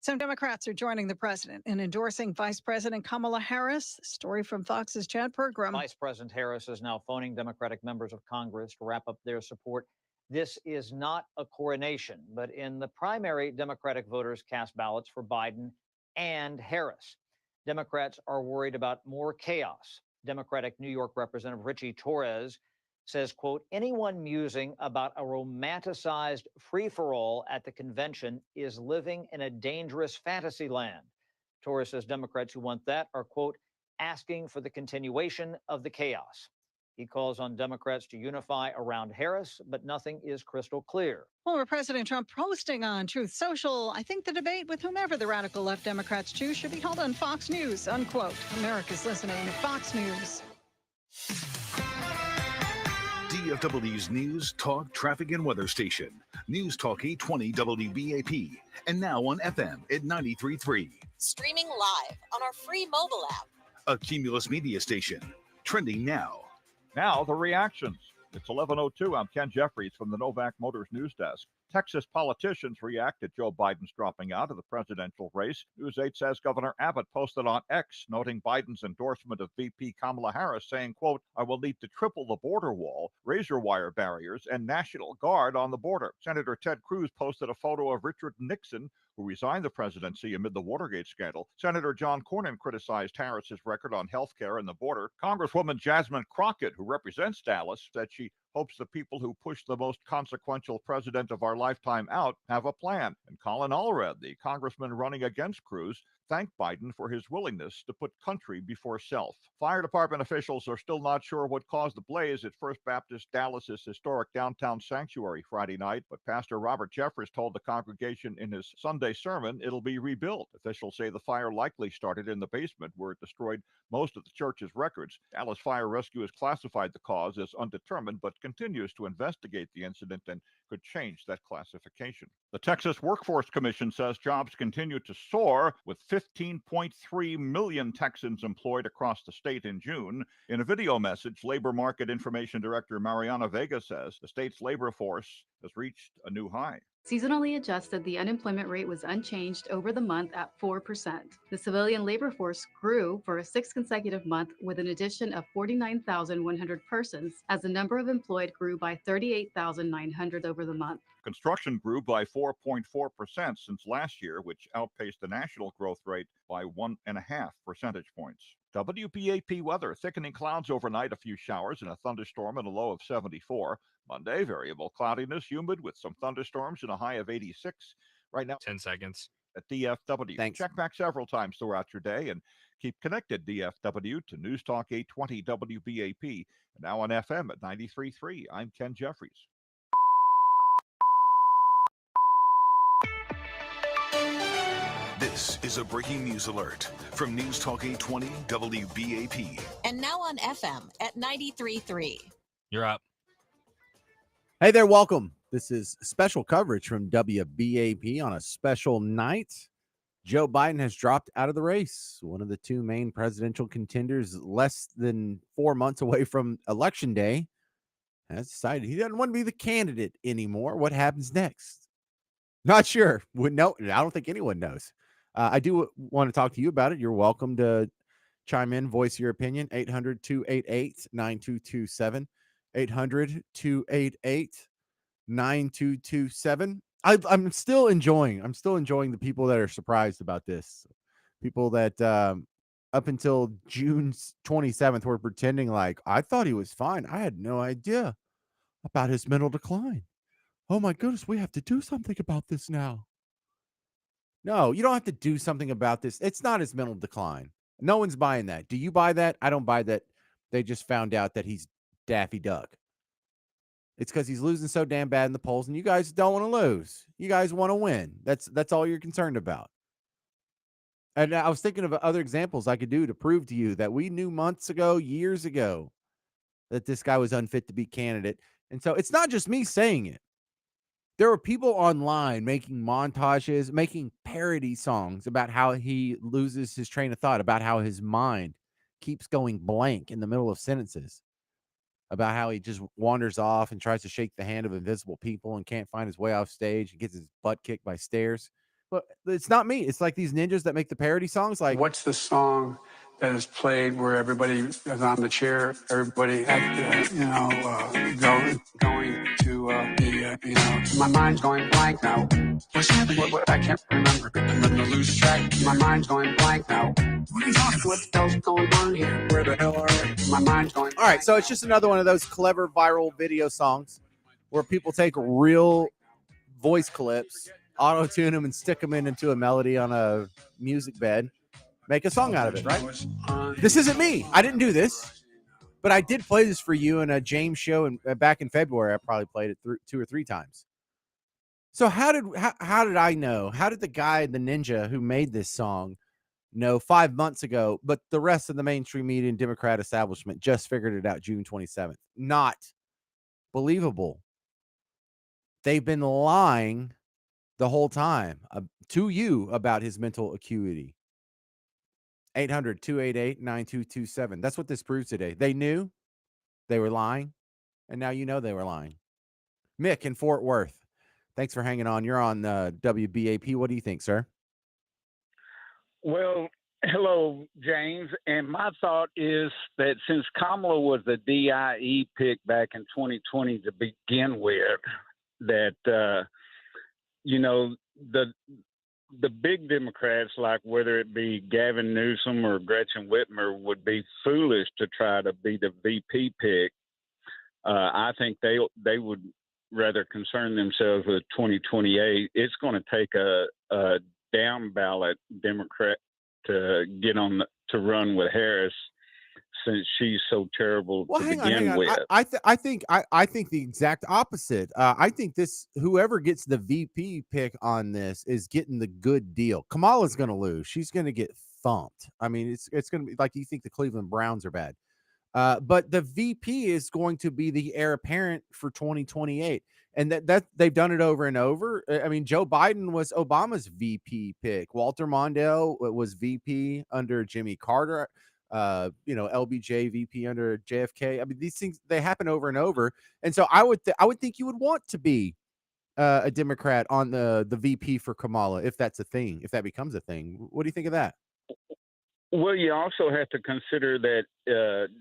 Some Democrats are joining the president in endorsing Vice President Kamala Harris. Story from Fox's Chad Pergram. Vice President Harris is now phoning Democratic members of Congress to wrap up their support. This is not a coronation, but in the primary, Democratic voters cast ballots for Biden and Harris. Democrats are worried about more chaos. Democratic New York Representative Richie Torres says, quote, anyone musing about a romanticized free-for-all at the convention is living in a dangerous fantasy land. Torres says Democrats who want that are, quote, asking for the continuation of the chaos. He calls on Democrats to unify around Harris, but nothing is crystal clear. Former President Trump posting on Truth Social, I think the debate with whomever the radical left Democrats choose should be held on Fox News, unquote. America's listening to Fox News. DFW's News, Talk, Traffic, and Weather Station. News Talk 820 WBAP. And now on FM at 93.3. Streaming live on our free mobile app. A Cumulus Media Station. Trending now. Now, the reactions. It's 11:02. I'm Ken Jeffries from the Novak Motors News Desk. Texas politicians react to Joe Biden's dropping out of the presidential race. News 8 says Governor Abbott posted on X, noting Biden's endorsement of VP Kamala Harris, saying, quote, I will need to triple the border wall, razor wire barriers, and National Guard on the border. Senator Ted Cruz posted a photo of Richard Nixon, who resigned the presidency amid the Watergate scandal. Senator John Cornyn criticized Harris's record on health care and the border. Congresswoman Jasmine Crockett, who represents Dallas, said she hopes the people who push the most consequential president of our lifetime out have a plan. And Colin Allred, the congressman running against Cruz, thanked Biden for his willingness to put country before self. Fire department officials are still not sure what caused the blaze at First Baptist Dallas's historic downtown sanctuary Friday night, but Pastor Robert Jeffress told the congregation in his Sunday sermon it'll be rebuilt. Officials say the fire likely started in the basement where it destroyed most of the church's records. Dallas Fire Rescue has classified the cause as undetermined, but continues to investigate the incident and could change that classification. The Texas Workforce Commission says jobs continue to soar, with 15.3 million Texans employed across the state in June. In a video message, Labor Market Information Director Mariana Vega says the state's labor force has reached a new high. Seasonally adjusted, the unemployment rate was unchanged over the month at 4%. The civilian labor force grew for a sixth consecutive month with an addition of 49,100 persons, as the number of employed grew by 38,900 over the month. Construction grew by 4.4% since last year, which outpaced the national growth rate by 1.5 percentage points. WBAP weather: thickening clouds overnight, a few showers and a thunderstorm and a low of 74. Monday, variable cloudiness, humid with some thunderstorms and a high of 86. Right now, 10 seconds. At DFW. Thanks. Check back several times throughout your day and keep connected, DFW, to News Talk 820 WBAP. Now on FM at 93.3. I'm Ken Jeffries. This is a breaking news alert from News Talk 820 WBAP. And now on FM at 93.3. You're up. Hey there, welcome. This is special coverage from WBAP on a special night. Joe Biden has dropped out of the race. One of the two main presidential contenders, less than 4 months away from Election Day, has decided he doesn't want to be the candidate anymore. What happens next? Not sure. No, I don't think anyone knows. I do want to talk to you about it. You're welcome to chime in, voice your opinion. 800-288-9227. 800-288-9227. I'm still enjoying the people that are surprised about this. People that up until June 27th were pretending like, I thought he was fine. I had no idea about his mental decline. Oh my goodness, we have to do something about this now. No, you don't have to do something about this. It's not his mental decline. No one's buying that. Do you buy that? I don't buy that. They just found out that he's Daffy Duck. It's because he's losing so damn bad in the polls, and you guys don't want to lose. You guys want to win. That's all you're concerned about. And I was thinking of other examples I could do to prove to you that we knew months ago, years ago, that this guy was unfit to be candidate. And so it's not just me saying it. There were people online making montages, making parody songs about how he loses his train of thought, about how his mind keeps going blank in the middle of sentences, about how he just wanders off and tries to shake the hand of invisible people and can't find his way off stage and gets his butt kicked by stairs. But it's not me. It's like these ninjas that make the parody songs. Like, what's the song that is played where everybody is on the chair, everybody, going to my mind's going blank now. What's happening? What, I can't remember. I'm going to lose track. My mind's going blank now. What are you talking about? What the hell's going on here? Where the hell are we? My mind's going blank. All right, so it's just another one of those clever viral video songs where people take real voice clips, auto-tune them, and stick them into a melody on a music bed, make a song out of it, right? This isn't me. I didn't do this, but I did play this for you in a James show back in February. I probably played it 2 or 3 times. So how did I know? How did the guy, the ninja who made this song, know 5 months ago, but the rest of the mainstream media and Democrat establishment just figured it out June 27th? Not believable. They've been lying the whole time to you about his mental acuity. 800-288-9227. That's what this proves today. They knew they were lying, and now you know they were lying. Mick in Fort Worth, thanks for hanging on. You're on WBAP. What do you think, sir? Well, hello, James. And my thought is that since Kamala was the DIE pick back in 2020 to begin with, that, the big Democrats, like whether it be Gavin Newsom or Gretchen Whitmer, would be foolish to try to be the VP pick. I think they would rather concern themselves with 2028. It's going to take a down ballot Democrat to get on to run with Harris, since she's so terrible to begin with. I think the exact opposite. I think whoever gets the VP pick on this is getting the good deal. Kamala's going to lose. She's going to get thumped. I mean, it's going to be like, you think the Cleveland Browns are bad. But the VP is going to be the heir apparent for 2028. And that they've done it over and over. I mean, Joe Biden was Obama's VP pick. Walter Mondale was VP under Jimmy Carter. LBJ VP under JFK. I mean, these things, they happen over and over. And so I would think you would want to be a Democrat on the VP for Kamala, if that's a thing, if that becomes a thing. What do you think of that? Well, you also have to consider that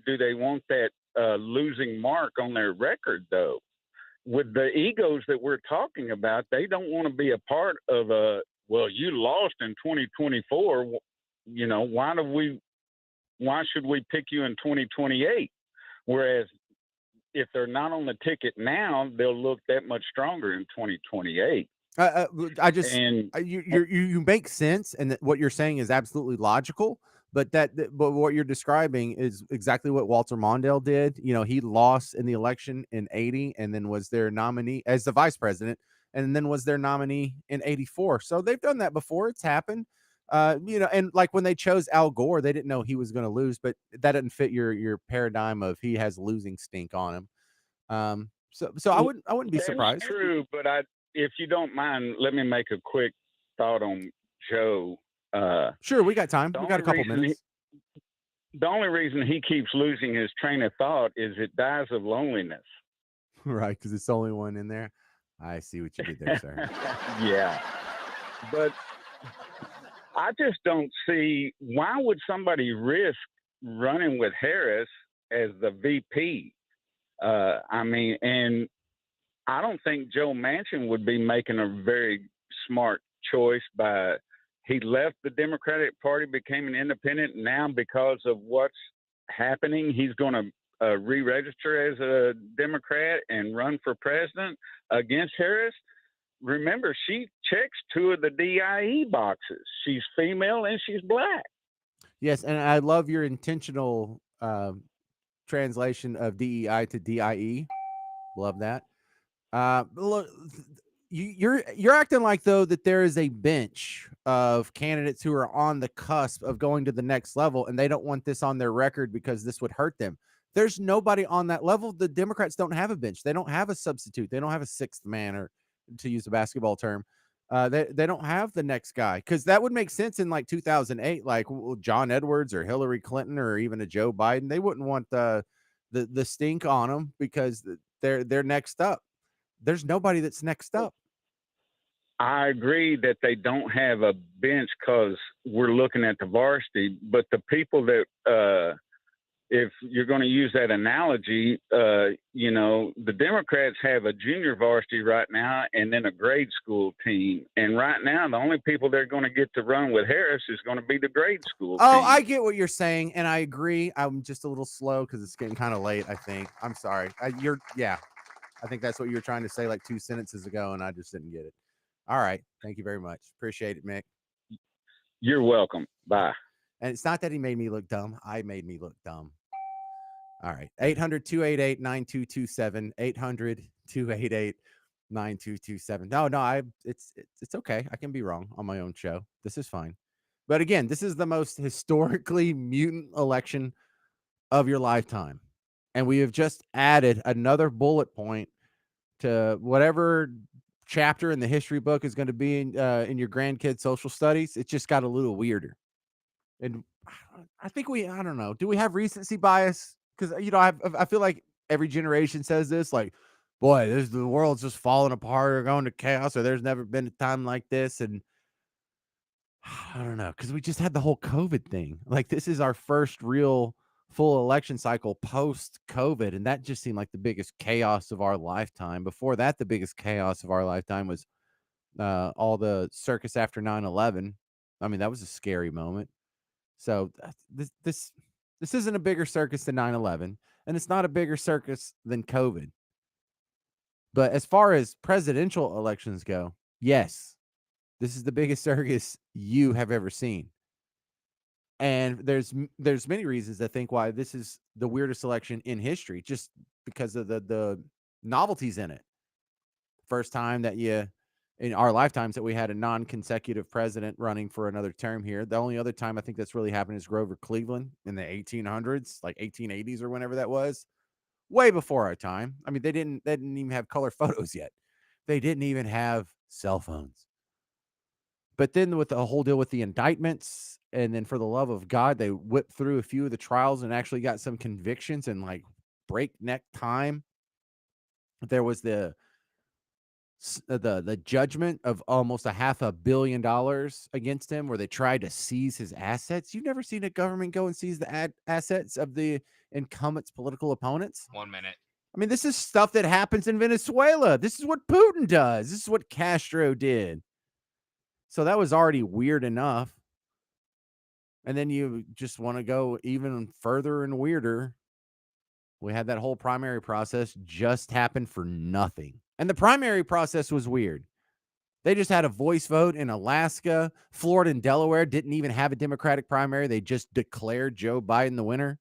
do they want that losing mark on their record, though? With the egos that we're talking about, they don't want to be a part of well, you lost in 2024. Why should we pick you in 2028? Whereas if they're not on the ticket now, they'll look that much stronger in 2028. You make sense, and what you're saying is absolutely logical. But what you're describing is exactly what Walter Mondale did. He lost in the election in 80 and then was their nominee as the vice president, and then was their nominee in 84. So they've done that before. It's happened. And like when they chose Al Gore, they didn't know he was going to lose, but that doesn't fit your paradigm of he has losing stink on him. So I wouldn't be surprised. That's true, but if you don't mind, let me make a quick thought on Joe. Sure, we got time. We got a couple minutes. The only reason he keeps losing his train of thought is it dies of loneliness. Right, because it's the only one in there. I see what you did there, sir. Yeah. But I just don't see why would somebody risk running with Harris as the VP? And I don't think Joe Manchin would be making a very smart choice he left the Democratic Party, became an independent. Now, because of what's happening, he's going to re-register as a Democrat and run for president against Harris. Remember, she checks 2 of the DIE boxes. She's female and she's black. Yes, and I love your intentional translation of DEI to DIE. Love that. Look, you're acting like, though, that there is a bench of candidates who are on the cusp of going to the next level, and they don't want this on their record because this would hurt them. There's nobody on that level. The Democrats don't have a bench. They don't have a substitute. They don't have a sixth man, or to use a basketball term. They don't have the next guy, because that would make sense in like 2008, like John Edwards or Hillary Clinton or even a Joe Biden. They wouldn't want the stink on them because they're next up. There's nobody that's next up. I agree that they don't have a bench because we're looking at the varsity, but the people that, if you're going to use that analogy, the Democrats have a junior varsity right now and then a grade school team. And right now, the only people they're going to get to run with Harris is going to be the grade school team. I get what you're saying, and I agree. I'm just a little slow because it's getting kind of late, I think. I'm sorry. I think that's what you were trying to say like 2 sentences ago, and I just didn't get it. All right. Thank you very much. Appreciate it, Mick. You're welcome. Bye. And it's not that he made me look dumb. I made me look dumb. All right. 800-288-9227. 800-288-9227. No, it's okay. I can be wrong on my own show. This is fine. But again, this is the most historically mutant election of your lifetime. And we have just added another bullet point to whatever chapter in the history book is going to be in your grandkids' social studies. It just got a little weirder. And I think I don't know. Do we have recency bias? Because, I feel like every generation says this, like, boy, the world's just falling apart or going to chaos, or there's never been a time like this. And I don't know, because we just had the whole COVID thing. Like, this is our first real full election cycle post-COVID, and that just seemed like the biggest chaos of our lifetime. Before that, the biggest chaos of our lifetime was all the circus after 9/11. I mean, that was a scary moment. So this isn't a bigger circus than 9/11, and it's not a bigger circus than COVID. But as far as presidential elections go, yes, this is the biggest circus you have ever seen. And there's many reasons I think why this is the weirdest election in history, just because of the novelties in it. First time that you in our lifetimes that we had a non-consecutive president running for another term here. The only other time I think that's really happened is Grover Cleveland in the 1800s, like 1880s or whenever that was, way before our time. I mean, they didn't even have color photos yet. They didn't even have cell phones. But then with the whole deal with the indictments, and then for the love of God, they whipped through a few of the trials and actually got some convictions in like breakneck time. There was the judgment of almost $500 million against him, where they tried to seize his assets. You've never seen a government go and seize the assets of the incumbent's political opponents? 1 minute. I mean, this is stuff that happens in Venezuela. This is what Putin does. This is what Castro did. So that was already weird enough. And then you just want to go even further and weirder. We had that whole primary process just happen for nothing. And the primary process was weird. They just had a voice vote in Alaska. Florida and Delaware didn't even have a Democratic primary. They just declared Joe Biden the winner.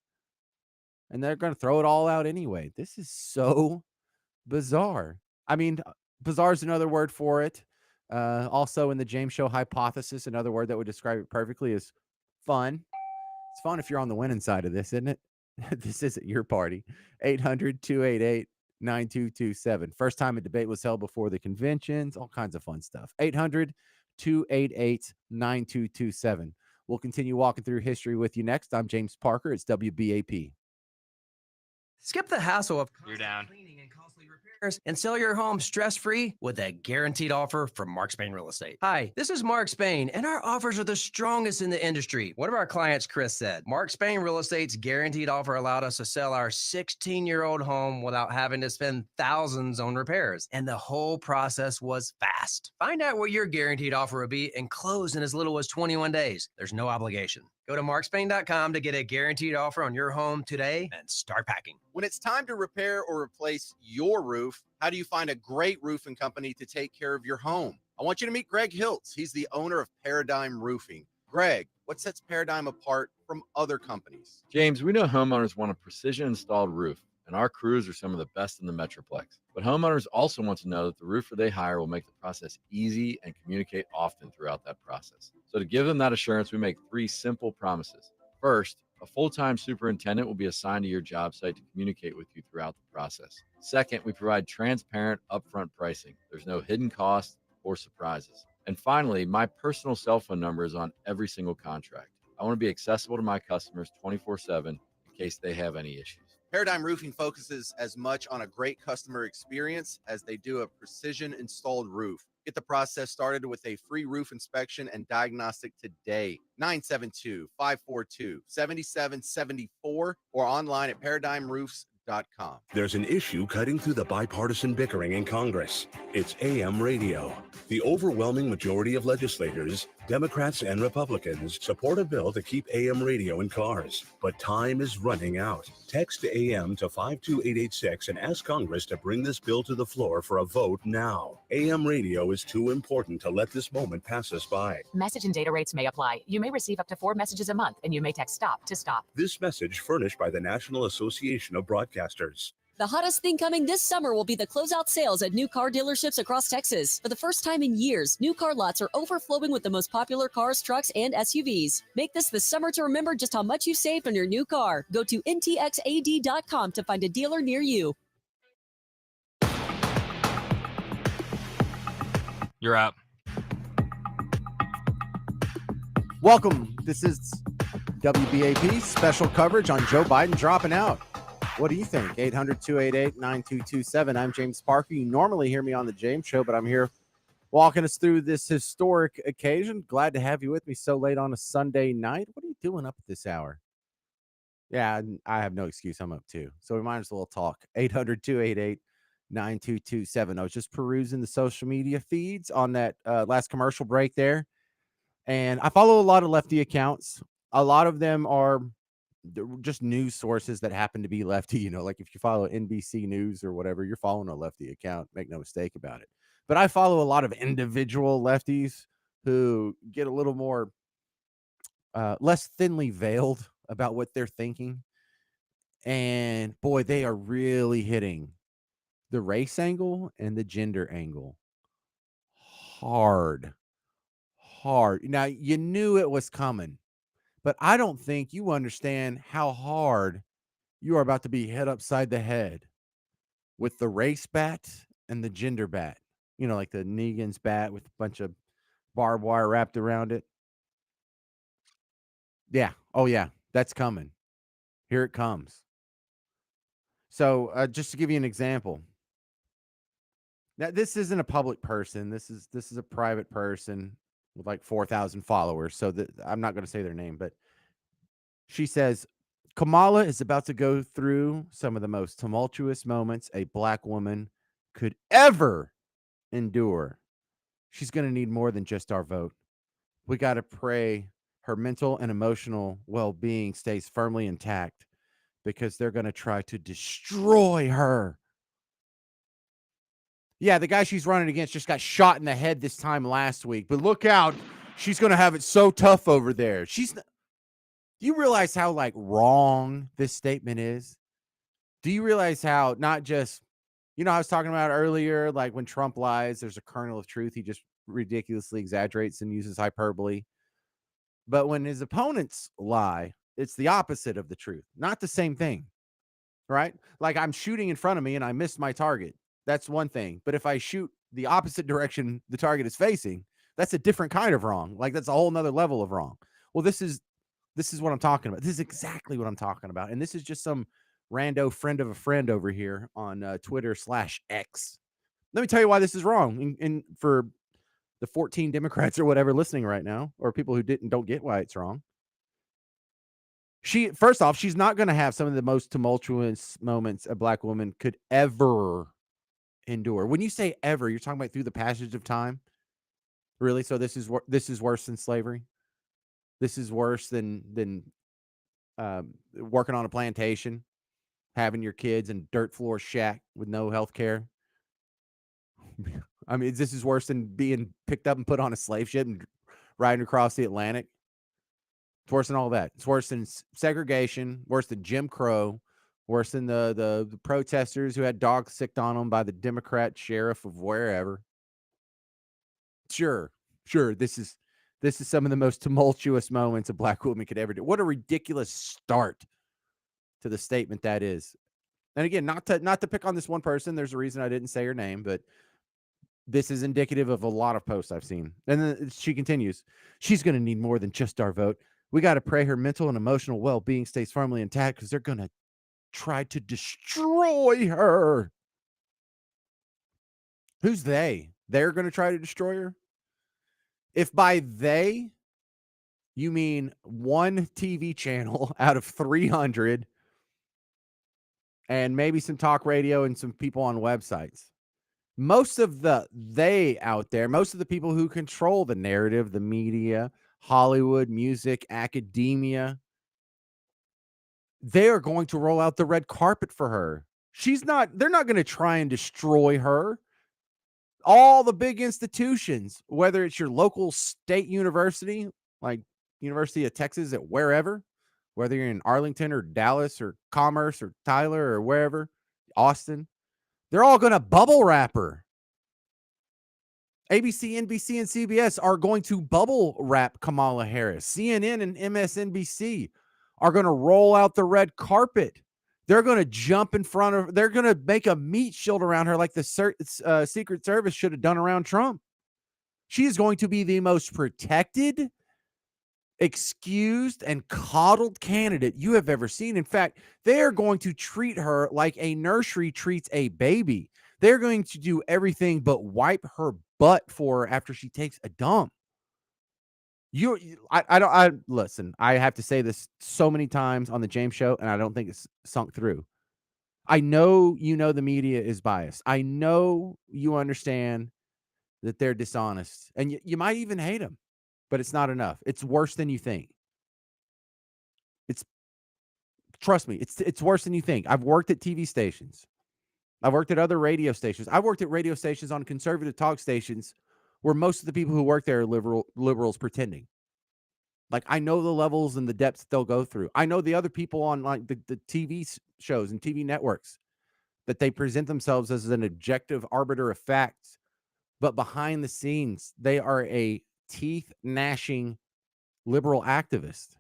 And they're going to throw it all out anyway. This is so bizarre. I mean, bizarre is another word for it. Also in the James Show hypothesis, another word that would describe it perfectly is fun. It's fun if you're on the winning side of this, isn't it? This isn't your party. 800-288-9227. First time a debate was held before the conventions, all kinds of fun stuff. 800-288-9227. We'll continue walking through history with you next. I'm James Parker. It's WBAP. Skip the hassle of You're down. and sell your home stress-free with a guaranteed offer from Mark Spain Real Estate. Hi, this is Mark Spain, and our offers are the strongest in the industry. One of our clients, Chris, said, Mark Spain Real Estate's guaranteed offer allowed us to sell our 16-year-old home without having to spend thousands on repairs, and the whole process was fast. Find out what your guaranteed offer will be and close in as little as 21 days. There's no obligation. Go to markspain.com to get a guaranteed offer on your home today and start packing. When it's time to repair or replace your roof, how do you find a great roofing company to take care of your home? I want you to meet Greg Hiltz. He's the owner of Paradigm Roofing. Greg, what sets Paradigm apart from other companies? James, we know homeowners want a precision installed roof, and our crews are some of the best in the Metroplex. But homeowners also want to know that the roofer they hire will make the process easy and communicate often throughout that process. So to give them that assurance, we make 3 simple promises. First, a full-time superintendent will be assigned to your job site to communicate with you throughout the process. Second, we provide transparent upfront pricing. There's no hidden costs or surprises. And finally, my personal cell phone number is on every single contract. I want to be accessible to my customers 24/7 in case they have any issues. Paradigm Roofing focuses as much on a great customer experience as they do a precision installed roof. Get the process started with a free roof inspection and diagnostic today. 972-542-7774 or online at paradigmroofs.com. There's an issue cutting through the bipartisan bickering in Congress. It's AM radio. The overwhelming majority of legislators, Democrats and Republicans, support a bill to keep AM radio in cars. But time is running out. Text AM to 52886 and ask Congress to bring this bill to the floor for a vote now. AM radio is too important to let this moment pass us by. Message and data rates may apply. You may receive up to 4 messages a month, and you may text STOP to stop. This message furnished by the National Association of Broadcasters. The hottest thing coming this summer will be the closeout sales at new car dealerships across Texas. For the first time in years, new car lots are overflowing with the most popular cars, trucks, and SUVs. Make this the summer to remember just how much you saved on your new car. Go to ntxad.com to find a dealer near you. You're up. Welcome. This is WBAP special coverage on Joe Biden dropping out. What do you think? 800-288-9227. I'm James Parker. You normally hear me on the James Show, but I'm here walking us through this historic occasion. Glad to have you with me so late on a Sunday night. What are you doing up at this hour? Yeah, I have no excuse. I'm up too. So we might as well talk. 800-288-9227. I was just perusing the social media feeds on that last commercial break there. And I follow a lot of lefty accounts. A lot of them are just news sources that happen to be lefty. You know, like if you follow NBC News or whatever, you're following a lefty account. Make no mistake about it. But I follow a lot of individual lefties who get a little more less thinly veiled about what they're thinking. And boy, they are really hitting the race angle and the gender angle hard. Now, you knew it was coming, but I don't think you understand how hard you are about to be hit upside the head with the race bat and the gender bat. You know, like the Negan's bat with a bunch of barbed wire wrapped around it. Yeah. Oh, yeah. That's coming. Here it comes. So, just to give you an example, now this isn't a public person. This is a private person with like 4,000 followers. So I'm not going to say their name, but she says Kamala is about to go through some of the most tumultuous moments a black woman could ever endure. She's going to need more than just our vote. We got to pray her mental and emotional well-being stays firmly intact because they're going to try to destroy her. Yeah, the guy she's running against just got shot in the head this time last week. But look out. She's going to have it so tough over there. Do you realize how, like, wrong this statement is? Do you realize how not just, I was talking about earlier, like when Trump lies, there's a kernel of truth. He just ridiculously exaggerates and uses hyperbole. But when his opponents lie, it's the opposite of the truth. Not the same thing, right? Like I'm shooting in front of me and I missed my target. That's one thing. But if I shoot the opposite direction the target is facing, that's a different kind of wrong. Like that's a whole nother level of wrong. Well, this is what I'm talking about. This is exactly what I'm talking about. And this is just some rando friend of a friend over here on Twitter/X. Let me tell you why this is wrong. And for the 14 Democrats or whatever listening right now, or people who don't get why it's wrong. First off, she's not going to have some of the most tumultuous moments a black woman could ever endure. When you say ever, you're talking about through the passage of time. Really? So this is worse than slavery. This is worse than working on a plantation, having your kids in dirt floor shack with no health care. I mean, this is worse than being picked up and put on a slave ship and riding across the Atlantic. It's worse than all that. It's worse than segregation, worse than Jim Crow, worse than the protesters who had dogs sicked on them by the Democrat sheriff of wherever. Sure. This is some of the most tumultuous moments a black woman could ever do. What a ridiculous start to the statement that is. And again, not to pick on this one person. There's a reason I didn't say her name, but this is indicative of a lot of posts I've seen. And then she continues, she's going to need more than just our vote. We got to pray her mental and emotional well-being stays firmly intact because they're going to try to destroy her. Who's they? They're going to try to destroy her? If by they, you mean one TV channel out of 300 and maybe some talk radio and some people on websites. Most of they out there, most of the people who control the narrative, the media, Hollywood, music, academia, they are going to roll out the red carpet for her. They're not going to try and destroy her. All the big institutions, whether it's your local state university, like University of Texas at wherever, whether you're in Arlington or Dallas or Commerce or Tyler or wherever, Austin, they're all going to bubble wrap her. ABC, NBC, and CBS are going to bubble wrap Kamala Harris. CNN and MSNBC are going to roll out the red carpet. They're going to jump in front of, they're going to make a meat shield around her like the Secret Service should have done around Trump. She is going to be the most protected, excused, and coddled candidate you have ever seen. In fact, they are going to treat her like a nursery treats a baby. They're going to do everything but wipe her butt for her after she takes a dump. Listen, I have to say this so many times on the James Show, and I don't think it's sunk through. I know the media is biased. I know you understand that they're dishonest, and you might even hate them, but it's not enough. It's worse than you think. Trust me, it's worse than you think. I've worked at TV stations. I've worked at other radio stations. I've worked at radio stations on conservative talk stations where most of the people who work there are liberals pretending. Like, I know the levels and the depths they'll go through. I know the other people on like the TV shows and TV networks that they present themselves as an objective arbiter of facts. but behind the scenes, they are a teeth gnashing liberal activist.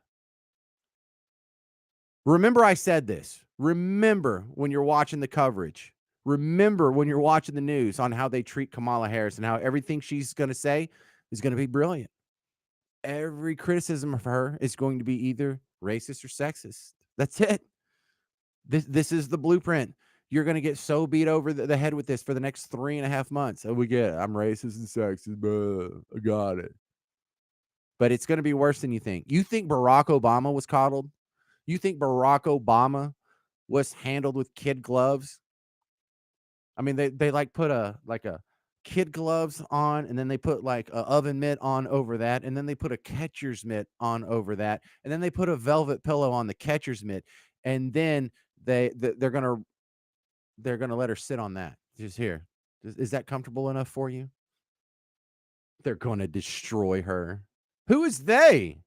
Remember, I said this. Remember when you're watching the coverage. Remember when you're watching the news on how they treat Kamala Harris and how everything she's going to say is going to be brilliant. Every criticism of her is going to be either racist or sexist. That's it. This is the blueprint. You're going to get so beat over the head with this for the next 3.5 months. Oh, we get it. I'm racist and sexist. Blah, I got it. But it's going to be worse than you think. You think Barack Obama was coddled? You think Barack Obama was handled with kid gloves? I mean, they like put a kid gloves on, and then they put like a oven mitt on over that, and then they put a catcher's mitt on over that, and then they put a velvet pillow on the catcher's mitt, and then they're gonna let her sit on that. Just here. Is that comfortable enough for you? They're going to destroy her. Who is they?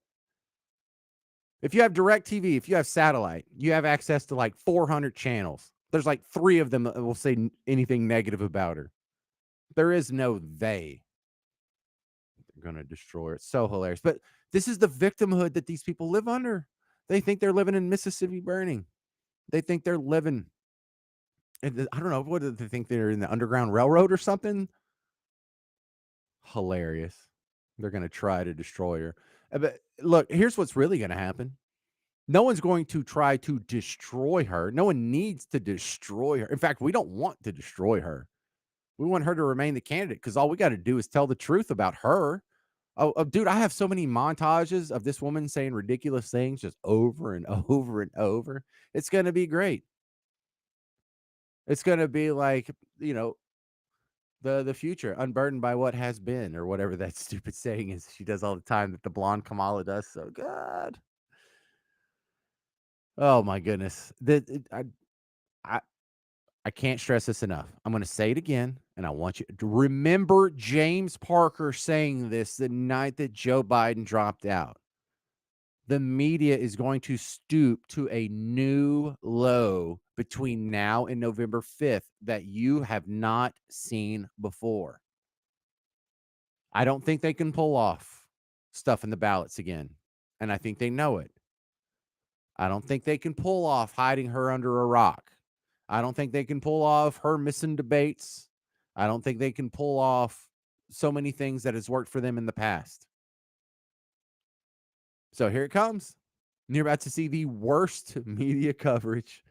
If you have DirecTV, if you have satellite, you have access to like 400 channels. There's like 3 of them that will say anything negative about her. There is no they. They're going to destroy her. It's so hilarious. But this is the victimhood that these people live under. They think they're living in Mississippi Burning. They think they're living, I don't know, what do they think? They're in the Underground Railroad or something? Hilarious. They're going to try to destroy her. But look, here's what's really going to happen. No one's going to try to destroy her. No one needs to destroy her. In fact, we don't want to destroy her. We want her to remain the candidate because all we got to do is tell the truth about her. Oh, dude, I have so many montages of this woman saying ridiculous things just over and over and over. It's going to be great. It's going to be like, the future, unburdened by what has been, or whatever that stupid saying is she does all the time that the blonde Kamala does. So good. Oh my goodness. I can't stress this enough. I'm going to say it again, and I want you to remember James Parker saying this the night that Joe Biden dropped out. The media is going to stoop to a new low between now and November 5th that you have not seen before. I don't think they can pull off stuff in the ballots again, and I think they know it. I don't think they can pull off hiding her under a rock. I don't think they can pull off her missing debates. I don't think they can pull off so many things that has worked for them in the past. So here it comes. And you're about to see the worst media coverage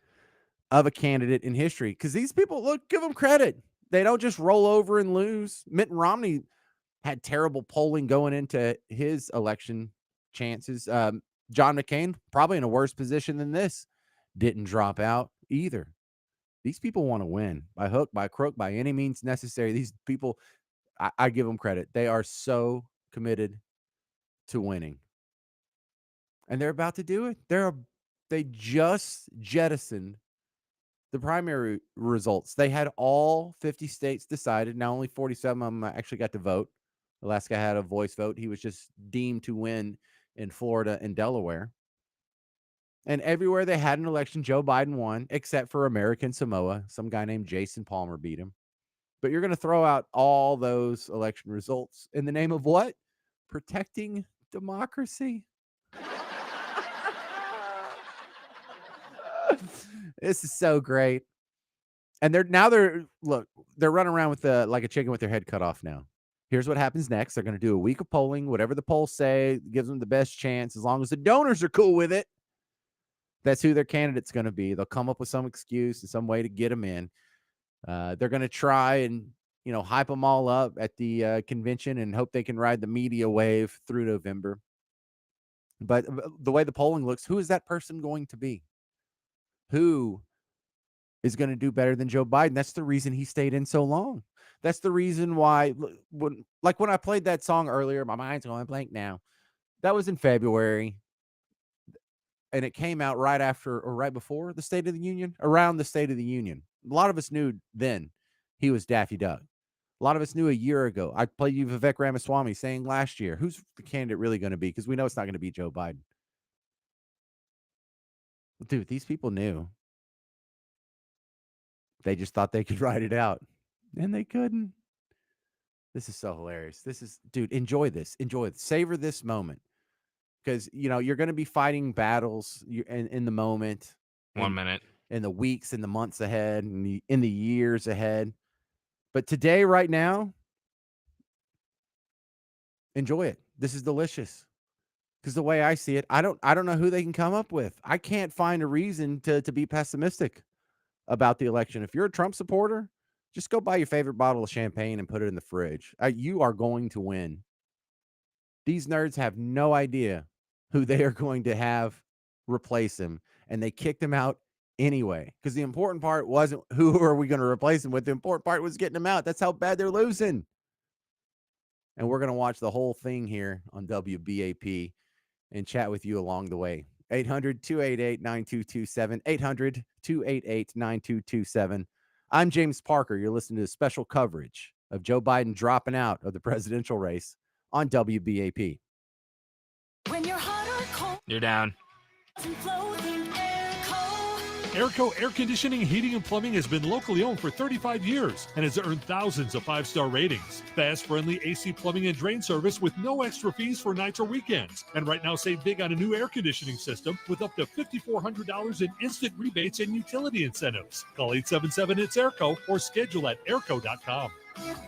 of a candidate in history. Because these people, look, give them credit. They don't just roll over and lose. Mitt Romney had terrible polling going into his election chances. John McCain, probably in a worse position than this, didn't drop out either. These people want to win by hook, by crook, by any means necessary. These people, I give them credit. They are so committed to winning. And they're about to do it. They just jettisoned the primary results. They had all 50 states decided. Now only 47 of them actually got to vote. The last guy had a voice vote. He was just deemed to win in Florida and Delaware. And everywhere they had an election, Joe Biden won, except for American Samoa. Some guy named Jason Palmer beat him. But you're going to throw out all those election results in the name of what? Protecting democracy. This is so great. And they're running around with like a chicken with their head cut off now. Here's what happens next. They're going to do a week of polling. Whatever the polls say gives them the best chance. As long as the donors are cool with it, that's who their candidate's going to be. They'll come up with some excuse and some way to get them in. They're going to try and, hype them all up at the convention and hope they can ride the media wave through November. But the way the polling looks, who is that person going to be? Who is going to do better than Joe Biden? That's the reason he stayed in so long. That's the reason why, when I played that song earlier, my mind's going blank now. That was in February. And it came out right after or right before the State of the Union, around the State of the Union. A lot of us knew then he was Daffy Duck. A lot of us knew a year ago. I played you Vivek Ramaswamy saying last year, who's the candidate really going to be? Because we know it's not going to be Joe Biden. Dude, these people knew. They just thought they could ride it out. And they couldn't. This is so hilarious. This is, dude, enjoy this. Enjoy it. Savor this moment. Because, you're going to be fighting battles in the moment. 1 minute. In the weeks, in the months ahead, and in the years ahead. But today, right now, enjoy it. This is delicious. Because the way I see it, I don't know who they can come up with. I can't find a reason to be pessimistic about the election. If you're a Trump supporter, just go buy your favorite bottle of champagne and put it in the fridge. You are going to win. These nerds have no idea who they are going to have replace him, and they kicked him out anyway. Because the important part wasn't who are we going to replace him with. The important part was getting him out. That's how bad they're losing. And we're going to watch the whole thing here on WBAP and chat with you along the way. 800-288-9227. 800-288-9227. I'm James Parker. You're listening to special coverage of Joe Biden dropping out of the presidential race on WBAP. When you're hot or cold, You're down. Airco Air Conditioning, Heating, and Plumbing has been locally owned for 35 years and has earned thousands of five-star ratings. Fast, friendly AC plumbing and drain service with no extra fees for nights or weekends. And right now, save big on a new air conditioning system with up to $5,400 in instant rebates and utility incentives. Call 877-ITS-AIRCO or schedule at airco.com.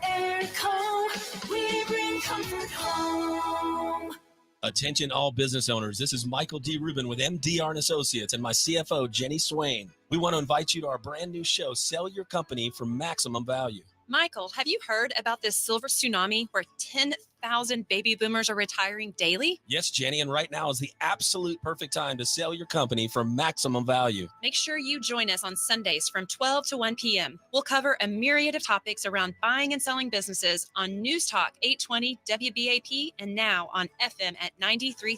Airco, we bring comfort home. Attention all business owners. This is Michael D. Rubin with MDR & Associates and my CFO, Jenny Swain. We want to invite you to our brand new show, Sell Your Company for Maximum Value. Michael, have you heard about this silver tsunami where 10,000 baby boomers are retiring daily? Yes, Jenny, and right now is the absolute perfect time to sell your company for maximum value. Make sure you join us on Sundays from 12 to 1 p.m. We'll cover a myriad of topics around buying and selling businesses on News Talk 820 WBAP and now on FM at 93.3.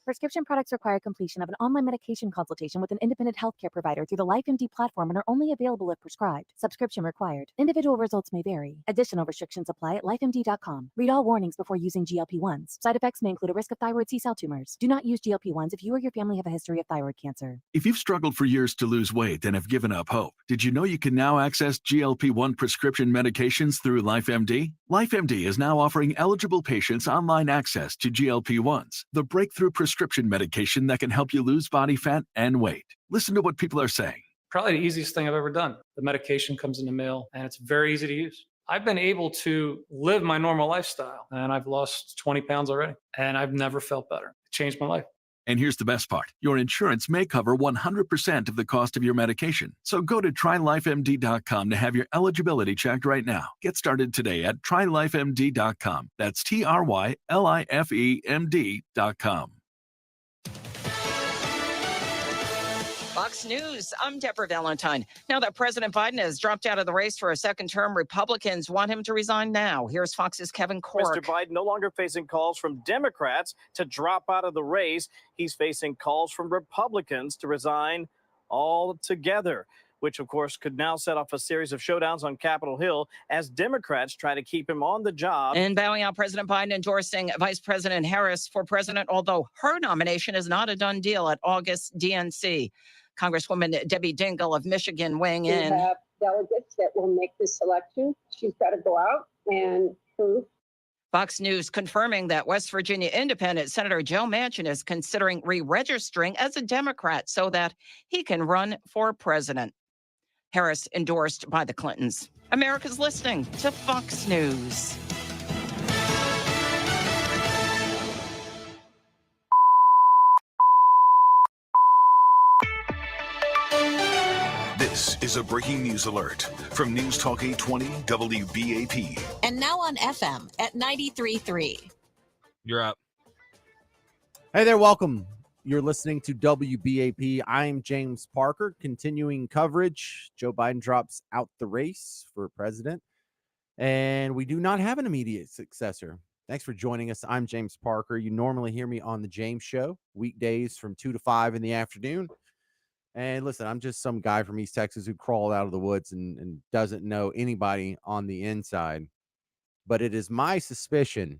Prescription products require completion of an online medication consultation with an independent healthcare provider through the LifeMD platform and are only available if prescribed. Subscription required. Individual results may vary. Additional restrictions apply at lifemd.com. Read all warnings before using GLP-1s. Side effects may include a risk of thyroid C-cell tumors. Do not use GLP-1s if you or your family have a history of thyroid cancer. If you've struggled for years to lose weight and have given up hope, did you know you can now access GLP-1 prescription medications through LifeMD? LifeMD is now offering eligible patients online access to GLP-1s, the breakthrough prescription medication that can help you lose body fat and weight. Listen to what people are saying. Probably the easiest thing I've ever done. The medication comes in the mail and it's very easy to use. I've been able to live my normal lifestyle and I've lost 20 pounds already and I've never felt better. It changed my life. And here's the best part. Your insurance may cover 100% of the cost of your medication. So go to trylifemd.com to have your eligibility checked right now. Get started today at trylifemd.com. That's trylifemd.com. Fox News, I'm Deborah Valentine. Now that President Biden has dropped out of the race for a second term, Republicans want him to resign now. Here's Fox's Kevin Cork. Mr. Biden no longer facing calls from Democrats to drop out of the race. He's facing calls from Republicans to resign altogether, which, of course, could now set off a series of showdowns on Capitol Hill as Democrats try to keep him on the job. And bowing out, President Biden endorsing Vice President Harris for president, although her nomination is not a done deal at August's DNC. Congresswoman Debbie Dingell of Michigan weighing in. We have delegates that will make this selection. She's got to go out and prove. Fox News confirming that West Virginia Independent Senator Joe Manchin is considering re-registering as a Democrat so that he can run for president. Harris endorsed by the Clintons. America's listening to Fox News. This is a breaking news alert from News Talk 820 WBAP. And now on FM at 93.3. You're up. Hey there, welcome. You're listening to WBAP. I'm James Parker, continuing coverage. Joe Biden drops out the race for president, and we do not have an immediate successor. Thanks for joining us. I'm James Parker. You normally hear me on The James Show, weekdays from 2 to 5 in the afternoon. And listen, I'm just some guy from East Texas who crawled out of the woods and doesn't know anybody on the inside. But it is my suspicion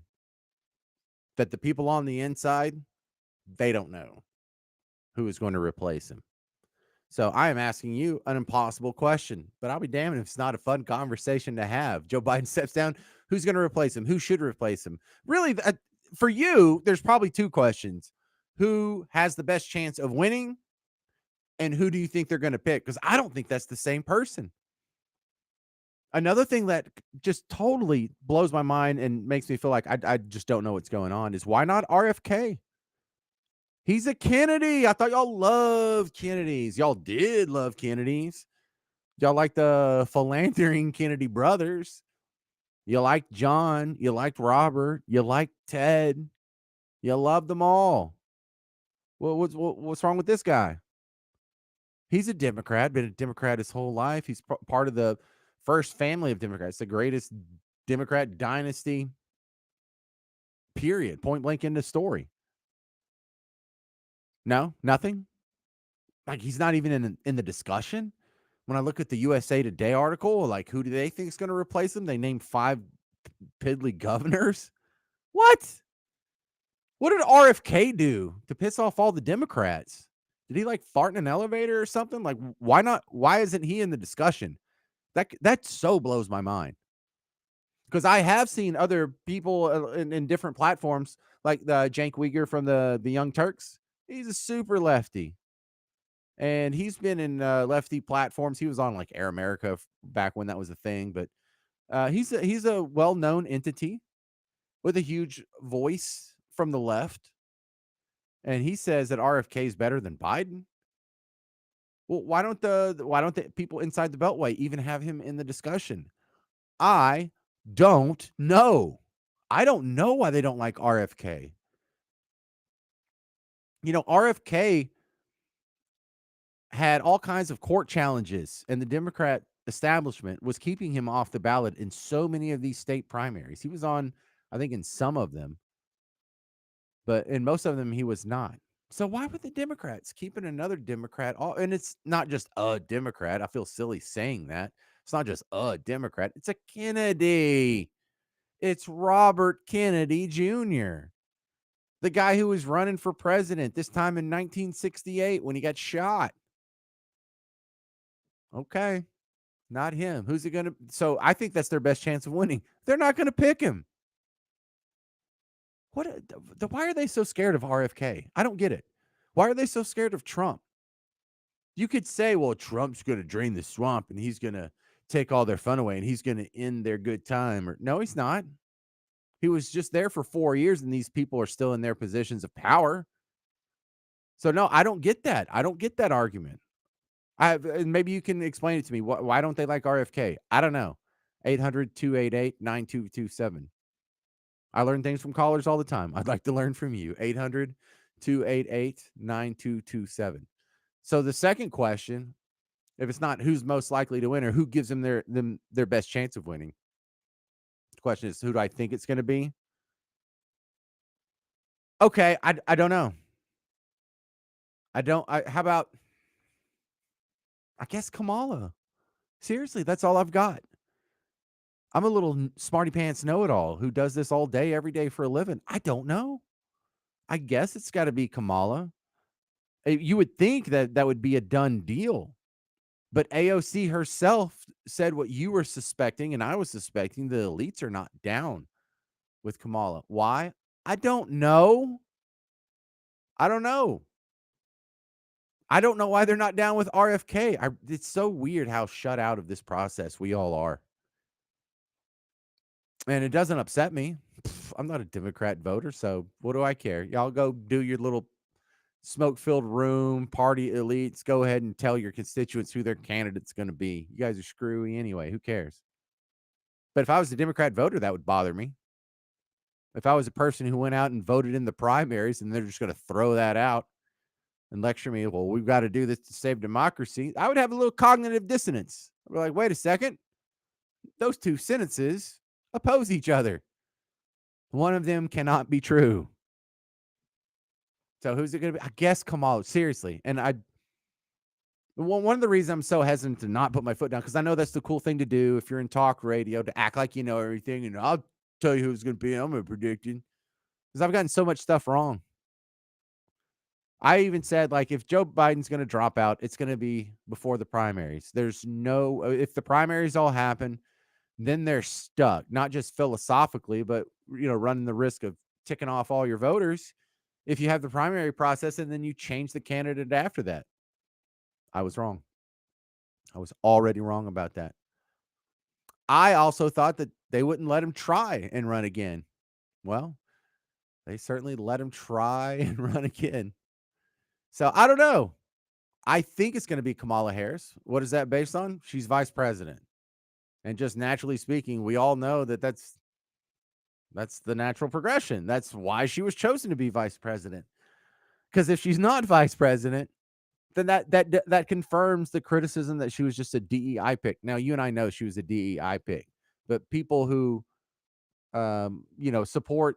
that the people on the inside, they don't know who is going to replace him. So I am asking you an impossible question, but I'll be damned if it's not a fun conversation to have. Joe Biden steps down. Who's going to replace him? Who should replace him? Really, for you, there's probably two questions. Who has the best chance of winning? And who do you think they're going to pick? Because I don't think that's the same person. Another thing that just totally blows my mind and makes me feel like I just don't know what's going on is why not RFK? He's a Kennedy. I thought y'all loved Kennedys. Y'all did love Kennedys. Y'all like the philandering Kennedy brothers. You liked John. You liked Robert. You liked Ted. You loved them all. Well, what's wrong with this guy? He's a Democrat, been a Democrat his whole life. He's part of the first family of Democrats, the greatest Democrat dynasty, period. Point blank in the story. No, nothing. Like, he's not even in the discussion. When I look at the USA Today article, like, who do they think is going to replace him? They named 5 piddly governors. What? What did RFK do to piss off all the Democrats? Did he like fart in an elevator or something? Like, why not? Why isn't he in the discussion? That so blows my mind. Because I have seen other people in different platforms, like the Cenk Uygur from the Young Turks. He's a super lefty. And he's been in lefty platforms. He was on like Air America back when that was a thing. But he's a well-known entity with a huge voice from the left. And he says that RFK is better than Biden. Well, why don't the people inside the Beltway even have him in the discussion? I don't know. I don't know why they don't like RFK. You know, RFK had all kinds of court challenges, and the Democrat establishment was keeping him off the ballot in so many of these state primaries. He was on, I think, in some of them, but in most of them, he was not. So why would the Democrats keeping another Democrat? And it's not just a Democrat. I feel silly saying that. It's not just a Democrat. It's a Kennedy. It's Robert Kennedy Jr., the guy who was running for president this time in 1968 when he got shot. Okay, not him. Who's it going to? So I think that's their best chance of winning. They're not going to pick him. Why are they so scared of RFK? I don't get it. Why are they so scared of Trump? You could say, well, Trump's going to drain the swamp and he's going to take all their fun away and he's going to end their good time. Or no, he's not. He was just there for 4 years and these people are still in their positions of power. So no, I don't get that. I don't get that argument. Maybe you can explain it to me. Why don't they like RFK? I don't know. 800-288-9227. I learn things from callers all the time. I'd like to learn from you. 800-288-9227. So the second question, if it's not who's most likely to win or who gives them their best chance of winning, the question is, who do I think it's going to be? Okay, I don't know. How about, I guess Kamala. Seriously, that's all I've got. I'm a little smarty pants know-it-all who does this all day, every day for a living. I don't know. I guess it's got to be Kamala. You would think that would be a done deal. But AOC herself said what you were suspecting and I was suspecting. The elites are not down with Kamala. Why? I don't know. I don't know why they're not down with RFK. It's so weird how shut out of this process we all are. And it doesn't upset me. I'm not a Democrat voter, so what do I care? Y'all go do your little smoke-filled room, party elites. Go ahead and tell your constituents who their candidate's going to be. You guys are screwy anyway. Who cares? But if I was a Democrat voter, that would bother me. If I was a person who went out and voted in the primaries and they're just going to throw that out and lecture me, well, we've got to do this to save democracy, I would have a little cognitive dissonance. I'd be like, wait a second. Those two sentences oppose each other. One of them cannot be true. So who's it going to be? I guess Kamala. Seriously. And one of the reasons I'm so hesitant to not put my foot down, because I know that's the cool thing to do if you're in talk radio, to act like you know everything. And I'll tell you who's going to be. I'm going to predict it. Because I've gotten so much stuff wrong. I even said, like, if Joe Biden's going to drop out, it's going to be before the primaries. If the primaries all happen, then they're stuck, not just philosophically, but running the risk of ticking off all your voters if you have the primary process and then you change the candidate after that. I was wrong. I was already wrong about that. I also thought that they wouldn't let him try and run again. Well, they certainly let him try and run again. So I don't know. I think it's going to be Kamala Harris. What is that based on? She's vice president. And just naturally speaking, we all know that that's the natural progression. That's why she was chosen to be vice president. Because if she's not vice president, then that confirms the criticism that she was just a DEI pick. Now, you and I know she was a DEI pick, but people who, support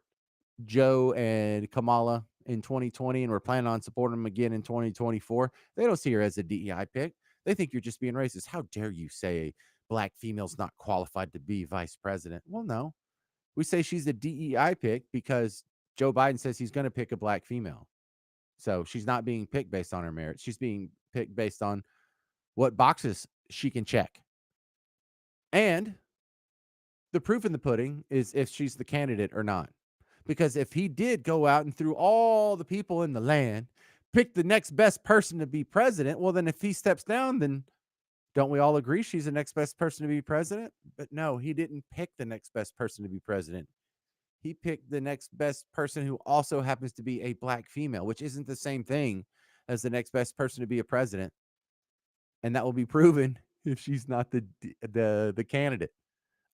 Joe and Kamala in 2020 and we're planning on supporting them again in 2024, they don't see her as a DEI pick. They think you're just being racist. How dare you say a black female's not qualified to be vice president? Well, no. We say she's a DEI pick because Joe Biden says he's going to pick a black female. So she's not being picked based on her merit. She's being picked based on what boxes she can check. And the proof in the pudding is if she's the candidate or not. Because if he did go out and through all the people in the land, pick the next best person to be president, well, then if he steps down, then don't we all agree she's the next best person to be president? But no, he didn't pick the next best person to be president. He picked the next best person who also happens to be a black female, which isn't the same thing as the next best person to be a president. And that will be proven if she's not the candidate.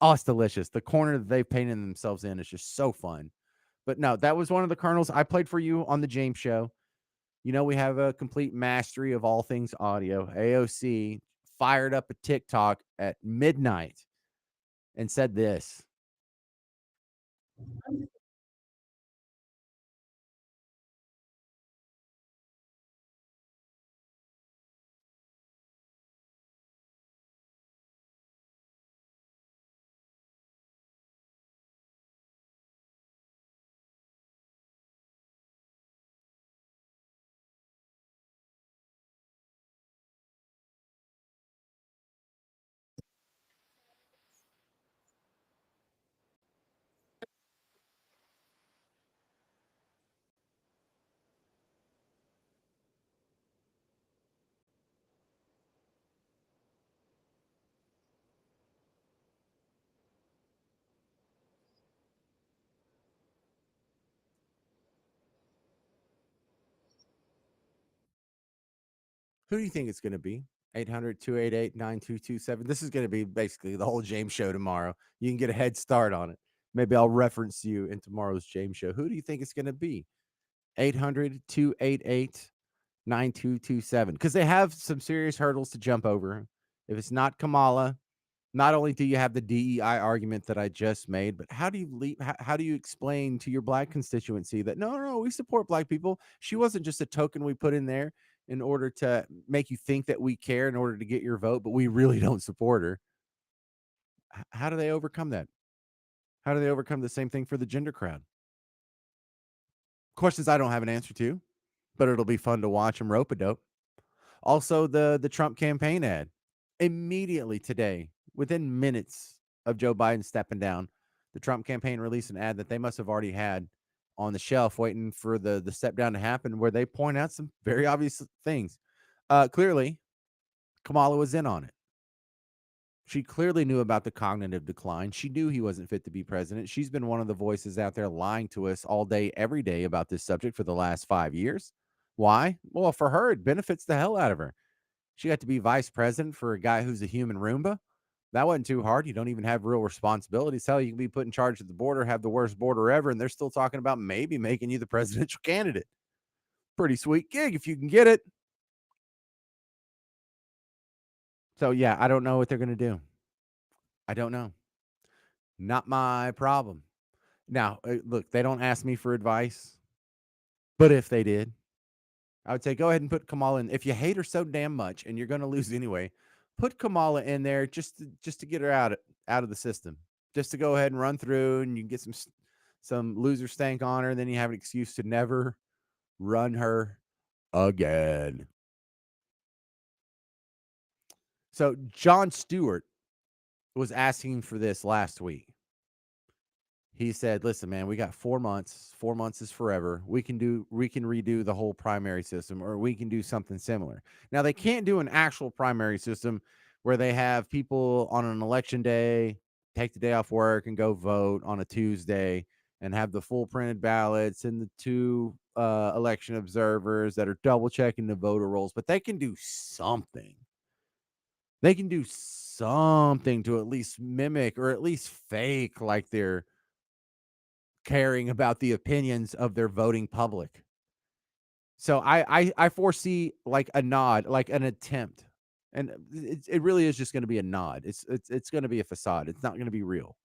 Oh, it's delicious. The corner that they've painted themselves in is just so fun. But no, that was one of the kernels I played for you on the James Show. We have a complete mastery of all things audio. AOC fired up a TikTok at midnight and said this. Who do you think it's going to be? 800-288-9227. This is going to be basically the whole James Show tomorrow. You can get a head start on it. Maybe I'll reference you in tomorrow's James Show. Who do you think it's going to be? 800-288-9227. Because they have some serious hurdles to jump over. If it's not Kamala, not only do you have the DEI argument that I just made, but how do you explain to your black constituency that no, we support black people? She wasn't just a token we put in there in order to make you think that we care in order to get your vote, but we really don't support her. How do they overcome that? How do they overcome the same thing for the gender crowd? Questions I don't have an answer to, but it'll be fun to watch them rope-a-dope. Also, the Trump campaign ad. Immediately today, within minutes of Joe Biden stepping down, the Trump campaign released an ad that they must have already had on the shelf waiting for the step down to happen, where they point out some very obvious things. Clearly, Kamala was in on it. She clearly knew about the cognitive decline. She knew he wasn't fit to be president. She's been one of the voices out there lying to us all day, every day about this subject for the last 5 years. Why? Well, for her, it benefits the hell out of her. She got to be vice president for a guy who's a human Roomba. That wasn't too hard. You don't even have real responsibilities. Hell, you can be put in charge of the border, have the worst border ever, and they're still talking about maybe making you the presidential candidate. Pretty sweet gig if you can get it. So, yeah, I don't know what they're going to do. I don't know. Not my problem. Now, look, they don't ask me for advice, but if they did, I would say go ahead and put Kamala in. If you hate her so damn much and you're going to lose anyway, put Kamala in there just to get her out of the system, just to go ahead and run through, and you can get some loser stank on her, and then you have an excuse to never run her again. So Jon Stewart was asking for this last week. He said, listen, man, we got 4 months. 4 months is forever. We can redo the whole primary system, or we can do something similar. Now, they can't do an actual primary system where they have people on an election day take the day off work and go vote on a Tuesday and have the full printed ballots and the 2 election observers that are double checking the voter rolls, but they can do something. They can do something to at least mimic or at least fake like they're caring about the opinions of their voting public. So I foresee like a nod, like an attempt. And it really is just going to be a nod. It's going to be a facade. It's not going to be real.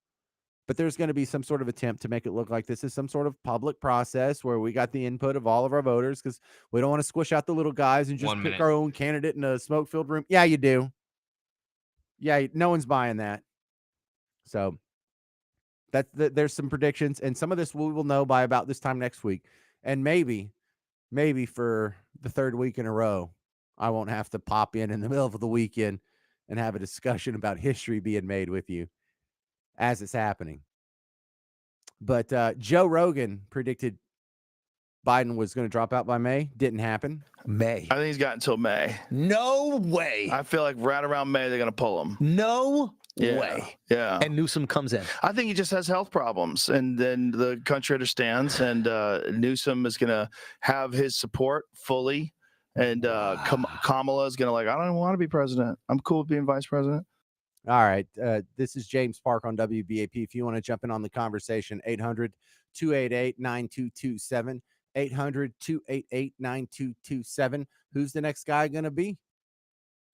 But there's going to be some sort of attempt to make it look like this is some sort of public process where we got the input of all of our voters, because we don't want to squish out the little guys and just pick our own candidate in a smoke-filled room. Yeah, you do. Yeah, no one's buying that. So there's some predictions, and some of this we will know by about this time next week. And maybe for the 3rd week in a row, I won't have to pop in the middle of the weekend and have a discussion about history being made with you as it's happening. But Joe Rogan predicted Biden was going to drop out by May. Didn't happen. May. I think he's got until May. No way. I feel like right around May, they're going to pull him. No way. Yeah. And Newsom comes in. I think he just has health problems, and then the country understands, and Newsom is going to have his support fully, and Kamala is going to I don't want to be president. I'm cool with being vice president. All right. This is James Park on WBAP. If you want to jump in on the conversation, 800-288-9227, 800-288-9227. Who's the next guy going to be?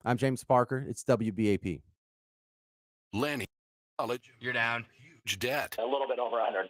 I'm James Parker. It's WBAP. Lenny, college. You're down. Huge debt. A little bit over $100,000.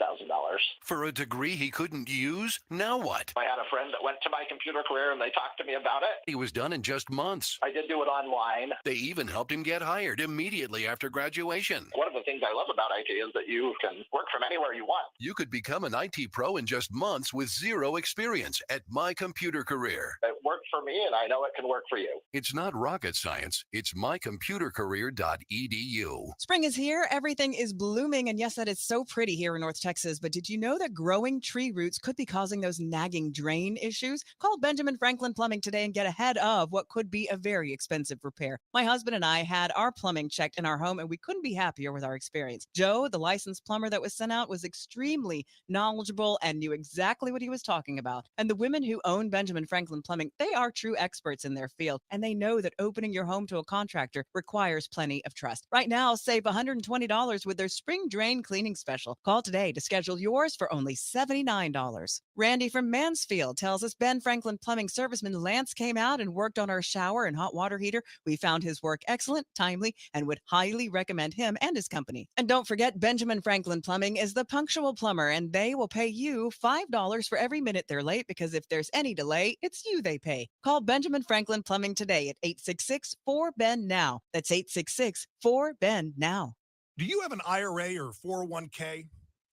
For a degree he couldn't use? Now what? I had a friend that went to my computer career and they talked to me about it. He was done in just months. I did do it online. They even helped him get hired immediately after graduation. One of the things I love about IT is that you can work from anywhere you want. You could become an IT pro in just months with zero experience at My Computer Career. It worked for me, and I know it can work for you. It's not rocket science. It's mycomputercareer.edu. Spring is here. Everything is blooming. And yes, that is so pretty here in North Texas. But did you know that growing tree roots could be causing those nagging drain issues? Call Benjamin Franklin Plumbing today and get ahead of what could be a very expensive repair. My husband and I had our plumbing checked in our home, and we couldn't be happier with our experience. Joe, the licensed plumber that was sent out, was extremely knowledgeable and knew exactly what he was talking about. And the women who own Benjamin Franklin Plumbing, they are true experts in their field, and they know that opening your home to a contractor requires plenty of trust. Right now, save $120 with their spring drain cleaning special. Call today to schedule yours for only $79. Randy from Mansfield tells us Ben Franklin Plumbing serviceman Lance came out and worked on our shower and hot water heater. We found his work excellent, timely, and would highly recommend him and his company. And don't forget, Benjamin Franklin Plumbing is the punctual plumber, and they will pay you $5 for every minute they're late, because if there's any delay, it's you they pay. Call Benjamin Franklin Plumbing today at 866-4BEN-NOW. That's 866-4BEN-NOW. Do you have an IRA or 401k?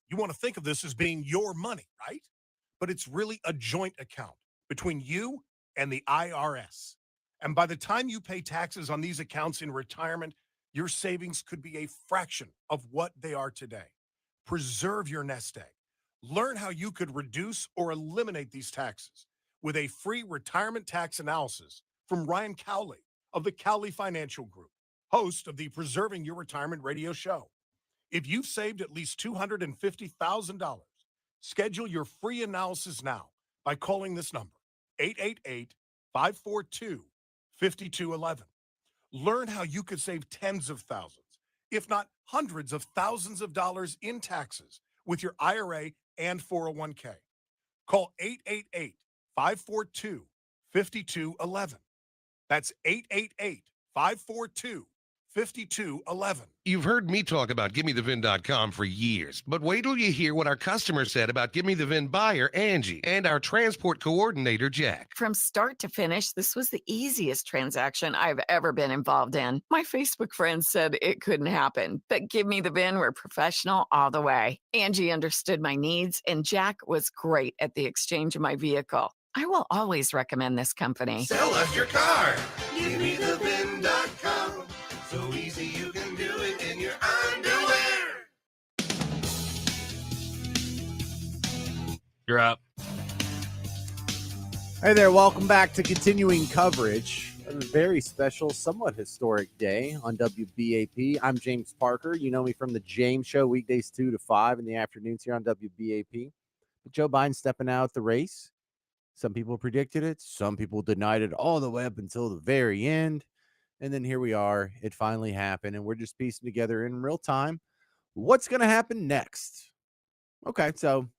You want to think of this as being your money, right? But it's really a joint account between you and the IRS. And by the time you pay taxes on these accounts in retirement, your savings could be a fraction of what they are today. Preserve your nest egg. Learn how you could reduce or eliminate these taxes with a free retirement tax analysis from Ryan Cowley of the Cowley Financial Group, host of the Preserving Your Retirement radio show. If you've saved at least $250,000, schedule your free analysis now by calling this number, 888-542-5211. Learn how you could save tens of thousands, if not hundreds of thousands of dollars in taxes with your IRA and 401k. Call 888-542-5211. That's 888-542-5211. You've heard me talk about GiveMeTheVin.com for years, but wait till you hear what our customers said about Give Me the VIN buyer, Angie, and our transport coordinator, Jack. From start to finish, this was the easiest transaction I've ever been involved in. My Facebook friends said it couldn't happen, but Give Me the VIN were professional all the way. Angie understood my needs, and Jack was great at the exchange of my vehicle. I will always recommend this company. Sell us your car. GiveMeTheVin.com. So easy you can do it in your You're up. Hey there, welcome back to continuing coverage of a very special, somewhat historic day on WBAP. I'm James Parker. You know me from the James Show, weekdays 2 to 5 in the afternoons here on WBAP. But Joe Biden stepping out the race. Some people predicted it. Some people denied it all the way up until the very end. And then here we are. It finally happened, and we're just piecing together in real time what's going to happen next. Okay, so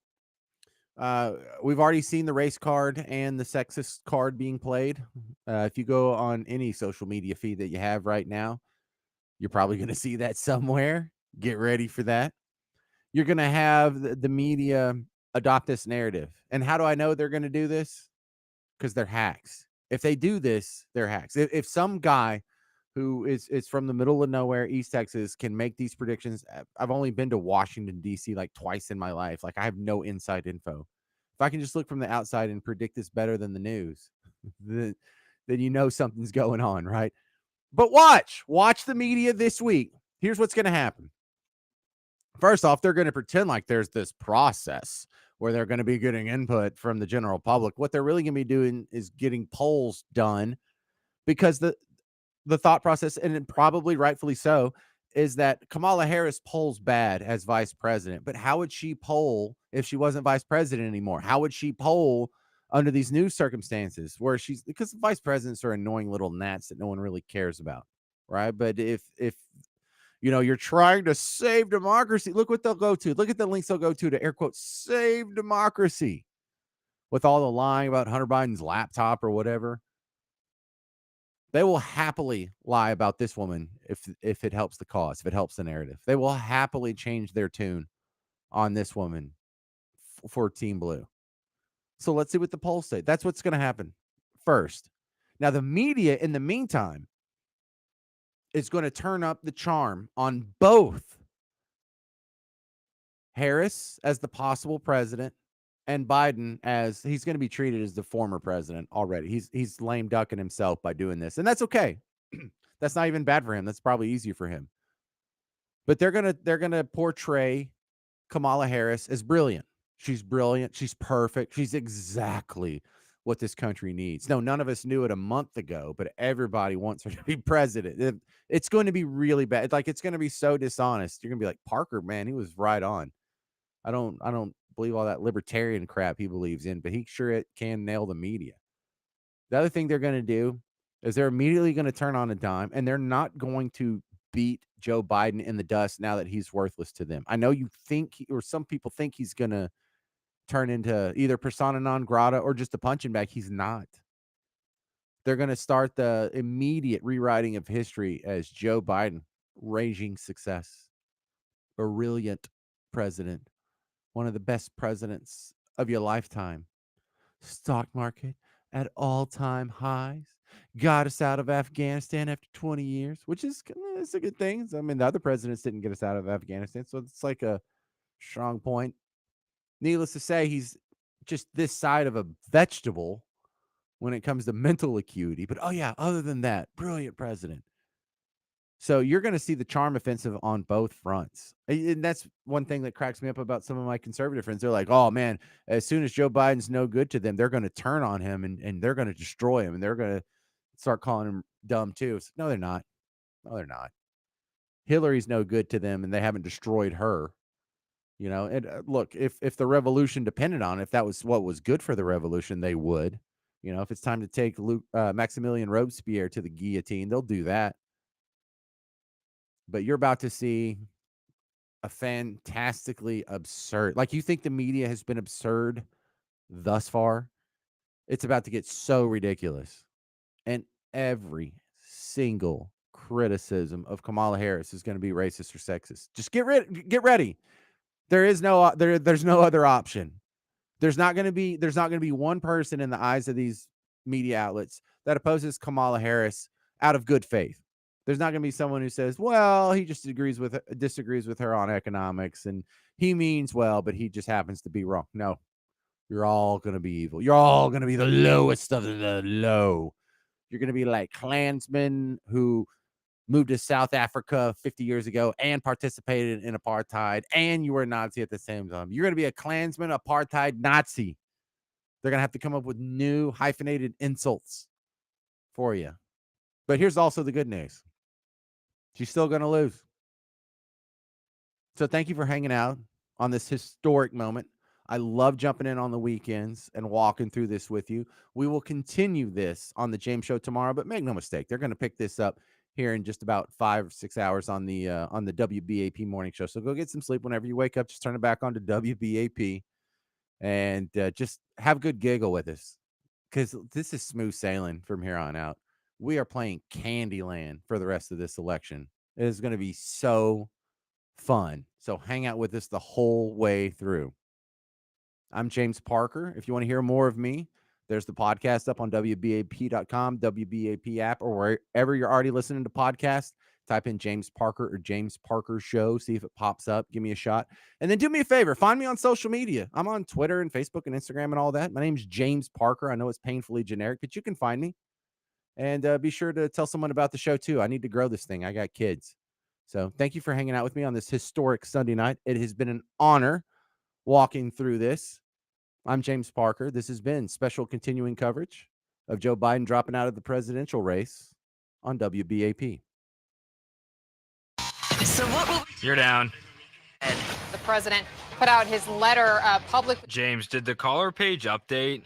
we've already seen the race card and the sexist card being played. If you go on any social media feed that you have right now, you're probably going to see that somewhere. Get ready for that. You're going to have the media adopt this narrative. And how do I know they're going to do this? Because they're hacks. If they do this, they're hacks. If some guy who is from the middle of nowhere, East Texas, can make these predictions. I've only been to Washington, D.C. like twice in my life. Like, I have no inside info. If I can just look from the outside and predict this better than the news, then you know something's going on, right? But watch the media this week. Here's what's going to happen. First off, they're going to pretend like there's this process where they're going to be getting input from the general public. What they're really going to be doing is getting polls done, because the thought process, and probably rightfully so, is that Kamala Harris polls bad as vice president. But how would she poll if she wasn't vice president anymore? How would she poll under these new circumstances where because vice presidents are annoying little gnats that no one really cares about, right? But if you're trying to save democracy, look what they'll go to. Look at the links they'll go to air quote save democracy, with all the lying about Hunter Biden's laptop or whatever. They will happily lie about this woman if it helps the cause, if it helps the narrative. They will happily change their tune on this woman for Team Blue. So let's see what the polls say. That's what's going to happen first. Now, the media, in the meantime, is going to turn up the charm on both Harris as the possible president and Biden as he's going to be treated as the former president already. He's lame ducking himself by doing this, and that's okay. That's not even bad for him. That's probably easier for him. But they're gonna portray Kamala Harris as brilliant. She's brilliant. She's perfect. She's exactly what this country needs. No, none of us knew it a month ago, but everybody wants her to be president. It's going to be really bad. Like, it's going to be so dishonest. You're going to be like, Parker, man, he was right on. I don't believe all that libertarian crap he believes in, but he sure can nail the media. The other thing they're going to do is they're immediately going to turn on a dime, and they're not going to beat Joe Biden in the dust now that he's worthless to them. I know you think, or some people think, he's going to turn into either persona non grata or just a punching bag. He's not. They're going to start the immediate rewriting of history as Joe Biden, raging success, brilliant president, one of the best presidents of your lifetime. Stock market at all-time highs. Got us out of Afghanistan after 20 years, which is it's a good thing. I mean, the other presidents didn't get us out of Afghanistan, so it's like a strong point. Needless to say, he's just this side of a vegetable when it comes to mental acuity. But, oh, yeah, other than that, brilliant president. So you're going to see the charm offensive on both fronts. And that's one thing that cracks me up about some of my conservative friends. They're like, oh, man, as soon as Joe Biden's no good to them, they're going to turn on him and they're going to destroy him. And they're going to start calling him dumb, too. So, no, they're not. No, they're not. Hillary's no good to them, and they haven't destroyed her. You know, and look, if the revolution depended on it, if that was what was good for the revolution, they would. You know, if it's time to take Maximilian Robespierre to the guillotine, they'll do that. But you're about to see a fantastically absurd, like, you think the media has been absurd thus far? It's about to get so ridiculous. And every single criticism of Kamala Harris is going to be racist or sexist. Just get ready. There's no other option. There's not going to be one person in the eyes of these media outlets that opposes Kamala Harris out of good faith. There's not going to be someone who says, well, he just disagrees with her on economics, and he means well, but he just happens to be wrong. No, you're all going to be evil. You're all going to be the lowest of the low. You're going to be like Klansmen who moved to South Africa 50 years ago and participated in apartheid, and you were a Nazi at the same time. You're going to be a Klansman, apartheid, Nazi. They're going to have to come up with new hyphenated insults for you. But here's also the good news. She's still going to lose. So thank you for hanging out on this historic moment. I love jumping in on the weekends and walking through this with you. We will continue this on the James Show tomorrow, but make no mistake, they're going to pick this up here in just about 5 or 6 hours on the WBAP morning show. So go get some sleep whenever you wake up. Just turn it back on to WBAP and just have a good giggle with us, because this is smooth sailing from here on out. We are playing Candyland for the rest of this election. It is going to be so fun. So hang out with us the whole way through. I'm James Parker. If you want to hear more of me, there's the podcast up on WBAP.com, WBAP app, or wherever you're already listening to podcasts. Type in James Parker or James Parker Show. See if it pops up. Give me a shot. And then do me a favor. Find me on social media. I'm on Twitter and Facebook and Instagram and all that. My name's James Parker. I know it's painfully generic, but you can find me. And be sure to tell someone about the show, too. I need to grow this thing. I got kids. So thank you for hanging out with me on this historic Sunday night. It has been an honor walking through this. I'm James Parker. This has been special continuing coverage of Joe Biden dropping out of the presidential race on WBAP. So what will You're down. the president put out his letter publicly? James, did the caller page update?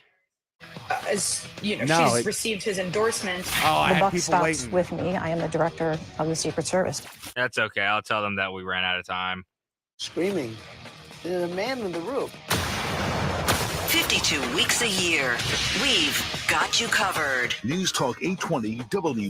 As No, she's it- received his endorsement. Oh, I the had buck people stops waiting. with me. I am the director of the Secret Service. That's okay. I'll tell them that we ran out of time. Screaming. There's a man in the room. 52 weeks a year. We've got you covered. News Talk 820 W.